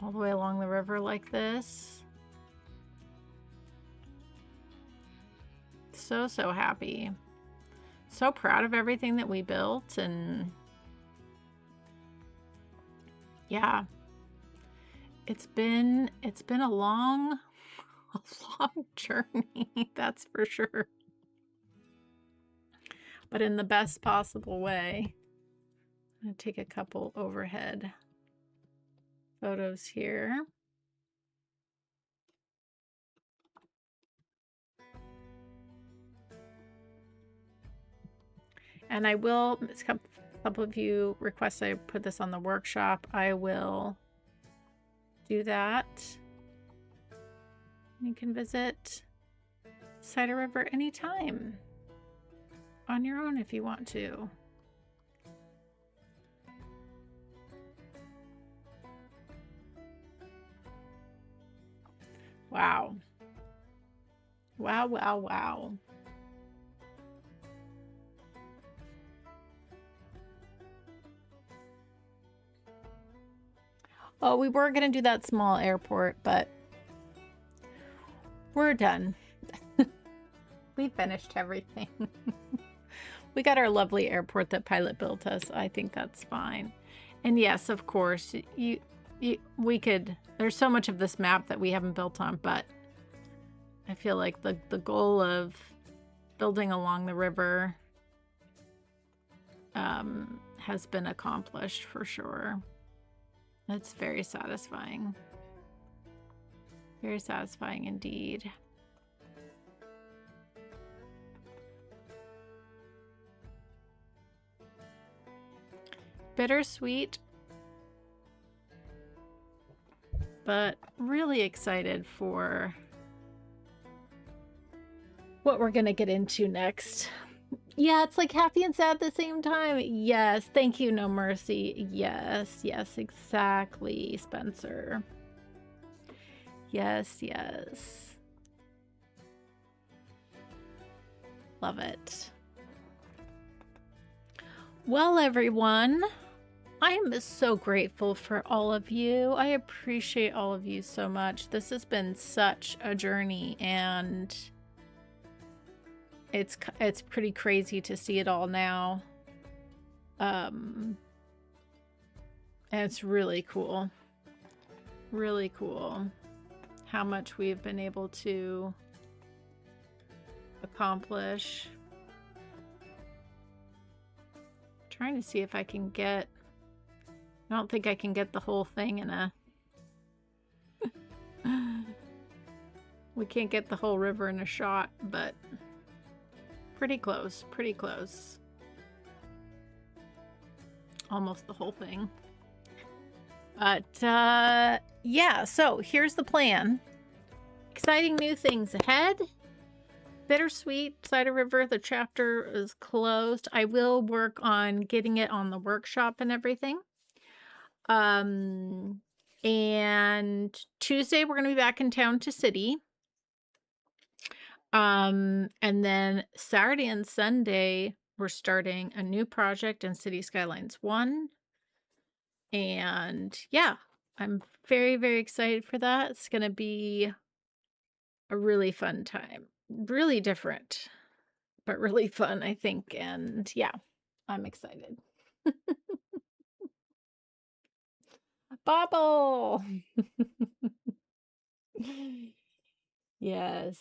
all the way along the river like this? So, so happy. So proud of everything that we built, and yeah, it's been a long journey, that's for sure. But in the best possible way. I'm gonna take a couple overhead photos here. And I will, a couple of you request I put this on the workshop. I will do that. You can visit Cider River anytime on your own if you want to. Wow. Wow, wow, wow. Oh, we were going to do that small airport, but we're done. We finished everything. We got our lovely airport that Pilot built us. I think that's fine. And yes, of course, we could, there's so much of this map that we haven't built on, but I feel like the goal of building along the river has been accomplished for sure. It's very satisfying. Very satisfying indeed. Bittersweet, but really excited for what we're gonna get into next. Yeah, it's like happy and sad at the same time. Yes, thank you, No Mercy. Yes, yes, exactly, Spencer. Yes, yes. Love it. Well, everyone, I am so grateful for all of you. I appreciate all of you so much. This has been such a journey, and it's pretty crazy to see it all now. And it's really cool. Really cool how much we've been able to accomplish. Trying to see if I can get, I don't think I can get the whole thing in a, we can't get the whole river in a shot, but pretty close, pretty close. Almost the whole thing. But yeah, so here's the plan. Exciting new things ahead. Bittersweet, Cider River, the chapter is closed. I will work on getting it on the workshop and everything. And Tuesday we're going to be back in town to City. And then Saturday and Sunday we're starting a new project in City Skylines One. And yeah, I'm very, very excited for that. It's going to be a really fun time. Really different, but really fun, I think. And yeah, I'm excited. Bobble! Yes.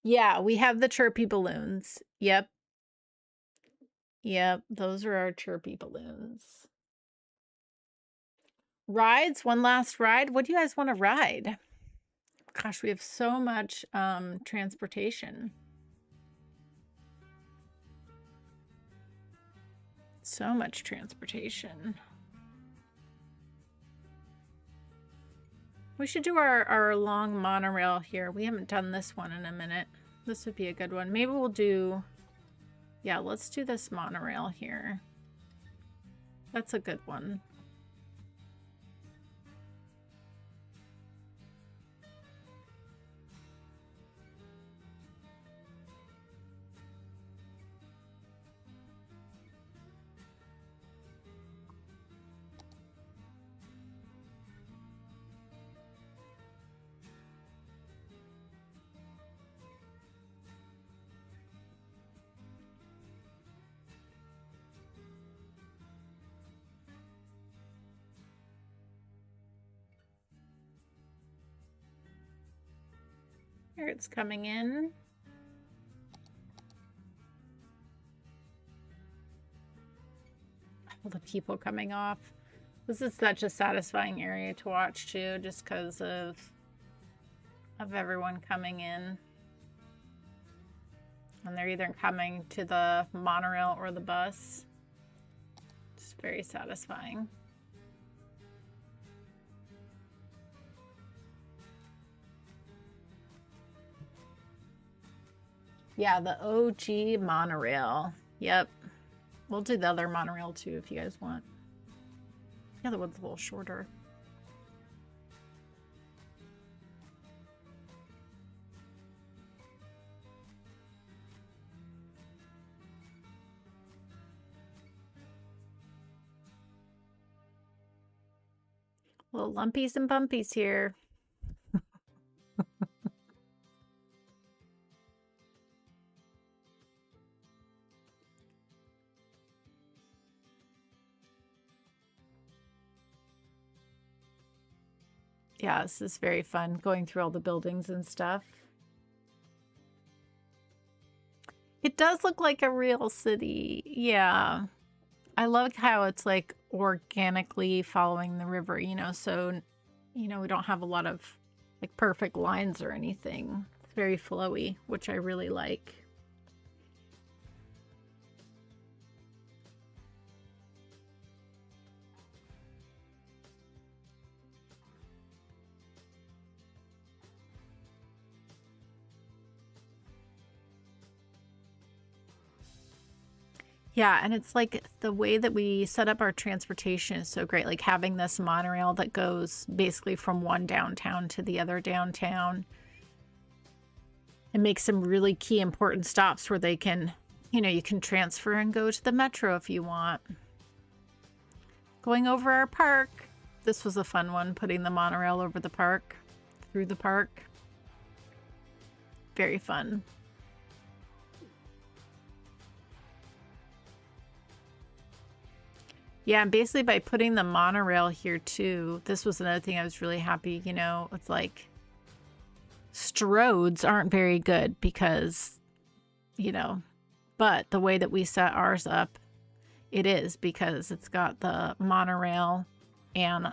Yeah, we have the chirpy balloons. Yep. Yep, those are our chirpy balloons. Rides, one last ride. What do you guys want to ride? Gosh, we have so much transportation. So much transportation. We should do our long monorail here. We haven't done this one in a minute. This would be a good one. Maybe we'll do, yeah, let's do this monorail here. That's a good one. Here it's coming in. All the people coming off. This is such a satisfying area to watch too, just because of everyone coming in. And they're either coming to the monorail or the bus. It's very satisfying. Yeah, the OG monorail. Yep. We'll do the other monorail too if you guys want. The other one's a little shorter. Little lumpies and bumpies here. Yeah, this is very fun going through all the buildings and stuff. It does look like a real city. Yeah. I love how it's like organically following the river, you know, so, you know, we don't have a lot of like perfect lines or anything. It's very flowy, which I really like. Yeah, and it's like the way that we set up our transportation is so great. Like having this monorail that goes basically from one downtown to the other downtown. And makes some really key important stops where they can, you know, you can transfer and go to the metro if you want. Going over our park. This was a fun one, putting the monorail over the park, through the park. Very fun. Yeah, and basically by putting the monorail here too, this was another thing I was really happy, you know, it's like Stroads aren't very good because, you know, but the way that we set ours up, it is because it's got the monorail and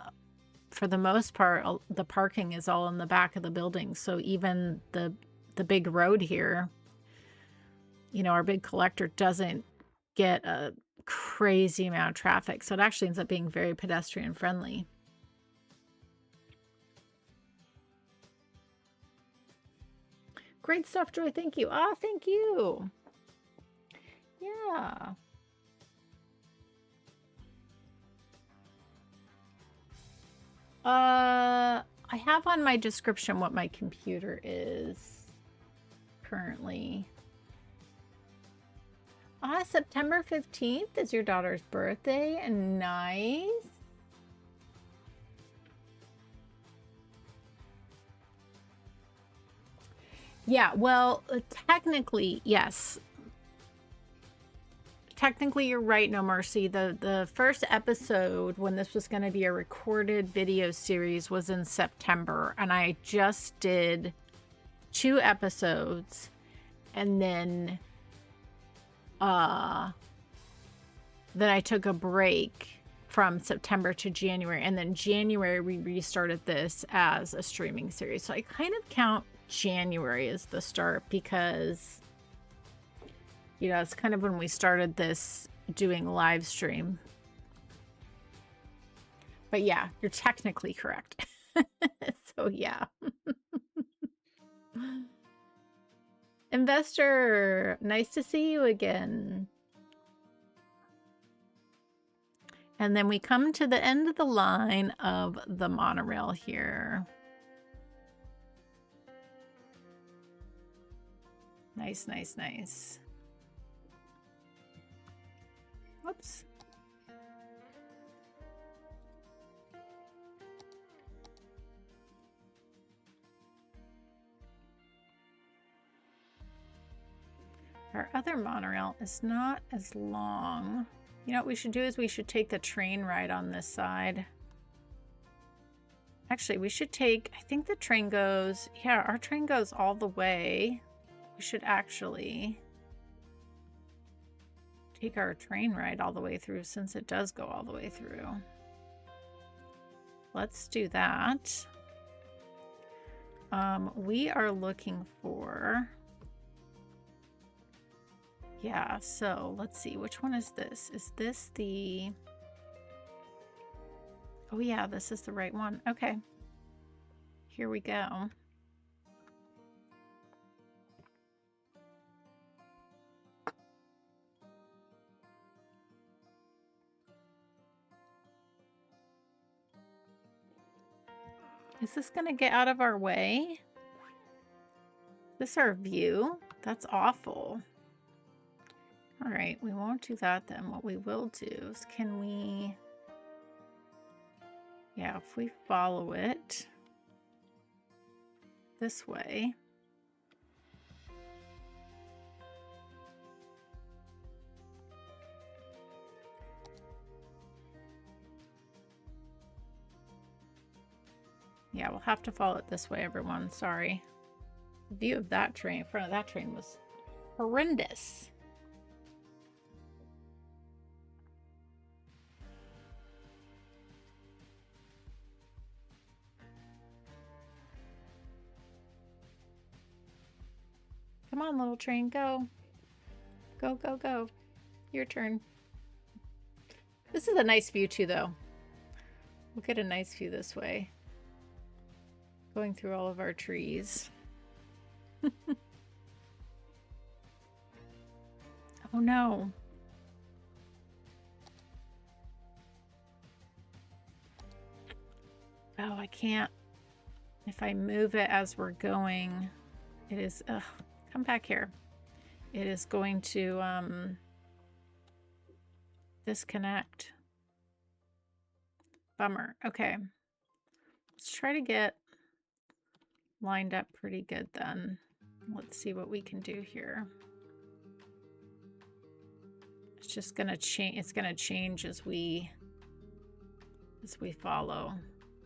for the most part, the parking is all in the back of the building. So even the big road here, you know, our big collector doesn't get a crazy amount of traffic. So it actually ends up being very pedestrian friendly. Great stuff, Joy. Thank you. Ah, thank you. Yeah. I have on my description what my computer is currently. Ah, September 15th is your daughter's birthday, and nice. Yeah, well, technically, yes. Technically, you're right, No Mercy. The first episode, when this was going to be a recorded video series, was in September, and I just did 2 episodes, and then I took a break from September to January, and then January we restarted this as a streaming series. So I kind of count January as the start because, you know, it's kind of when we started this doing live stream. But yeah, you're technically correct. So yeah. Investor, nice to see you again. And then we come to the end of the line of the monorail here. Nice, nice, nice. Whoops. Our other monorail is not as long. You know what we should do is we should take the train ride on this side. Actually, we should take, I think the train goes, yeah, our train goes all the way. We should actually take our train ride all the way through since it does go all the way through. Let's do that. We are looking for Yeah, so let's see. Which one is this? Is this the... Oh yeah, this is the right one. Okay. Here we go. Is this going to get out of our way? Is this our view? That's awful. All right, we won't do that then. What we will do is, can we... Yeah, if we follow it this way. Yeah, we'll have to follow it this way, everyone. Sorry. The view of that train, in front of that train, was horrendous. Come on, little train, go. Go, go, go. Your turn. This is a nice view too, though. We'll get a nice view this way. Going through all of our trees. Oh no. Oh, I can't. If I move it as we're going, it is... come back here. It is going to disconnect. Bummer. Okay. Let's try to get lined up pretty good then. Let's see what we can do here. It's just gonna change. It's gonna change as we follow.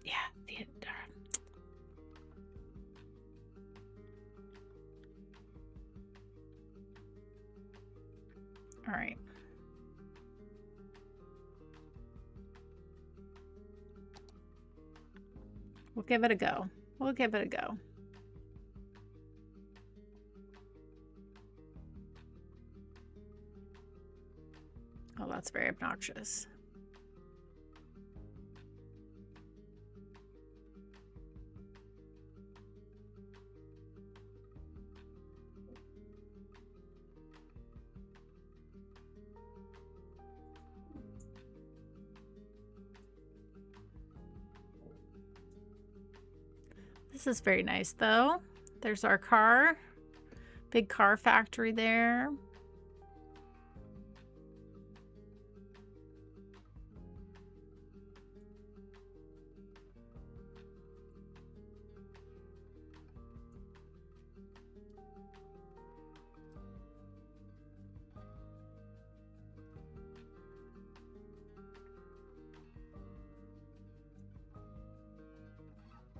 Yeah. All right. We'll give it a go. We'll give it a go. Oh, that's very obnoxious. This is very nice though. There's our car. Big car factory there.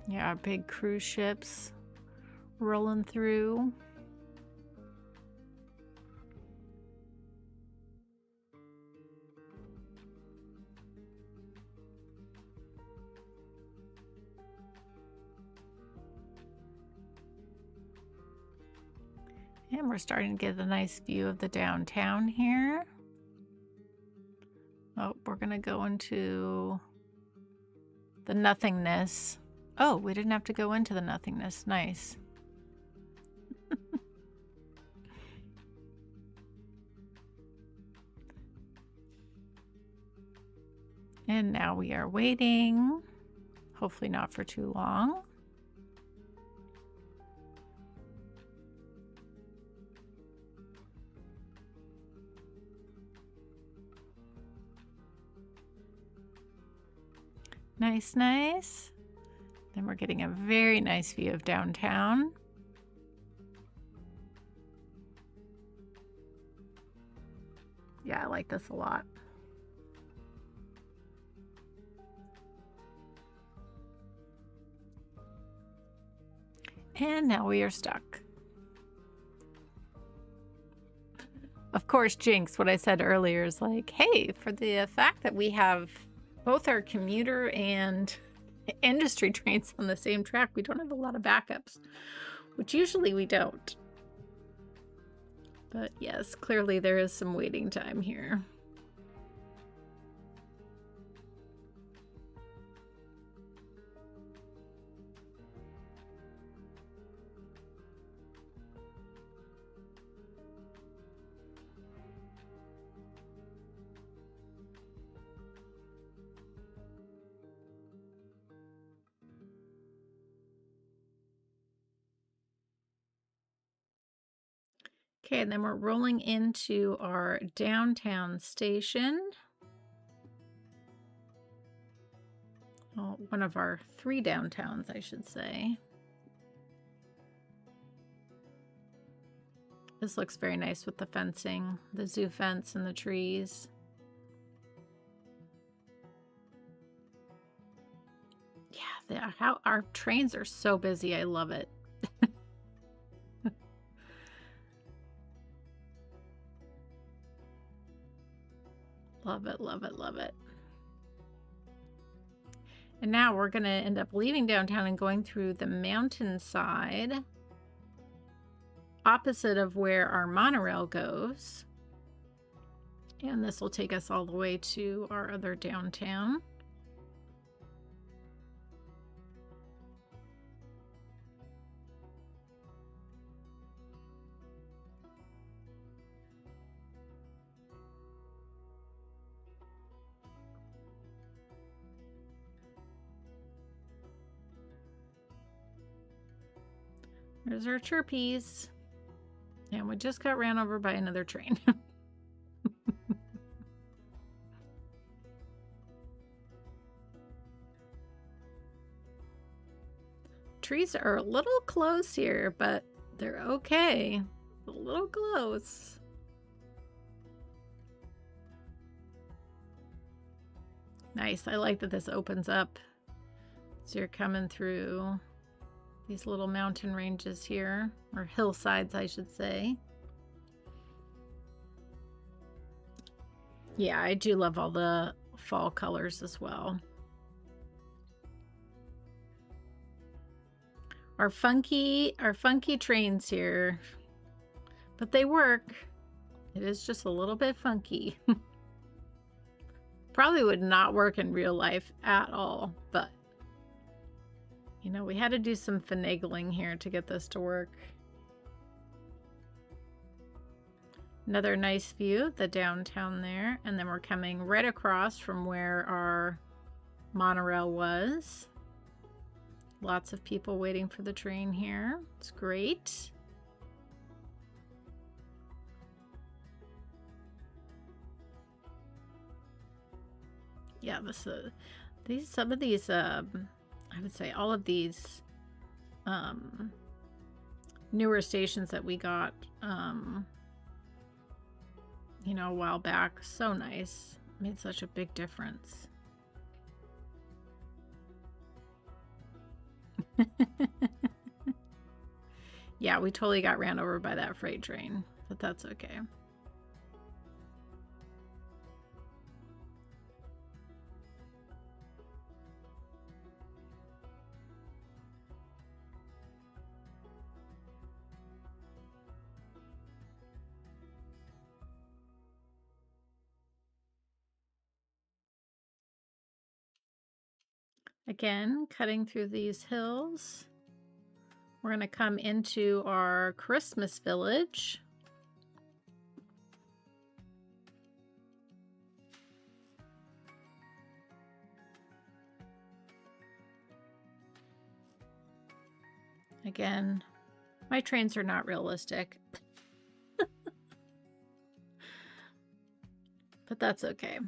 Yeah, big cruise ships rolling through. And we're starting to get a nice view of the downtown here. Oh, we're gonna go into the nothingness. Oh, we didn't have to go into the nothingness. Nice. And now we are waiting. Hopefully not for too long. Nice, nice. Then we're getting a very nice view of downtown. Yeah, I like this a lot. And now we are stuck. Of course, Jinx, what I said earlier is like, hey, for the fact that we have both our commuter and industry trains on the same track, we don't have a lot of backups, which usually we don't. But yes, clearly there is some waiting time here. Okay, and then we're rolling into our downtown station. Well, one of our 3 downtowns, I should say. This looks very nice with the fencing, the zoo fence and the trees. Yeah, how our trains are so busy. I love it. Love it, love it, love it. And now we're going to end up leaving downtown and going through the mountainside, opposite of where our monorail goes. And this will take us all the way to our other downtown. There's our chirpies. And we just got ran over by another train. Trees are a little close here, but they're okay. A little close. Nice. I like that this opens up. So you're coming through these little mountain ranges here, or hillsides, I should say. Yeah, I do love all the fall colors as well. Our funky trains here, but they work. It is just a little bit funky. Probably would not work in real life at all, but you know, we had to do some finagling here to get this to work. Another nice view of the downtown there, and then we're coming right across from where our monorail was. Lots of people waiting for the train here. It's great. Yeah, some of these I would say all of these newer stations that we got you know, a while back, so nice. Made such a big difference. Yeah, we totally got ran over by that freight train, but that's okay. Again, cutting through these hills. We're going to come into our Christmas village. Again, my trains are not realistic. But that's okay.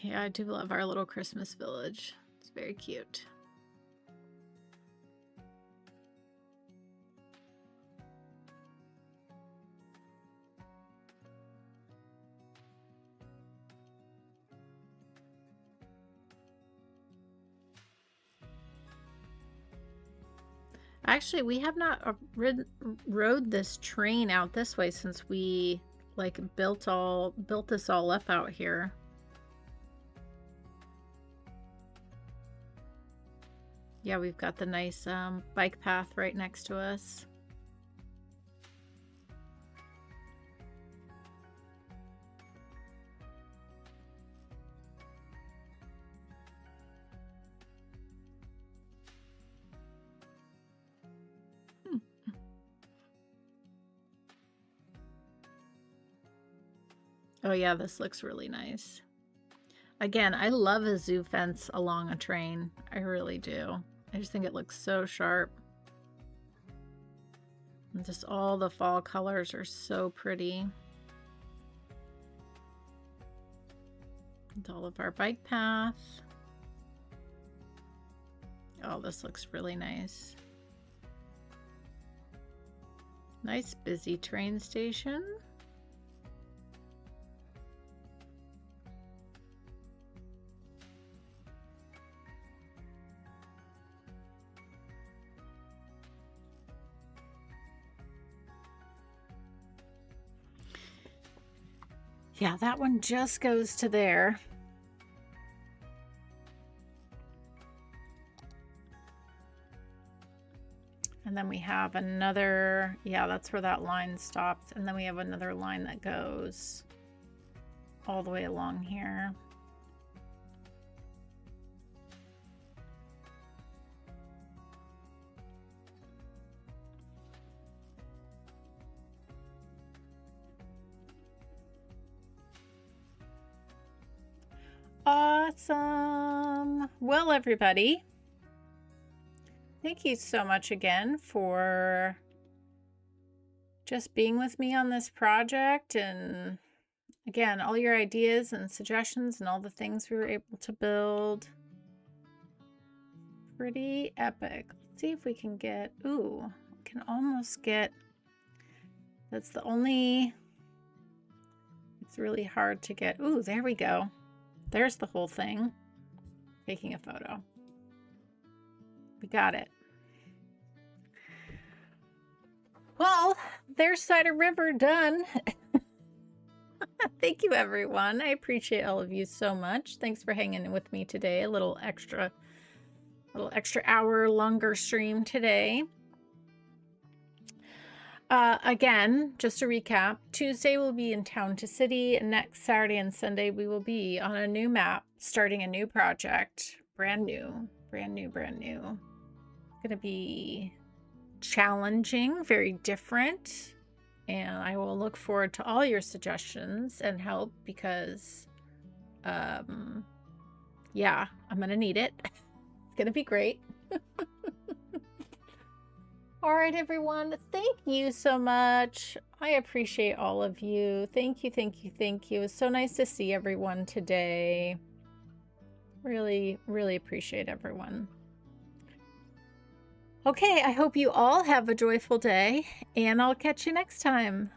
Yeah, I do love our little Christmas village. It's very cute. Actually, we have not rode this train out this way since we like built this all up out here. Yeah, we've got the nice bike path right next to us. Oh yeah, this looks really nice. Again, I love a zoo fence along a train. I really do. I just think it looks so sharp. And just all the fall colors are so pretty. And all of our bike path. Oh, this looks really nice. Nice busy train station. Yeah, that one just goes to there. And then we have another, yeah, that's where that line stops. And then we have another line that goes all the way along here. Awesome. Well, everybody, thank you so much again for just being with me on this project. And again, all your ideas and suggestions and all the things we were able to build. Pretty epic. Let's see if we can get, ooh, we can almost get, that's the only, it's really hard to get. Ooh, there we go. There's the whole thing. Taking a photo. We got it. Well, there's Cider River done. Thank you, everyone. I appreciate all of you so much. Thanks for hanging with me today. A little extra hour longer stream today. Again, just to recap, Tuesday we'll be in Town to City, and next Saturday and Sunday we will be on a new map, starting a new project. Brand new. Gonna be challenging, very different, and I will look forward to all your suggestions and help because, yeah, I'm gonna need it. It's gonna be great. All right, everyone. Thank you so much. I appreciate all of you. Thank you. It was so nice to see everyone today. Really, really appreciate everyone. Okay, I hope you all have a joyful day, and I'll catch you next time.